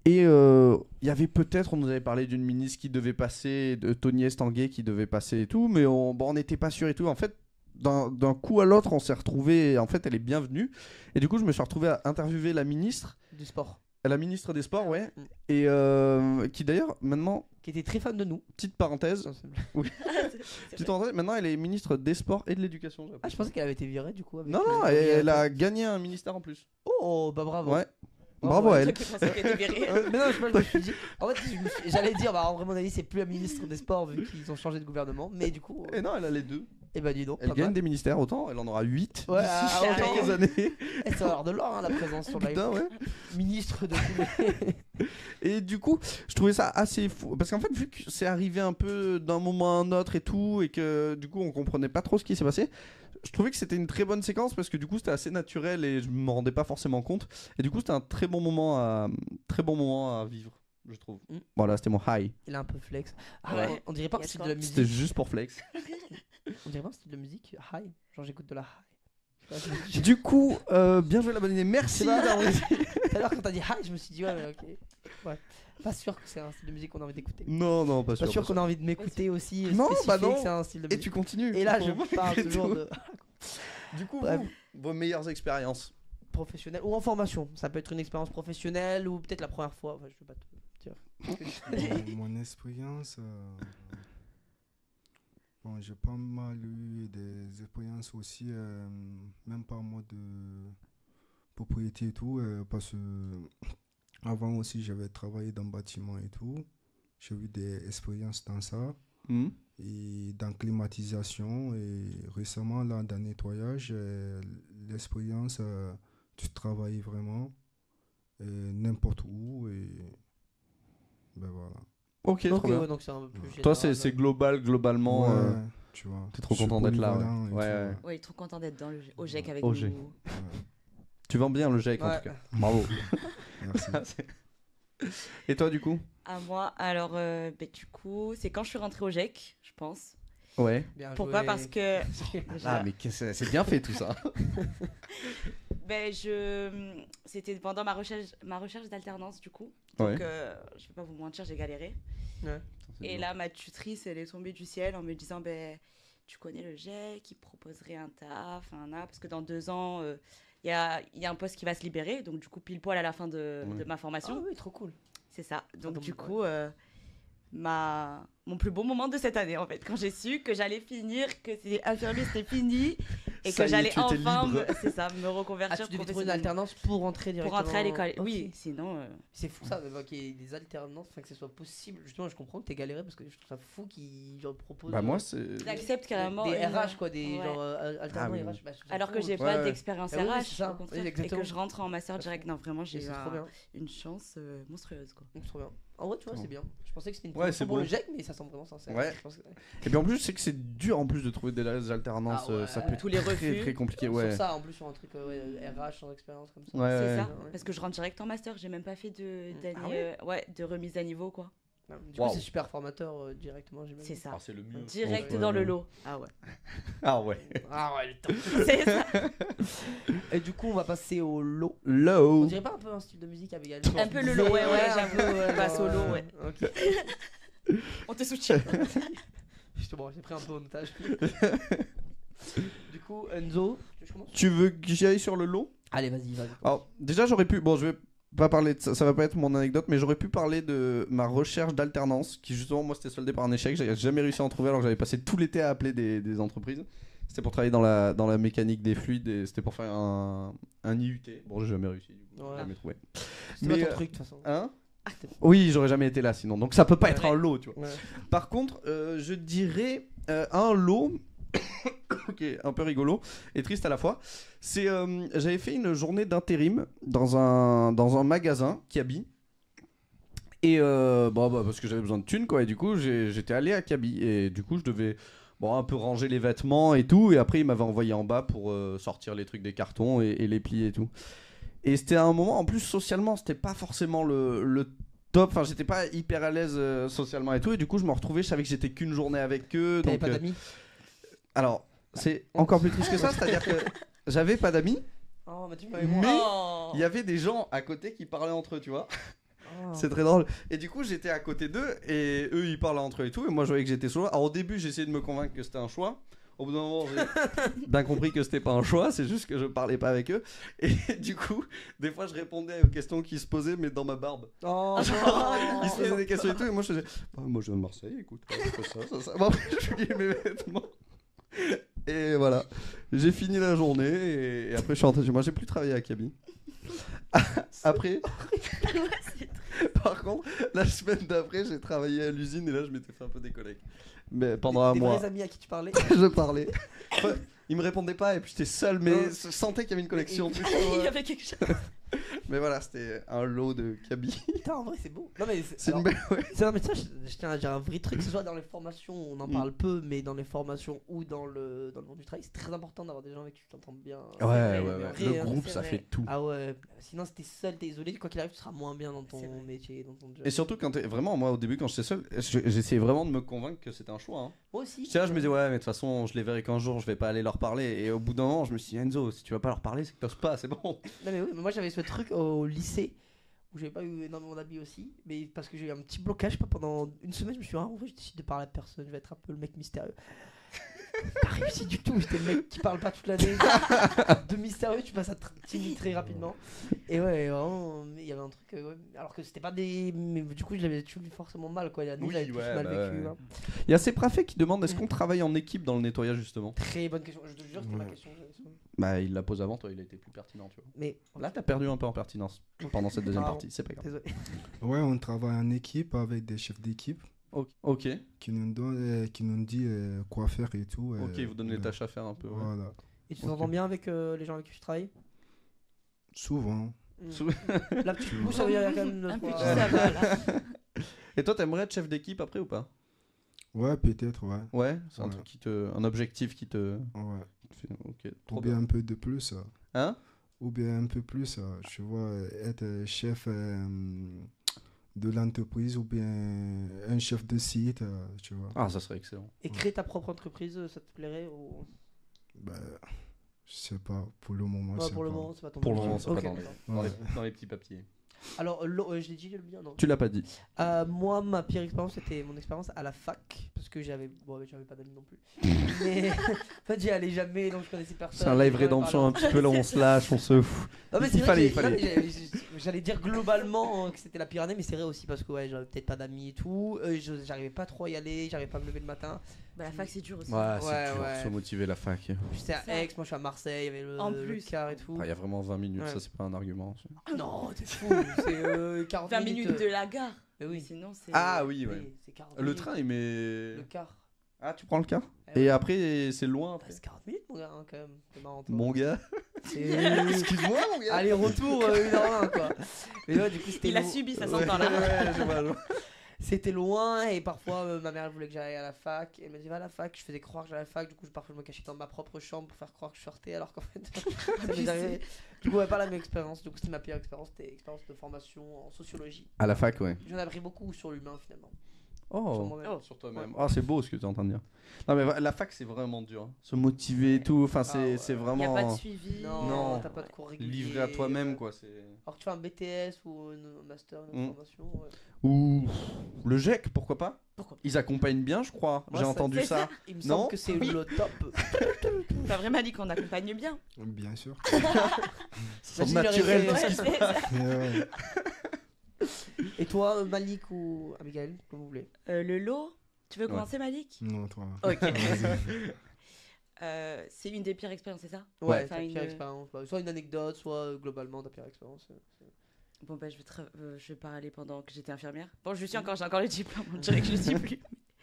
Et il y avait peut-être, on nous avait parlé d'une ministre qui devait passer, de Tony Estanguet qui devait passer et tout, mais on n'était pas sûr et tout. En fait, d'un coup à l'autre, on s'est retrouvé. En fait, elle est bienvenue. Et du coup, je me suis retrouvé à interviewer la ministre. Du sport. La ministre des Sports, ouais. Mm. Et qui d'ailleurs, maintenant, Qui était très fan de nous. petite parenthèse, Non, c'est- petite parenthèse, maintenant elle est ministre des Sports et de l'Éducation. j'ai Ah, je l'impression. pensais qu'elle avait été virée du coup. Avec Non, non, elle a gagné un ministère en plus. Oh, bah bravo. Ouais. Bravo Bravo à à elle. Je pensais qu'elle était virée. Mais non, je me suis dit. En fait, j'allais dire, en vrai, mon avis, c'est plus la ministre des Sports vu qu'ils ont changé de gouvernement. Mais du coup. Et non, elle a les deux. Et bah, dis donc. Elle pas gagne mal. des ministères autant, elle en aura 8 Ouais, d'ici ah, quelques années. Et ça va avoir de l'or, hein, la présence sur live. Putain, ouais. Ministre de tous les. Et du coup, je trouvais ça assez fou. Parce qu'en fait, vu que c'est arrivé un peu d'un moment à un autre et tout, et que du coup, on comprenait pas trop ce qui s'est passé, je trouvais que c'était une très bonne séquence parce que du coup, c'était assez naturel et je m'en rendais pas forcément compte. Et du coup, c'était un très bon moment à vivre, je trouve. Mm. Voilà, c'était mon high. Il a un peu flex. Ah, Ouais. ouais. On dirait pas Il y que a c'est de de la quoi. musique. C'était juste pour flex. On dirait pas que c'est de la musique high. Genre, j'écoute de la high. Du coup, bien joué la bonne idée. Merci. Tout à l'heure quand t'as dit hi, je me suis dit ouais, mais ok. Ouais. Pas sûr que c'est un style de musique qu'on a envie d'écouter. Non, pas sûr. Pas sûr qu'on a envie de m'écouter aussi. Non, spécifier bah non. que c'est un style de Et musique. tu continues. Et là, je Pour parle malgré toujours tout. de Du coup, Bref. vos meilleures expériences. professionnel ou en formation. Ça peut être une expérience professionnelle ou peut-être la première fois. Enfin, je peux pas te dire. Mon expérience, bon, j'ai pas mal eu des expériences aussi, même pas en mode propriété et tout, parce que avant aussi j'avais travaillé dans le bâtiment et tout. J'ai eu des expériences dans ça et dans climatisation et récemment là dans nettoyage, l'expérience, tu travailles vraiment n'importe où et ben voilà. Ok, Ok, trop bien. ouais, donc c'est un peu plus Toi, général. c'est globalement. Ouais, tu vois. T'es trop Je suis content d'être là. polyvalent et Ouais, tout, ouais. Oui, trop content d'être au GEC avec Au nous. GEC. ouais. Tu vends bien le GEC en Ouais. tout cas. Bravo. Merci. Et toi, du coup? À moi, alors, du coup, c'est quand je suis rentrée au GEC, je pense. Ouais. Bien Pourquoi? joué. Parce que Ah, mais c'est bien fait tout ça. c'était pendant ma recherche d'alternance, du coup. Ouais. Donc, je vais pas vous mentir, j'ai galéré. Ouais. Et là, ma tutrice, elle est tombée du ciel en me disant, tu connais le GEC, il proposerait un taf, parce que dans 2 ans, il y a un poste qui va se libérer. Donc, du coup, pile poil à la fin de ma Ah formation. oui, trop cool. C'est ça. Donc, tombe du bien. coup, mon plus beau moment de cette année, en fait, quand j'ai su que j'allais finir, que c'était infirmier, c'était fini, et Ça que y est, j'allais tu étais enfin, libre. me reconvertir Ah, tu devais trouver une professionnellement. alternance pour rentrer Pour directement. rentrer à l'école. Ok. Oui, sinon. C'est fou ça, qu'il y ait des alternances, que ce soit possible. Justement, je comprends que t'es galéré parce que je trouve ça fou qu'ils proposent. Bah, moi, c'est. J'accepte carrément. Des une- RH, quoi, des Ouais. genre alternants Ah oui. RH. Bah, je trouve ça Alors que fou. j'ai Ouais, pas ouais. d'expérience Ah oui, RH, c'est ça. au contraire, Oui, et exactement. que je rentre en master direct. Non, vraiment, j'ai Et eu c'est trop bien. une chance monstrueuse, quoi. C'est trop bien. En vrai, tu vois, c'est bien. Je pensais que c'était une Ouais, promotion c'est pour beau. le GEC, mais ça semble vraiment sincère. Ouais. Je pense que- Et puis en plus, je sais que c'est dur en plus de trouver des alternances. Ah ouais. Ça peut être Tous les très, refus. très compliqué. Sur Ouais. ça, en plus, sur un truc RH sans expérience comme ça. Ouais, C'est ouais. ça, Ouais. parce que je rentre direct en master, j'ai même pas fait d'année, Ah ouais de remise à niveau, quoi. Du coup, c'est super formateur directement, j'imagine. C'est ça. Ah, c'est le mieux. Direct Ouais. dans le lot. Ah ouais. Ah ouais. Ah ouais, le top. C'est ça. Et du coup, on va passer au lot. On Low. dirait pas un peu un style de musique avec également. Un peu le lot, ouais, j'avoue. ouais, Pas genre, solo, ouais. Ok. On te soutient. Justement, j'ai pris un peu en otage. Du coup, Enzo, je commence. Tu veux que j'y aille sur le lot? Allez, vas-y. Alors, déjà, j'aurais pu. Bon, je vais pas parler de ça, ça va pas être mon anecdote, mais j'aurais pu parler de ma recherche d'alternance, qui justement, moi, c'était soldé par un échec. J'avais jamais réussi à en trouver alors que j'avais passé tout l'été à appeler des entreprises. C'était pour travailler dans la mécanique des fluides et c'était pour faire un IUT. Bon, j'ai jamais réussi, du coup, Ouais. j'ai jamais trouvé. C'est pas Mais, ton truc, de toute façon. Hein? Oui, j'aurais jamais été là sinon. Donc ça peut pas être Ouais. un lot, tu vois. Ouais. Par contre, je dirais un lot qui est un peu rigolo et triste à la fois. C'est j'avais fait une journée d'intérim dans un magasin qui habille. Et parce que j'avais besoin de thunes quoi. Et du coup, j'étais allé à Kaby et du coup, je devais un peu ranger les vêtements et tout. Et après, il m'avait envoyé en bas pour sortir les trucs des cartons et les plier et tout. Et c'était un moment, en plus socialement, c'était pas forcément le top. Enfin, j'étais pas hyper à l'aise socialement et tout. Et du coup, je me retrouvais, je savais que j'étais qu'une journée avec eux. T'avais Donc, pas d'amis? alors, c'est encore plus triste que ça. C'est-à-dire que j'avais pas d'amis, Oh, bah tu mais Oh. il y avait des gens à côté qui parlaient entre eux, tu vois. Oh. C'est très drôle. Et du coup, j'étais à côté d'eux et eux, ils parlaient entre eux et tout. Et moi, je voyais que j'étais solo. Alors, au début, j'ai essayé de me convaincre que c'était un choix. Au bout d'un moment, j'ai bien compris que c'était pas un choix, c'est juste que je parlais pas avec eux. Et du coup, des fois, je répondais aux questions qui se posaient, mais dans ma barbe. Oh, Ils se posaient des questions et tout, et moi, je faisais moi, je viens de Marseille, écoute, ça. Bon, après, je pliais mes vêtements. Et voilà, j'ai fini la journée, et après, je suis rentré chez moi. J'ai plus travaillé à Kaby. Après, par contre, la semaine d'après, j'ai travaillé à l'usine, et là, je m'étais fait un peu des collègues. Mais pendant un des mois. vrais amis à qui tu parlais. Je parlais. Enfin, il me répondait pas et puis j'étais seul, mais je sentais qu'il y avait une connexion. Il y avait quelque chose. Mais voilà, c'était un lot de cabis. Putain, en vrai, c'est beau. Non, mais C'est une belle. Ouais. non, mais ça, je tiens à dire un vrai truc, que ce soit dans les formations, on en parle peu, mais dans les formations ou dans le monde du travail, c'est très important d'avoir des gens avec qui tu t'entends bien. Ouais, C'est ouais, vrai, ouais. vrai, Le hein, groupe, c'est ça vrai. fait tout. Ah ouais, sinon si t'es seul, t'es isolé, quoi qu'il arrive, tu seras moins bien dans C'est ton vrai. métier, dans ton job. Et surtout, quand vraiment, moi, au début, quand j'étais seul, j'essayais vraiment de me convaincre que c'était un choix. Hein. Moi aussi. Tiens, je me disais, ouais, mais de toute façon, je les verrai qu'un jour, je vais pas aller leur parler. Et au bout d'un moment, je me suis dit, Enzo, si tu vas pas leur parler, c'est que t'oses pas, c'est bon. Non, mais oui, mais moi j'avais ce truc au lycée où j'avais pas eu énormément d'amis aussi, mais parce que j'ai eu un petit blocage, pas pendant une semaine, je me suis dit, ah, en vrai, je décide de parler à personne, je vais être un peu le mec mystérieux. Pas réussi du tout, j'étais le mec qui parle pas toute l'année. De mystérieux, tu passes à timide très rapidement. Et ouais, vraiment, il y avait un truc, ouais, alors que c'était pas des. Mais du coup, je l'avais toujours forcément mal, quoi. Nous, Oui, j'avais tous ouais, mal bah vécu. ouais. Hein. Il y a Séprafé qui demande est-ce qu'on travaille en équipe dans le nettoyage, justement. Très bonne question, je te jure, c'était ma Ouais. question. Bah, il la pose avant, toi, il a été plus pertinent, tu vois. Mais Là, t'as perdu un peu en pertinence pendant cette deuxième Pardon. partie, c'est pas grave. désolé. Ouais, on travaille en équipe avec des chefs d'équipe Ok, qui nous dit quoi faire et tout. ok, vous donnez les tâches à faire un peu. Ouais. Voilà. Et tu Ok. t'entends bien avec les gens avec qui tu travailles Souvent. Sou- La petite bouche, ça veut dire quand même. Un petit fois, ça va là. Et toi, t'aimerais être chef d'équipe après ou pas? Ouais, peut-être, ouais. Ouais, c'est un Ouais. truc un objectif qui te. Ouais. Ok, trop Ou bien bien. un peu de plus. Hein? Ou bien un peu plus, tu vois, être chef de l'entreprise ou bien un chef de site, tu vois. Ah, ça serait excellent. Et créer ta propre entreprise, ça te plairait ou... Bah, je sais pas, pour le moment, Ouais, je pour sais le pas. moment, c'est pas ton Pour le objectif. moment, c'est Ok, pas d'accord. dans Ouais. dans les petits papiers. Alors, je l'ai dit le bien, non Tu l'as pas dit. Moi, ma pire expérience, c'était mon expérience à la fac. Parce que j'avais pas d'amis non plus. Mais en fait, j'y allais jamais, donc je connaissais personne. C'est un live J'avais rédemption pas un petit peu là, on se lâche, on se fout. Non, mais Il c'est vrai fallait, que il fallait. j'allais dire globalement que c'était la pire année, mais c'est vrai aussi parce que ouais, j'avais peut-être pas d'amis et tout. J'arrivais pas trop à y aller, j'arrivais pas à me lever le matin. Bah, la fac, c'est dur aussi. Ouais, c'est Ouais, dur ouais. de se motiver la fac. J'étais à Ça. Aix, moi je suis à Marseille, il y avait En le plus. car et tout. Il y a vraiment 20 minutes, Ouais. ça c'est pas un argument. Non, t'es fou, c'est 40 20 minutes de la gare. Mais oui, Sinon, c'est. Ah oui, ouais. oui, c'est 40 Le minutes. train, il met. Le car. Ah, tu prends le car? Eh Et ouais. après, c'est loin Bah, après. c'est 40 minutes, mon gars, hein, quand même. C'est marrant. toi. Mon gars. C'est. Excuse-moi, mon gars. Aller-retour 1h20 quoi. Mais ouais, du coup, c'était Il a long. subi, ça Ouais, s'entend là. ouais, je vois, je vois. C'était loin et parfois ma mère elle voulait que j'aille à la fac. Elle m'a dit va à la fac. Je faisais croire que j'allais à la fac. Du coup, parfois je me cachais dans ma propre chambre pour faire croire que je sortais alors qu'en fait. ça m'est arrivé. Du coup, ouais, pas la même expérience. Du coup, c'était ma pire expérience. C'était expérience de formation en sociologie. À la fac, ouais. J'en ai appris beaucoup sur l'humain finalement. Sur Oh, moi-même. sur toi-même. Ah, c'est beau ce que tu es en train de dire. Non, mais la fac, c'est vraiment dur. Hein. Se motiver et tout. Enfin, c'est ouais. c'est Il n'y a vraiment pas de suivi. Non. t'as pas de cours réguliers. livré à toi-même, ouais. quoi. C'est. Alors que tu fais un BTS ou un master, une formation. Ouais. Ou le GEC, pourquoi pas? Pourquoi Ils accompagnent bien, je crois. Ouais, J'ai ça- entendu c'est ça. Il me Non. semble que c'est Oui. le top. T'as vraiment dit qu'on accompagne bien. Bien sûr. C'est Vas-y, naturel. le tout ce reste. qui se passe. Ouais. Et toi, Malik ou Abigail, comme vous voulez. Le lot, tu veux Ouais. commencer, Malik? Non, toi. Ok. Vas-y. C'est une des pires expériences, c'est ça? Ouais, Enfin, ta une- pire expérience. Bah, soit une anecdote, soit globalement ta pire expérience. Bon, bah, je vais parler pendant que j'étais infirmière. Bon, j'ai encore le diplôme, on dirait que je le suis plus.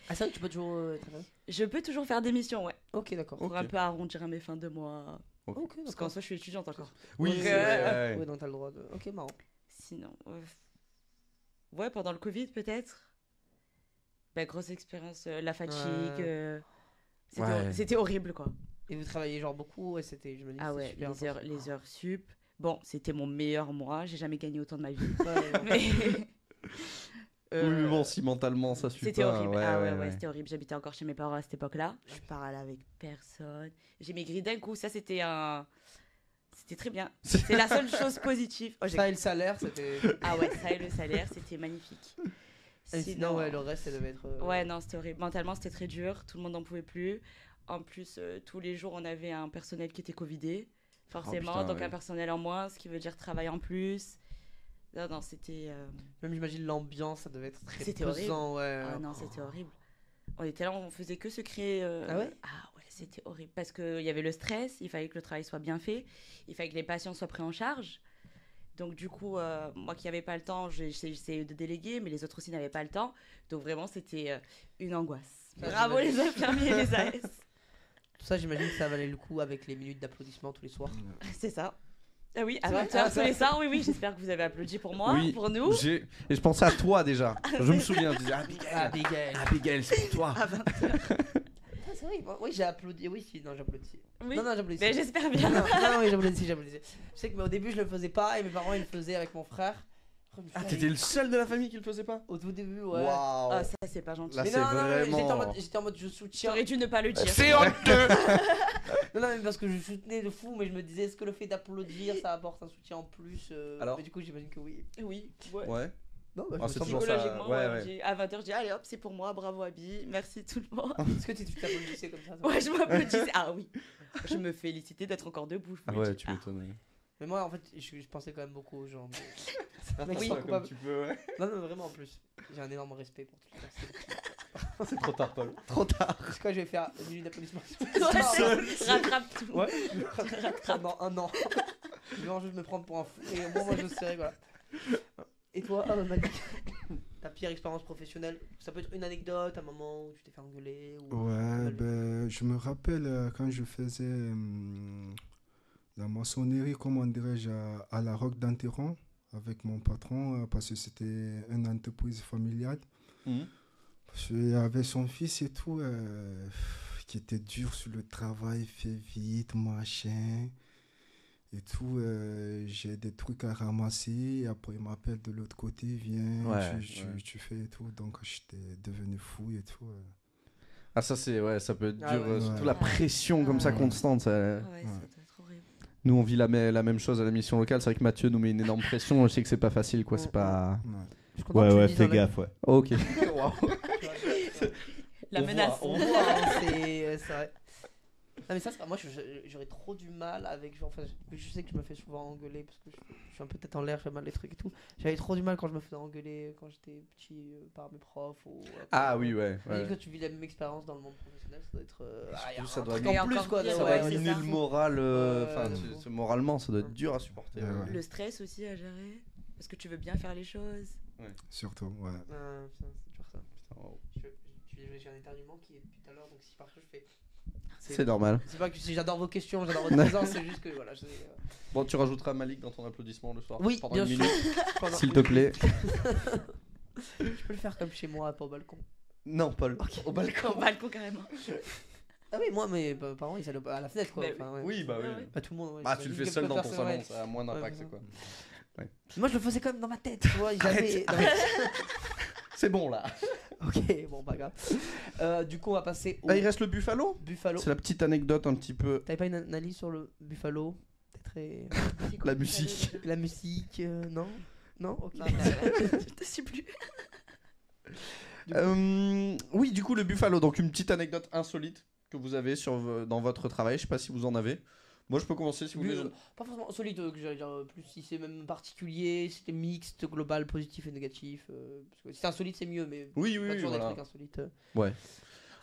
Ah, ça, tu peux toujours travailler. Je peux toujours faire des missions, ouais. Ok, d'accord. Pour un peu arrondir à mes fins de mois. Ok, Parce qu'en d'accord. soi, je suis étudiante encore. Oui, Donc, c'est vrai, ouais. Ouais, donc t'as le droit de. Ok, marrant. Sinon, ouais, pendant le Covid, peut-être. Bah, grosse expérience, la fatigue. Ouais. C'était horrible, quoi. Et vous travaillez genre beaucoup, et c'était, je me dis, Ah ouais, les heures sup. Bon, c'était mon meilleur mois. J'ai jamais gagné autant de ma vie. Mais... Oui, mais bon, si mentalement ça suit C'était pas. horrible. Ouais, Ah ouais, ouais, ouais. c'était horrible. J'habitais encore chez mes parents à cette époque-là. Je parlais avec personne. J'ai maigri d'un coup. Ça, c'était très bien. C'est la seule chose positive. Oh, Ça et le salaire, c'était. ah ouais, ça et le salaire, c'était magnifique. Et sinon, ouais, le reste, ça devait être. Ouais, non, c'était horrible. Mentalement, c'était très dur. Tout le monde n'en pouvait plus. En plus, tous les jours, on avait un personnel qui était covidé. Forcément, putain, donc ouais. un personnel en moins, ce qui veut dire travail en plus. Non, non, c'était... Même j'imagine l'ambiance, ça devait être très C'était pesant, ouais. Ah non, c'était horrible. On était là, on faisait que se créer... Ah ouais? Ah ouais, c'était horrible. Parce qu'il y avait le stress, il fallait que le travail soit bien fait, il fallait que les patients soient pris en charge. Donc du coup, moi qui n'avais pas le temps, j'essayais de déléguer, mais les autres aussi n'avaient pas le temps. Donc vraiment, c'était une angoisse. Ça, Bravo les j'imagine. infirmiers et les AS. Tout ça, j'imagine que ça valait le coup avec les minutes d'applaudissements tous les soirs. C'est ça. Ah oui, à C'est vrai 20h tous les soirs, oui, j'espère que vous avez applaudi pour moi, Oui, pour nous. Et je pensais à toi déjà. Je me souviens, je disais Abigail, c'est pour toi. À 20h. Ah, c'est vrai, oui, j'ai applaudi. Oui, si, non, j'applaudis. Oui, Non, j'applaudis. mais j'espère Non, bien. oui, j'applaudis. Je sais que au début, je le faisais pas et mes parents, ils le faisaient avec mon frère. Après, je me suis Ah, dit, t'étais le seul de la famille qui le faisait pas? au tout début, ouais. Waouh. Ah, ça, c'est pas gentil. Là, Mais c'est non, vraiment. j'étais en mode je soutiens. J'aurais dû ne pas le dire. C'est honteux. Non, mais parce que je soutenais de fou, mais je me disais, est-ce que le fait d'applaudir, ça apporte un soutien en plus Alors mais du coup, j'imagine que oui. Oui, ouais. Ouais. Non, bah, Ah, je c'est me sens toujours bien. ça. Psychologiquement, ouais. à 20h, je dis allez hop, c'est pour moi, bravo Abby, merci tout le monde. Est-ce que tu t'applaudissais comme ça Ouais, je m'applaudissais. Ah oui, je me félicitais d'être encore debout. Ah ouais, tu m'étonnes. Mais moi, en fait, je pensais quand même beaucoup aux gens. Mais... Oui, Mec, comme tu peux, ouais. Non, vraiment, en plus. J'ai un énorme respect pour toutes les personnes. C'est trop tard, Paul. Trop tard. C'est quoi, je vais faire une minute d'applaudissements. Rattrape tout. Ouais, pendant un an. Je vais juste me prendre pour un fou. Et au moins, moi, je serai, voilà. Et toi, Malik, ta pire expérience professionnelle, ça peut être une anecdote, un moment où tu t'es fait engueuler ou... Ouais, ben, je me rappelle quand je faisais la maçonnerie, comment dirais-je, à la Roque d'Anteron avec mon patron, parce que c'était une entreprise familiale. Parce qu'il avait son fils et tout, qui était dur sur le travail, fait vite, machin. Et tout, j'ai des trucs à ramasser. Et après, il m'appelle de l'autre côté, viens, tu fais et tout. Donc, j'étais devenu fou et tout. Ah, ça, ça peut être dur. Ah ouais. Surtout la pression comme ça constante. Ça... Ouais, ça doit être horrible. Nous, on vit la même chose à la mission locale. C'est vrai que Mathieu nous met une énorme pression. Je sais que c'est pas facile, quoi. C'est pas. Je suis content que tu le dises fais dans la- gaffe, ouais. Ok. La menace. On voit, hein, c'est vrai. Non mais ça, moi j'aurais trop du mal avec, enfin je sais que je me fais souvent engueuler parce que je suis un peu tête en l'air, je fais mal les trucs et tout. J'avais trop du mal quand je me faisais engueuler quand j'étais petit par mes profs ou... Ah oui, ouais. Et quand tu vis la même expérience dans le monde professionnel, ça doit être... Ça doit Et en plus encore quoi, pire, Ça ouais, va c'est miner ça. le moral. Enfin, Ouais. moralement, ça doit être dur à supporter. Ouais. Le stress aussi à gérer. Parce que tu veux bien faire les choses. Surtout, ouais. Putain, c'est dur ça. Putain, wow. J'ai un éternuement qui est depuis tout à l'heure, donc si par contre je fais... C'est normal. C'est pas que si j'adore vos questions, j'adore votre présence, c'est juste que voilà. Bon, tu rajouteras Malik dans ton applaudissement le soir. Oui, pendant bien une sûr. minute, s'il te plaît. Je peux le faire comme chez moi, pas au balcon. Non, Paul. Au balcon. Au balcon carrément. Ah oui, moi, mes parents, ils allaient à la fenêtre, quoi. Bah Enfin, ouais. Oui, bah oui. Ouais, ouais. Pas tout le monde. Ouais, Ah, tu le fais j'imagine seul que dans ton personne, salon, ouais. ça a moins d'impact, Ouais, quoi. Moi, je le faisais quand même dans ma tête, tu vois. Jamais... Non, mais- C'est bon là. Ok, bon, pas grave. Du coup, on va passer au Ah, il reste le Buffalo. Buffalo. C'est la petite anecdote un petit peu. T'avais pas une analyse sur le Buffalo? Peut-être très... C'est quoi, La musique. La musique, non? Non? Ok. Non, je te suis plus. Oui, du coup, le Buffalo. Donc, une petite anecdote insolite que vous avez dans votre travail. Je sais pas si vous en avez. Moi, je peux commencer si vous voulez. Pas forcément solide, que j'allais dire plus si c'est même particulier, si c'est mixte, global, positif et négatif. Parce que si c'est insolite, c'est mieux, mais Oui, pas oui, toujours des voilà. trucs insolites.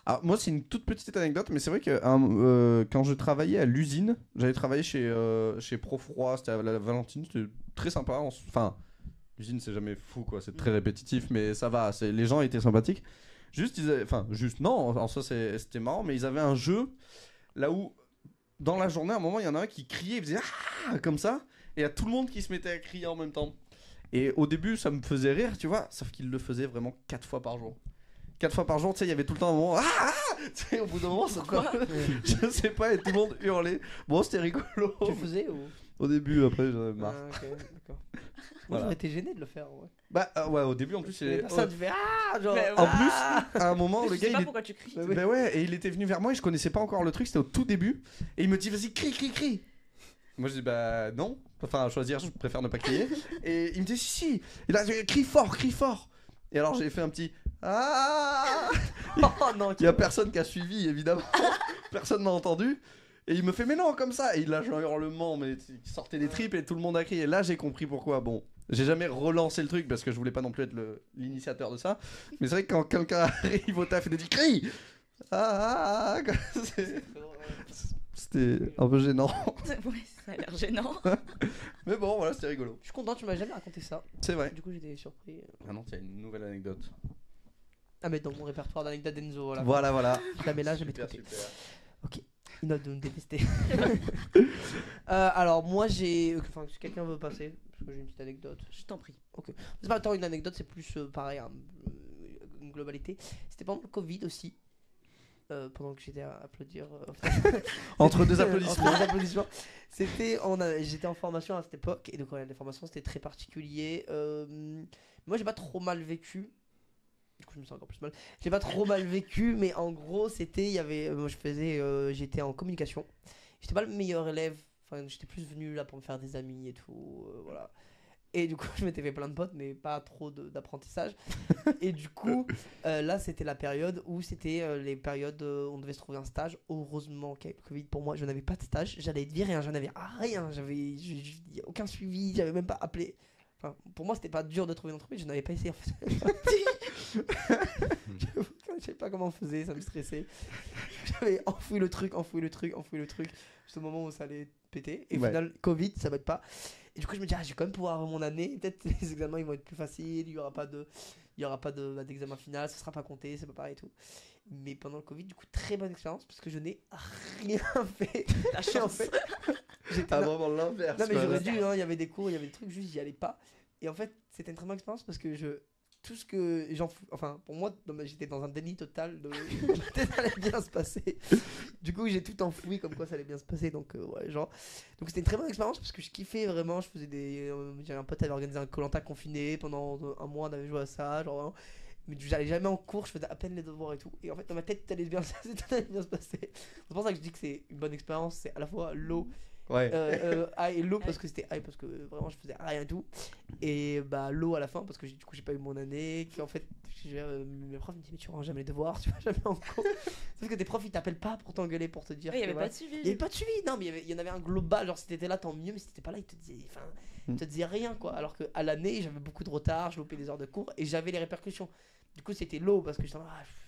Alors, moi, c'est une toute petite anecdote, mais c'est vrai que quand je travaillais à l'usine, j'avais travaillé chez Profroid, c'était à la Valentine, c'était très sympa. Enfin, l'usine, c'est jamais fou, quoi, c'est très répétitif, mais ça va, les gens étaient sympathiques. Non, en soi, c'était marrant, mais ils avaient un jeu là où, dans la journée, à un moment, il y en a un qui criait, il faisait ah comme ça, et il y a tout le monde qui se mettait à crier en même temps. Et au début, ça me faisait rire, tu vois, sauf qu'il le faisait vraiment 4 fois par jour. 4 fois par jour, tu sais, il y avait tout le temps un moment tu sais, au bout d'un moment, ça je sais pas, et tout le monde hurlait. Bon, c'était rigolo. Tu le faisais ou... Au début, après, j'en avais marre. Ah, ok, d'accord. Moi, Voilà. j'aurais été gêné de le faire, ouais. Bah, ouais, au début, en plus, Les personnes, tu fais genre... Mais en ouais. plus, à un moment, le Je gars, sais pas il est... pourquoi tu cries. Bah ouais, et il était venu vers moi et je connaissais pas encore le truc, c'était au tout début. Et il me dit, vas-y, crie. Moi, je dis, bah non. Enfin, à choisir, je préfère ne pas crier. Et il me dit, si. Et là, crie fort. Et alors, j'ai fait un petit ah. Oh non, Il y a personne qui a suivi, évidemment. Personne n'a entendu. Et il me fait, mais non, comme ça. Et il lâche un hurlement, mais qui sortait des tripes et tout le monde a crié. Et là, j'ai compris pourquoi. Bon, j'ai jamais relancé le truc parce que je voulais pas non plus être l'initiateur de ça. Mais c'est vrai que quand quelqu'un arrive au taf et dit crie, c'était un peu gênant. Ouais, ça a l'air gênant. Mais bon, voilà, c'était rigolo. Je suis content, tu m'as jamais raconté ça. C'est vrai. Du coup, j'étais surpris. Ah non, il y a une nouvelle anecdote. Ah, mais dans mon répertoire d'anecdotes d'Enzo, voilà. Voilà. Je la mets là, je la mets de Super, côté. super. Ok. Une note de me détester. Alors moi j'ai... Enfin si quelqu'un veut passer, parce que j'ai une petite anecdote. Je t'en prie. C'est pas tant une anecdote, c'est plus pareil, une globalité. C'était pendant le Covid aussi. Pendant que j'étais à applaudir. Entre deux applaudissements. Entre deux applaudissements. J'étais en formation à cette époque, et donc les formations c'était très particulier. Moi j'ai pas trop mal vécu. Du coup je me sens encore plus mal. J'ai pas trop mal vécu, mais en gros c'était, il y avait, moi j'étais en communication. J'étais pas le meilleur élève. Enfin j'étais plus venu là pour me faire des amis et tout, voilà. Et du coup, je m'étais fait plein de potes, mais pas trop d'apprentissage. Et du coup, là, c'était la période où c'était les périodes où on devait se trouver un stage. Heureusement qu'avec le Covid, pour moi, je n'avais pas de stage. J'allais être viré, j'en avais rien. J'avais aucun suivi, j'avais même pas appelé. Enfin, pour moi, c'était pas dur de trouver une entreprise, je n'avais pas essayé en fait. Je sais pas comment on faisait, ça me stressait. J'avais enfoui le truc. Juste au moment où ça allait péter. Et au final, Covid, ça m'aide pas. Et du coup, je me dis, je vais quand même pouvoir avoir mon année. Peut-être les examens ils vont être plus faciles. Il y aura pas d'examen final. Ça sera pas compté. C'est pas pareil et tout. Mais pendant le Covid, du coup, très bonne expérience parce que je n'ai rien fait. La chance. En fait, j'étais vraiment l'inverse. non, mais j'aurais dû. Il y avait des cours, il y avait des trucs, juste j'y allais pas. Et en fait, c'était une très bonne expérience parce que tout ce que enfin pour moi j'étais dans un déni total de peut-être ça allait bien se passer. Du coup j'ai tout enfoui comme quoi ça allait bien se passer, donc ouais, genre donc c'était une très bonne expérience parce que je kiffais vraiment. Je faisais j'avais un pote qui avait organisé un Koh-Lanta confiné pendant un mois, on avait joué à ça genre vraiment. Mais j'allais jamais en cours, je faisais à peine les devoirs et tout, et en fait dans ma tête ça allait bien se passer. C'est pour ça que je dis que c'est une bonne expérience. C'est à la fois low high et low parce que c'était high parce que vraiment je faisais rien et tout, et bah low à la fin parce que du coup j'ai pas eu mon année, qui en fait mes profs me disaient mais tu rends jamais les devoirs, tu vas jamais en cours. Sauf que tes profs ils t'appellent pas pour t'engueuler, pour te dire Il y avait pas de suivi. Il y avait pas de suivi, non mais il y en avait un global, genre si t'étais là tant mieux, mais si t'étais pas là ils te disaient rien quoi. Alors que à l'année j'avais beaucoup de retard, je loupais des heures de cours et j'avais les répercussions. Du coup c'était low parce que j'étais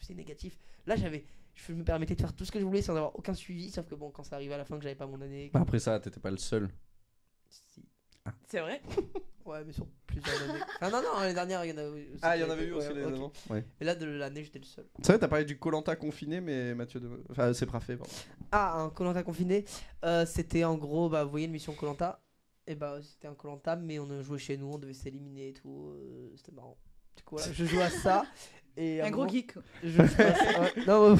c'est négatif. Là je me permettais de faire tout ce que je voulais sans avoir aucun suivi, sauf que bon quand ça arrivait à la fin que j'avais pas mon année. Après ça t'étais pas le seul. Si. C'est vrai. Ouais mais sur plusieurs années. Ah non l'année dernière il y en avait aussi. Ah il y en avait eu aussi les okay. avant. Ouais. Mais là de l'année j'étais le seul. C'est vrai t'as parlé du Koh-Lanta confiné, mais Mathieu enfin c'est parfait pardon. Un Koh-Lanta confiné, c'était en gros vous voyez l'émission Koh-Lanta, et c'était un Koh-Lanta mais on jouait chez nous, on devait s'éliminer et tout, c'était marrant. Du coup voilà, je jouais à ça. Et un gros geek. Je jouais à ça, non,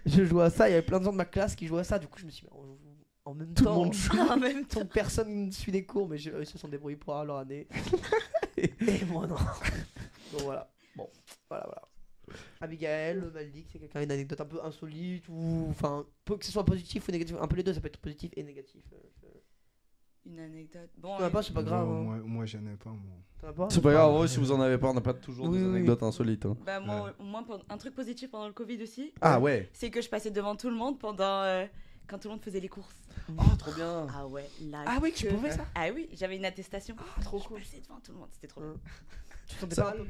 je jouais à ça, il y avait plein de gens de ma classe qui jouaient à ça, du coup je me suis dit en même tout temps, le monde joue en même temps. Personne ne suit les cours, mais ils se sont débrouillés pour avoir leur année. et moi non. Donc voilà. Bon, voilà. Abigail, Malik, c'est quelqu'un, une anecdote un peu insolite ou enfin que ce soit positif ou négatif, un peu les deux, ça peut être positif et négatif. Une anecdote. Bon, pas, c'est pas grave. Moi j'en ai pas moi. C'est pas grave, si vous en avez pas, on n'a pas toujours des anecdotes insolites. Hein. Bah moi un truc positif pendant le Covid aussi. Ah ouais. C'est que je passais devant tout le monde pendant quand tout le monde faisait les courses. Oh trop bien. Ah ouais, là. Ah oui, tu pouvais ça. Ah oui, j'avais une attestation. Ah trop cool. Je passais devant tout le monde, c'était trop bien. Tu te sentais pas mal?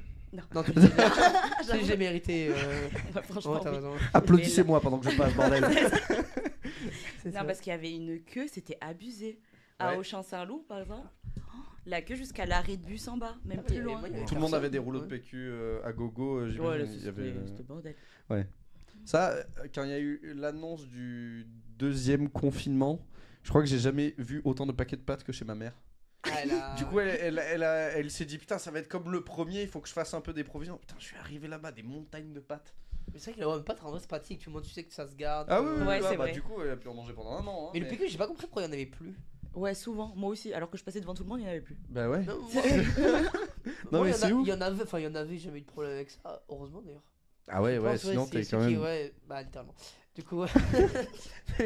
Non, tu disais j'ai mérité. Franchement, t'as raison. Applaudissez-moi pendant que je passe, bordel. Non, parce qu'il y avait une queue, c'était abusé. À Auchan-Saint-Loup, par exemple, la queue jusqu'à l'arrêt de bus en bas, même plus loin. Tout le monde avait des rouleaux de PQ à gogo. C'était bordel. Ouais. Ça, quand il y a eu l'annonce du deuxième confinement, je crois que j'ai jamais vu autant de paquets de pâtes que chez ma mère. Du coup, elle s'est dit putain, ça va être comme le premier, il faut que je fasse un peu des provisions. Putain, je suis arrivé là-bas, des montagnes de pâtes. Mais c'est vrai que les pâtes, en vrai, c'est pratique. Tu sais que ça se garde. Ah oui, c'est vrai. Du coup, elle a pu en manger pendant un an. Mais le PQ, j'ai pas compris pourquoi il y en avait plus. Ouais, souvent, moi aussi. Alors que je passais devant tout le monde, il n'y en avait plus. Bah ouais. Non, mais c'est où il y en avait, jamais eu de problème avec ça. Heureusement d'ailleurs. Ah ouais, sinon t'es quand même. Ouais, bah littéralement. Du coup,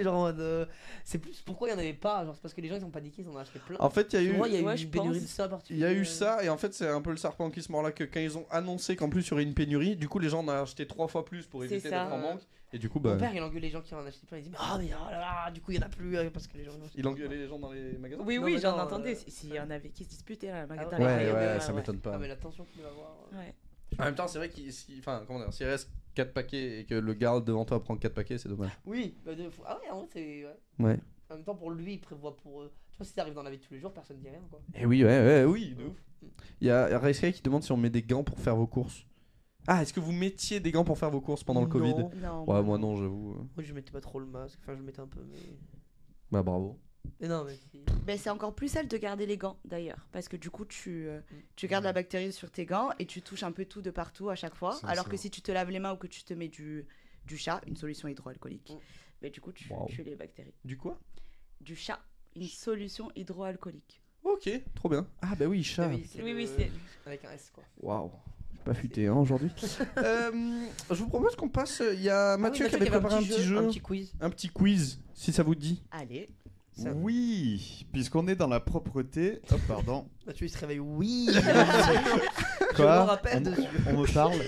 genre en mode. C'est plus pourquoi il y en avait pas. Genre, c'est parce que les gens ils ont paniqué, ils en ont acheté plein. En fait, il y a eu. Il y a eu une pénurie de ça particulière. Il y a eu ça, et en fait, c'est un peu le serpent qui se mord là, que quand ils ont annoncé qu'en plus il y aurait une pénurie, du coup, les gens en ont acheté 3 fois plus pour éviter d'être en manque. Et du coup, bah. Mon père il engueule les gens qui en achetaient plein. Il dit mais oh là là, du coup, il y en a plus parce que les gens. Il engueulait les gens dans les magasins. Oui, j'en entendais. S'il y en avait qui se disputaient à la magasin. Ouais, ça m'étonne pas. Ah, mais la tension qu'il va avoir. Ouais. En même temps, c'est vrai qu'il s'il reste 4 paquets et que le garde devant toi prend 4 paquets, c'est dommage. Oui, ah ouais, en vrai, c'est. Ouais. En même temps, pour lui, il prévoit pour. Tu vois, si ça arrive dans la vie de tous les jours, personne ne dit rien quoi. Et oui, oui, de ouf. Il y a Raiska qui demande si on met des gants pour faire vos courses. Ah, est-ce que vous mettiez des gants pour faire vos courses pendant le Covid? Non. Non, Ouais, moi non, j'avoue. Moi, je mettais pas trop le masque. Enfin, je le mettais un peu, mais. Bah bravo. Mais non, mais. Ben, c'est encore plus sale de garder les gants d'ailleurs, parce que du coup tu gardes la bactérie sur tes gants et tu touches un peu tout de partout à chaque fois, C'est alors ça. que si tu te laves les mains ou que tu te mets du chat, une solution hydroalcoolique, ben, du coup tu Wow. tues les bactéries. Du quoi? Du chat, une solution hydroalcoolique. Ok, trop bien. Ah bah oui, chat. Oui, c'est Oui, le- oui, c'est- Avec un S, quoi. Waouh. J'ai pas futé hein, aujourd'hui. Je vous propose qu'on passe. Il y a Mathieu qui avait préparé un petit jeu, un petit quiz. un petit quiz, si ça vous dit. Allez, Ça- Oui, puisqu'on est dans la propreté. Oh, pardon. Mathieu, il se réveille. Oui. Quoi me rappelle dessus. On me parle.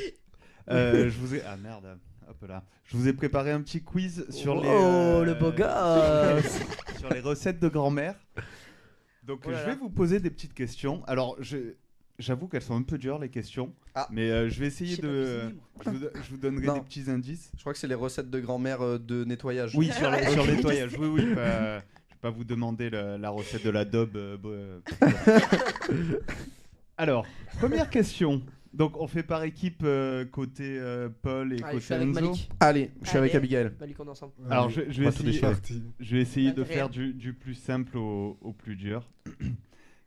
Je vous ai. Ah merde. Hop là. Je vous ai préparé un petit quiz sur les. Oh, le beau gosse. Sur les recettes de grand-mère. Donc Oh là je là. vais vous poser des petites questions. Alors j'avoue qu'elles sont un peu dures les questions. Ah. Mais je vais je vais essayer sais pas de. cuisiner, moi. Je vous donnerai Non. des petits indices. Je crois que c'est les recettes de grand-mère de nettoyage. Oui, sur le nettoyage. Oui, oui. Je vais pas vous demander la recette de la daube. Alors, première question. Donc, on fait par équipe côté Paul et Allez, je suis côté avec Enzo. Malik. Allez, je suis avec Allez. Abigail. Malik, on est ensemble. Alors, Allez, je on vais va tout essayer, déchirer. parti. je vais essayer de Rien. faire du plus simple au plus dur.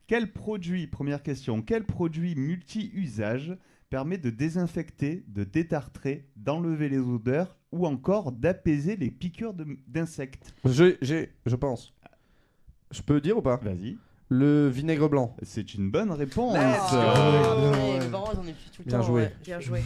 Quel produit, première question, quel produit multi-usage permet de désinfecter, de détartrer, d'enlever les odeurs ou encore d'apaiser les piqûres d'insectes? Je pense. Je peux dire ou pas? Vas-y. Le vinaigre blanc. C'est une bonne réponse. Let's go. bien, Ouais, ouais. mes parents, ils en utilisent tout le Bien temps, joué. ouais. Bien joué.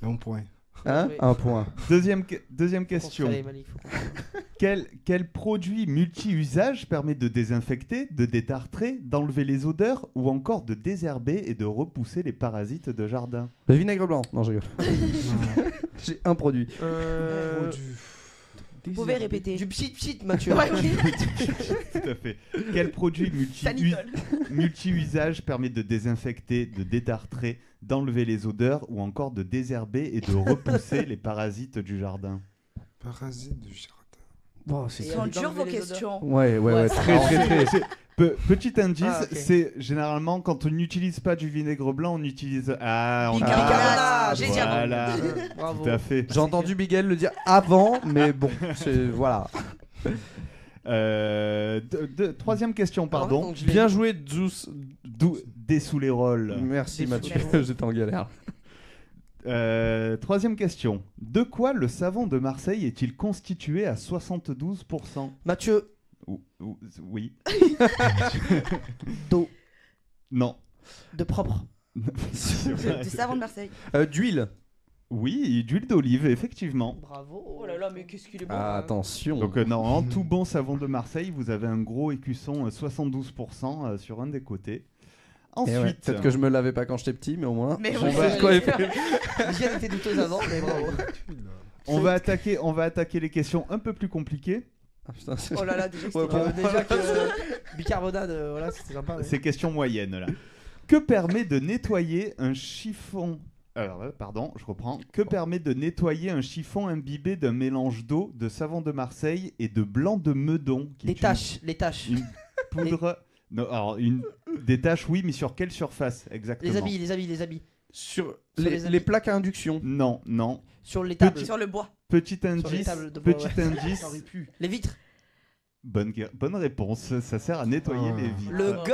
Un point. Hein? joué. Un point. Deuxième Faut question. qu'on se réveille, Malik, faut qu'on- Quel produit multi-usage permet de désinfecter, de détartrer, d'enlever les odeurs ou encore de désherber et de repousser les parasites de jardin? Le vinaigre blanc. Non, je rigole. J'ai un produit. Vous pouvez répéter. Du pchit, Mathieu. Ouais. Tout à fait. Quel produit Sanitol. multi-usage permet de désinfecter, de détartrer, d'enlever les odeurs ou encore de désherber et de repousser les parasites du jardin? Parasite du jardin. Bon, Ils c'est sont d'enlever dures vos les odeurs. questions. Ouais, Ouais, très, alors, très, très. Petit indice, Ah, ok. c'est généralement quand on n'utilise pas du vinaigre blanc, on utilise. Ah, on Bicarbonate. J'ai dit avant. Voilà, Bravo. tout à fait. J'ai entendu Bigel le dire avant, mais bon, voilà. Troisième question, pardon. donc, je l'ai Bien dit. joué, Zeus. Des sous les rôles. Merci Des Mathieu, sous-merdes. j'étais en galère. Troisième question. De quoi le savon de Marseille est-il constitué à 72%? Mathieu, Oui. d'eau, Non. de propre. Du savon de Marseille. D'huile. Oui, d'huile d'olive, effectivement. Bravo. Oh là là, mais qu'est-ce qu'il est bon. Ah, attention. Donc normalement, tout bon savon de Marseille, vous avez un gros écusson 72% sur un des côtés. Eh ouais, Ensuite, peut-être que je me lavais pas quand j'étais petit, mais au moins. Mais on oui, va c'est de quoi vrai. faire. Viviane était douteuse avant, mais bravo. on va attaquer les questions un peu plus compliquées. Ah, putain, c'est- Oh là là, déjà, Ouais, c'était bon. Déjà que bicarbonate, voilà, c'était sympa. mais- Ces questions moyennes là. Que permet de nettoyer un chiffon pardon, je reprends. Que permet de nettoyer un chiffon imbibé d'un mélange d'eau, de savon de Marseille et de blanc de Meudon qui Les est une- taches, les taches. Une poudre. Non, alors des taches, oui, mais sur quelle surface exactement? Les habits. Sur les les habits. plaques à induction. Non. Sur les tables. sur le bois. Petit les indice. tables de bois, Petit indice. J'en ai plus. Les vitres. Bonne réponse. Ça sert à nettoyer Ah. les vitres. Le Bravo.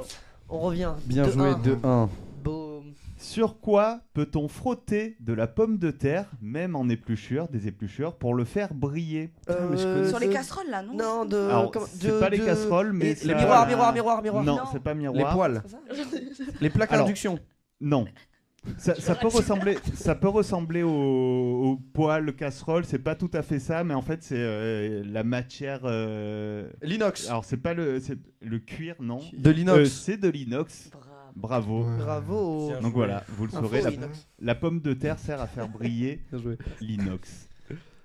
go. On revient. Bien De joué, un. 2-1. Boum. Sur quoi peut-on frotter de la pomme de terre, même en épluchure, des épluchures, pour le faire briller? mais je connais Sur les de- casseroles là, non? Non, de. Alors, comment- c'est de- pas les de- casseroles, mais les ça- miroirs. Non, Non. c'est pas Les miroir. poils. C'est ça Les plaques à Alors, induction. Non. Ça peut ressembler au poêle casserole, c'est pas tout à fait ça, mais en fait c'est la matière. L'inox. Alors c'est le cuir, non. De l'inox. C'est de l'inox. Bravo. Bravo. Ouais. Bravo. Bien Donc voilà, vous le Info, saurez, inox. la pomme de terre sert à faire briller Bien joué. l'inox.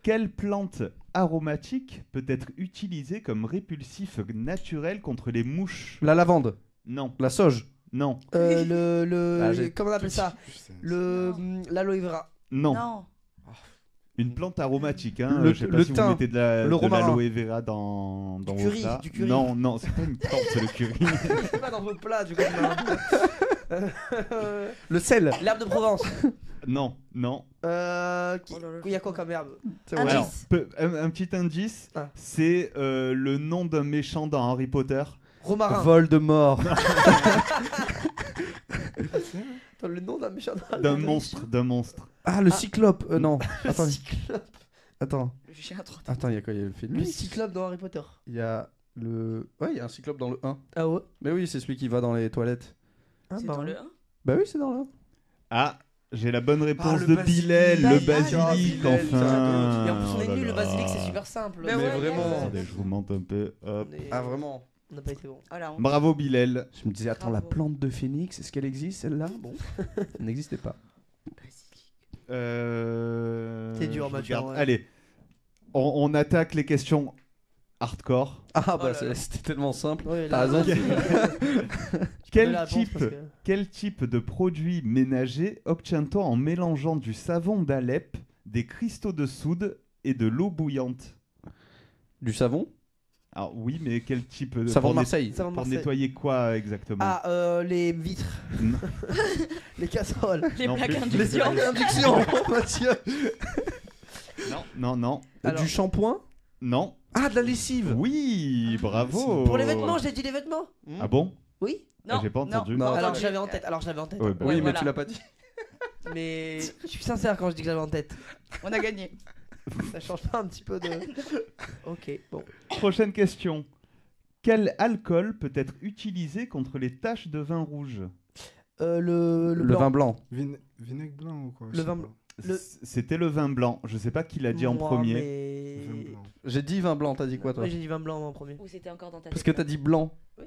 Quelle plante aromatique peut être utilisée comme répulsif naturel contre les mouches? La lavande. Non, La sauge. non, Ah, j'ai Comment on appelle ça L'aloe vera. non. Non. Une plante aromatique, hein. Le- Je sais pas le si thym, vous mettez de le de romarin. l'aloe vera dans Du vos curry, plats. du curry. Non, c'est pas une plante, c'est le curry. C'est pas dans vos plats, du coup. Le sel. L'herbe de Provence. Non, non. Il y a quoi comme herbe? Indice. Alors, un petit indice, Ah. c'est le nom d'un méchant dans Harry Potter. Romarin. Voldemort. Attends, le nom d'un méchant. D'un monstre. Ah, le cyclope. Non. Le Attends. cyclope. Attends. Le chien à trois têtes. Attends, il y a quoi? Il y a le film. Le cyclope dans Harry Potter. Il y a le. Ouais, il y a un cyclope dans le 1. Ah ouais? Mais oui, c'est celui qui va dans les toilettes. Ah, C'est bah, dans ouais. le 1. Bah oui, c'est dans le 1. Ah, j'ai la bonne réponse le de basilic. Bilal, le Basilic. basilic, Ah, enfin. Et en plus, on Oh est là nul, le là. basilic, c'est super simple. Mais ouais, vraiment. Attendez, je vous monte un peu. Hop. On est- Ah, vraiment? On n'a pas été bon. Oh la honte. Bravo Bilal. Je me disais, attends, la Bravo. plante de phénix, est-ce qu'elle existe celle-là? Bon, elle n'existait pas. Basilic. C'est dur, je Mathieu, regarde. ouais. Allez, on attaque les questions hardcore. Ah, Oh bah là là. c'était tellement simple. Ouais, T'as là, raison. Quel la réponse, type, parce que- quel type de produit ménager obtient-on en mélangeant du savon d'Alep, des cristaux de soude et de l'eau bouillante? Du savon? Alors oui, mais quel type de Savon de pour Marseille. Ça va pour Marseille. nettoyer quoi exactement? Ah, les vitres. Non. Les casseroles. Les Non plaques plus. Les induction. inductions. Mathieu. Non. Alors- Du shampoing? Non. Ah, de la lessive. Oui, bravo. Pour les vêtements, j'ai dit les vêtements. Ah bon? Oui. Ah, j'ai pas entendu. Non. Alors que j'avais en tête. Ouais, bah Oui, mais voilà. tu l'as pas dit. Mais je suis sincère quand je dis que j'avais en tête. On a gagné. Ça change pas un petit peu de. Ok, bon. Prochaine question. Quel alcool peut être utilisé contre les taches de vin rouge? Le Le blanc. vin blanc. Vinaigre blanc ou quoi? Le je sais vin pas. blanc. Le- C'était le vin blanc. Je sais pas qui l'a dit en Moi, premier. Vin Mais... blanc. J'ai dit vin blanc, t'as dit quoi toi? Oui, j'ai dit vin blanc en premier. Ou c'était encore dans ta Parce tête, que t'as dit blanc. Oui.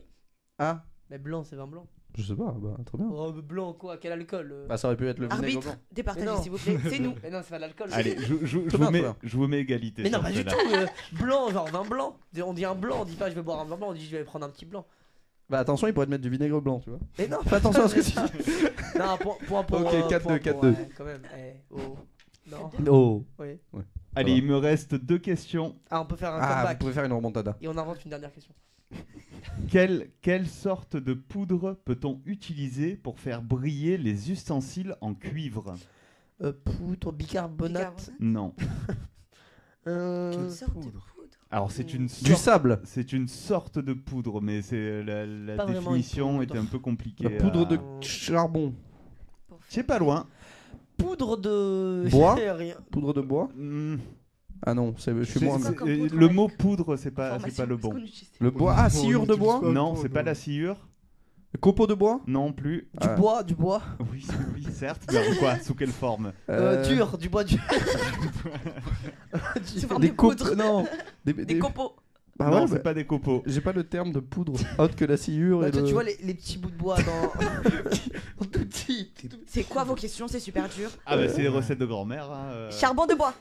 Ah, Mais blanc, c'est vin blanc. je sais pas, bah très bien. Oh, mais blanc quoi? Quel alcool Bah ça aurait pu être le vinaigre Arbitre, blanc. Mais départagez non. s'il vous plaît. C'est nous. Mais non, c'est pas de l'alcool. Allez, je Très bien, très bien. vous mets égalité. Mais non, sur pas du celle-là. tout. Blanc, genre vin blanc. On dit un blanc, on dit pas je vais boire un vin blanc, on dit je vais prendre un petit blanc. Bah attention, il pourrait te mettre du vinaigre blanc, tu vois. Mais non, Fais attention à ce que tu dis. Non, point pour. Ok, 4-2, point pour, 4-2. ouais, quand même. Oh. Non. Oh. Oui. Allez, va. il me reste 2 questions. Ah, on peut faire un Ah, vous comeback. pouvez faire une remontada. Et on invente une dernière question. Quelle sorte de poudre peut-on utiliser pour faire briller les ustensiles en cuivre? Poudre, bicarbonate. Non. Quelle Sorte de poudre. poudre. Alors c'est une Du sable. c'est une sorte de poudre, mais c'est la Pas vraiment définition une était poudre. un peu compliquée. La poudre de Euh, charbon. C'est pas loin. Poudre de. Bois. Rien. Poudre de bois. Hmm. Ah non, je suis C'est- moins. c'est- comme poudre, le Malik. mot poudre, c'est pas Information, le est-ce bon. qu'on utilise- Le bois. Ah, On sciure de utilise bois. pas le Non, poudre, c'est pas non. la sciure. Copeau de bois. Non plus. Du Ah. bois, du bois. Oui, oui, certes. Mais quoi? Sous quelle forme? Dur, du bois dur. Sous forme Des de coupes. poudre. Non. Des copeaux. Bah non, ouais, c'est bah, pas des copeaux. j'ai pas le terme de poudre autre que la sciure Bah, et toi, le. tu vois les petits bouts de bois dans. Tout petit. C'est quoi vos questions? C'est super dur. Ah bah c'est les recettes de grand-mère. Hein, Charbon de bois.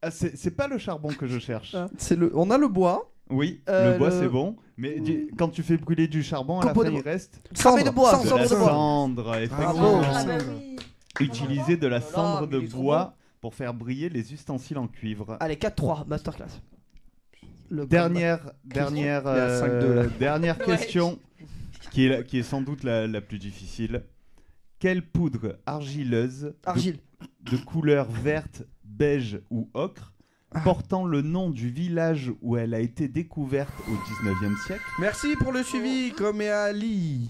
Ah, c'est pas le charbon que je cherche. Ah. C'est le. On a le bois. Oui, Euh, le bois le- c'est bon, mais quand tu fais brûler du charbon, à la Copeau fin de il bois. reste Cramé de bois, Cendre. de cendre la de bois. cendre, effectivement. Bravo. Ah bah oui. Utiliser de la Oh là là, cendre mais de il est trop bois pour faire briller les ustensiles en cuivre. Allez, 4-3, masterclass. Le Dernière Il y a 5-2 là. dernière Ouais. question qui est sans doute la plus difficile. Quelle poudre argileuse Argile. de couleur verte, beige ou ocre portant le nom du village où elle a été découverte au 19e siècle? Merci pour le suivi, comme et Ali.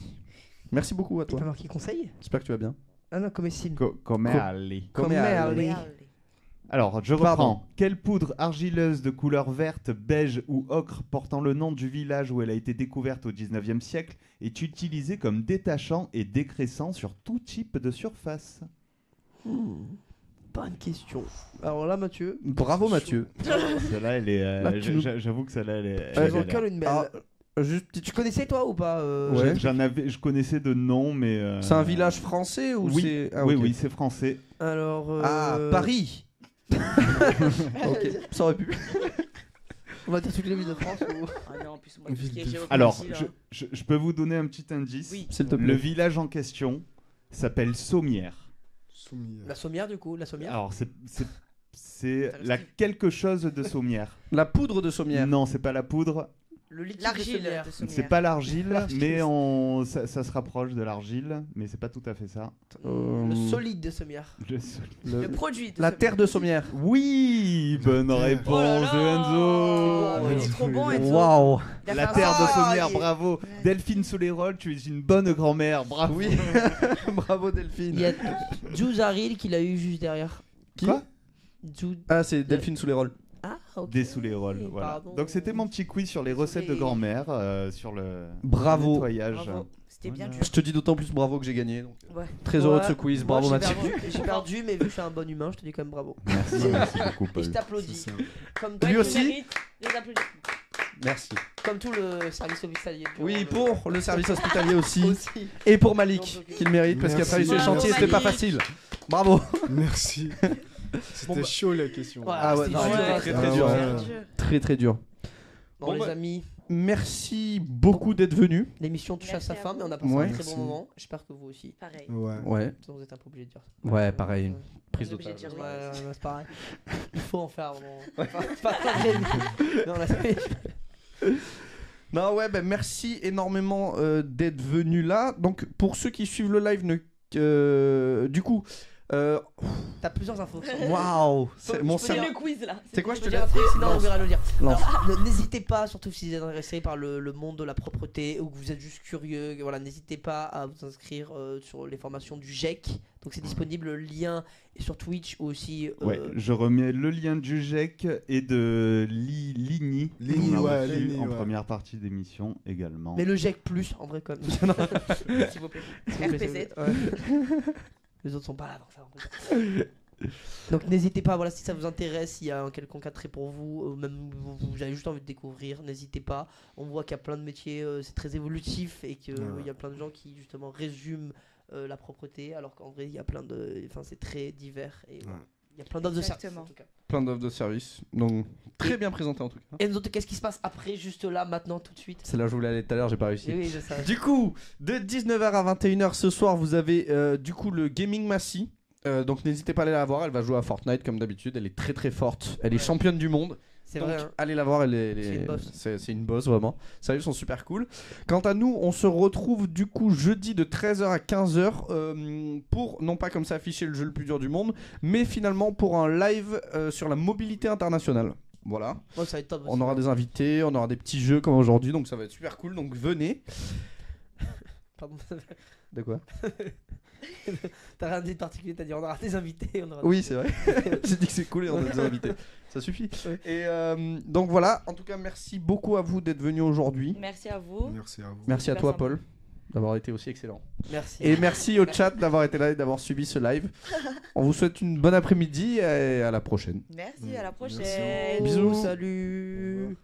Merci beaucoup à Tu peux toi. marquer conseil? J'espère que tu vas bien. Ah non, comme signe. Comme Ali. Comme et Ali. Alors, je Pardon. reprends. Quelle poudre argileuse de couleur verte, beige ou ocre portant le nom du village où elle a été découverte au 19e siècle est utilisée comme détachant et décressant sur tout type de surface? Bonne question. Alors là, Mathieu, Bravo Mathieu. Celle-là, elle est. Là, tu nous- J'avoue que celle-là, elle est. je elle vous est en colle une belle. Ah, juste petite. Tu connaissais toi ou pas Ouais. Je connaissais de nom, mais. C'est un village français ou Oui. c'est. Ah, Oui, ok. oui, c'est français. Alors. Ah, Paris. Ok, ça aurait pu. On va dire toutes les villes de France ou. Ah non, en plus, moi, tout ce qui est géographie, Alors, là. je peux vous donner un petit indice. Oui. S'il te Le plaît. village en question s'appelle Sommières. Soumière. La sommière du coup, la sommière. Alors, c'est la quelque chose de Sommières. La poudre de sommière. Non, c'est pas la poudre. Le liquide de L'argile Sommières. de Sommières. C'est pas l'argile, L'argile. mais ça se rapproche de l'argile, mais c'est pas tout à fait ça. Le solide de Sommières. Le produit de La Sommières. terre de Sommières. Oui, bonne réponse Oh là de là. Enzo. C'est trop bon, Enzo. Waouh. Il a La fait terre un- de Sommières, il est- bravo. Delphine Solerol, tu es une bonne grand-mère, bravo. Oui. Bravo Il Delphine. y a Juzaril qui l'a eu juste derrière. Qui Quoi Ah, c'est Delphine sous les rôles. Ah, ok. Des Solerol, voilà. Pardon. Donc c'était mon petit quiz sur les recettes de les- grand-mère, sur le Bravo. nettoyage. Bravo. C'était bien Voilà. dur. Je te dis d'autant plus bravo que j'ai gagné. Donc. Ouais. Très heureux de Ouais. ce quiz. Moi, Bravo j'ai Mathieu. perdu- J'ai perdu, mais vu que je suis un bon humain, je te dis quand même bravo. Merci beaucoup, Et Paul. je C'est t'applaudis. ça. Comme, Lui Ouais, aussi tu mérites les applaudissements. Merci. comme tout le service hospitalier. Oui, pour le service hospitalier aussi. Aussi. Et pour Malik, qui le mérite, parce Merci. qu'après sur les Bravo, chantiers, c'était pas Malik. facile. Bravo. Merci. C'était Bon, bah- chaud la question. Voilà, Ah ouais, c'était non, dur. c'était très, très Ah dur. ouais. Très très dur. Bon, Bon, les bah- amis, Merci beaucoup d'être venu. l'émission touche à Merci sa à fin, vous. mais on a passé Ouais. un très Merci. bon moment. J'espère que vous aussi. Pareil. Ouais. Ouais. Sinon, vous êtes un peu obligé de dire ça. Ouais, pareil. Ouais. Prise On est obligé de d'otage. dire Ouais, oui. ouais, c'est pareil. Il faut en faire un moment. C'est pas vrai. Non, là, Non, ouais, ben merci énormément d'être venu là. Donc, pour ceux qui suivent le live, du coup, t'as plusieurs infos. waouh, Faut- mon je peux C'est dire- cerveau. le quiz là. C'est quoi, je Je te peux dire un laisse. truc, sinon on Lance. verra le dire. Lance. Alors, n'hésitez pas, surtout si vous êtes intéressé par le monde de la propreté ou que vous êtes juste curieux, voilà, n'hésitez pas à vous inscrire sur les formations du GEC. Donc c'est disponible, le lien est sur Twitch ou aussi. Ouais, je remets le lien du GEC et de Ligny. Ligny, qu'on a ouais, reçu Ligny, en ouais. première partie d'émission également. Mais le GEC plus en vrai comme. S'il vous plaît. S'il vous plaît, RPZ. ouais. Les autres sont pas là, donc ça va. Donc n'hésitez pas, voilà, si ça vous intéresse, s'il y a un quelconque attrait pour vous, même vous avez juste envie de découvrir, n'hésitez pas. On voit qu'il y a plein de métiers, c'est très évolutif et qu'il Ouais. y a plein de gens qui justement résument la propreté, alors qu'en vrai il y a plein de, enfin c'est très divers et voilà. Il y a plein d'offres de services Exactement. en tout cas. Plein d'offres de service. Donc, très bien présenté en tout cas. Enzo, qu'est-ce qui se passe après, juste là, maintenant, tout de suite? C'est là où je voulais aller tout à l'heure, j'ai pas réussi. Eh oui, je sais. Du coup, de 19h à 21h ce soir, vous avez du coup le Gaming Massy. Donc n'hésitez pas à aller la voir, elle va jouer à Fortnite comme d'habitude, elle est très très forte, elle est championne du monde. C'est Donc, vrai. Hein. allez la voir, C'est une boss. c'est une boss vraiment. Sérieux, ils sont super cool. Quant à nous, on se retrouve du coup jeudi de 13h à 15h pour, non pas comme ça afficher le jeu le plus dur du monde, mais finalement pour un live sur la mobilité internationale. Voilà. Oh, ça va être top. On aura des invités, on aura des petits jeux comme aujourd'hui, donc ça va être super cool. Donc venez. Pardon. De quoi? T'as rien dit de particulier, t'as dit on aura des invités. On aura Oui, c'est vrai. J'ai dit que c'est cool et on a des invités. Ça suffit. Ouais. Et donc voilà, en tout cas, merci beaucoup à vous d'être venus aujourd'hui. Merci à vous. Merci à vous. Merci à Super toi, sympa. Paul, d'avoir été aussi excellent. Merci. Et merci au chat d'avoir été là et d'avoir suivi ce live. On vous souhaite une bonne après-midi et à la prochaine. Merci, à la Merci. prochaine. Bisous. Salut.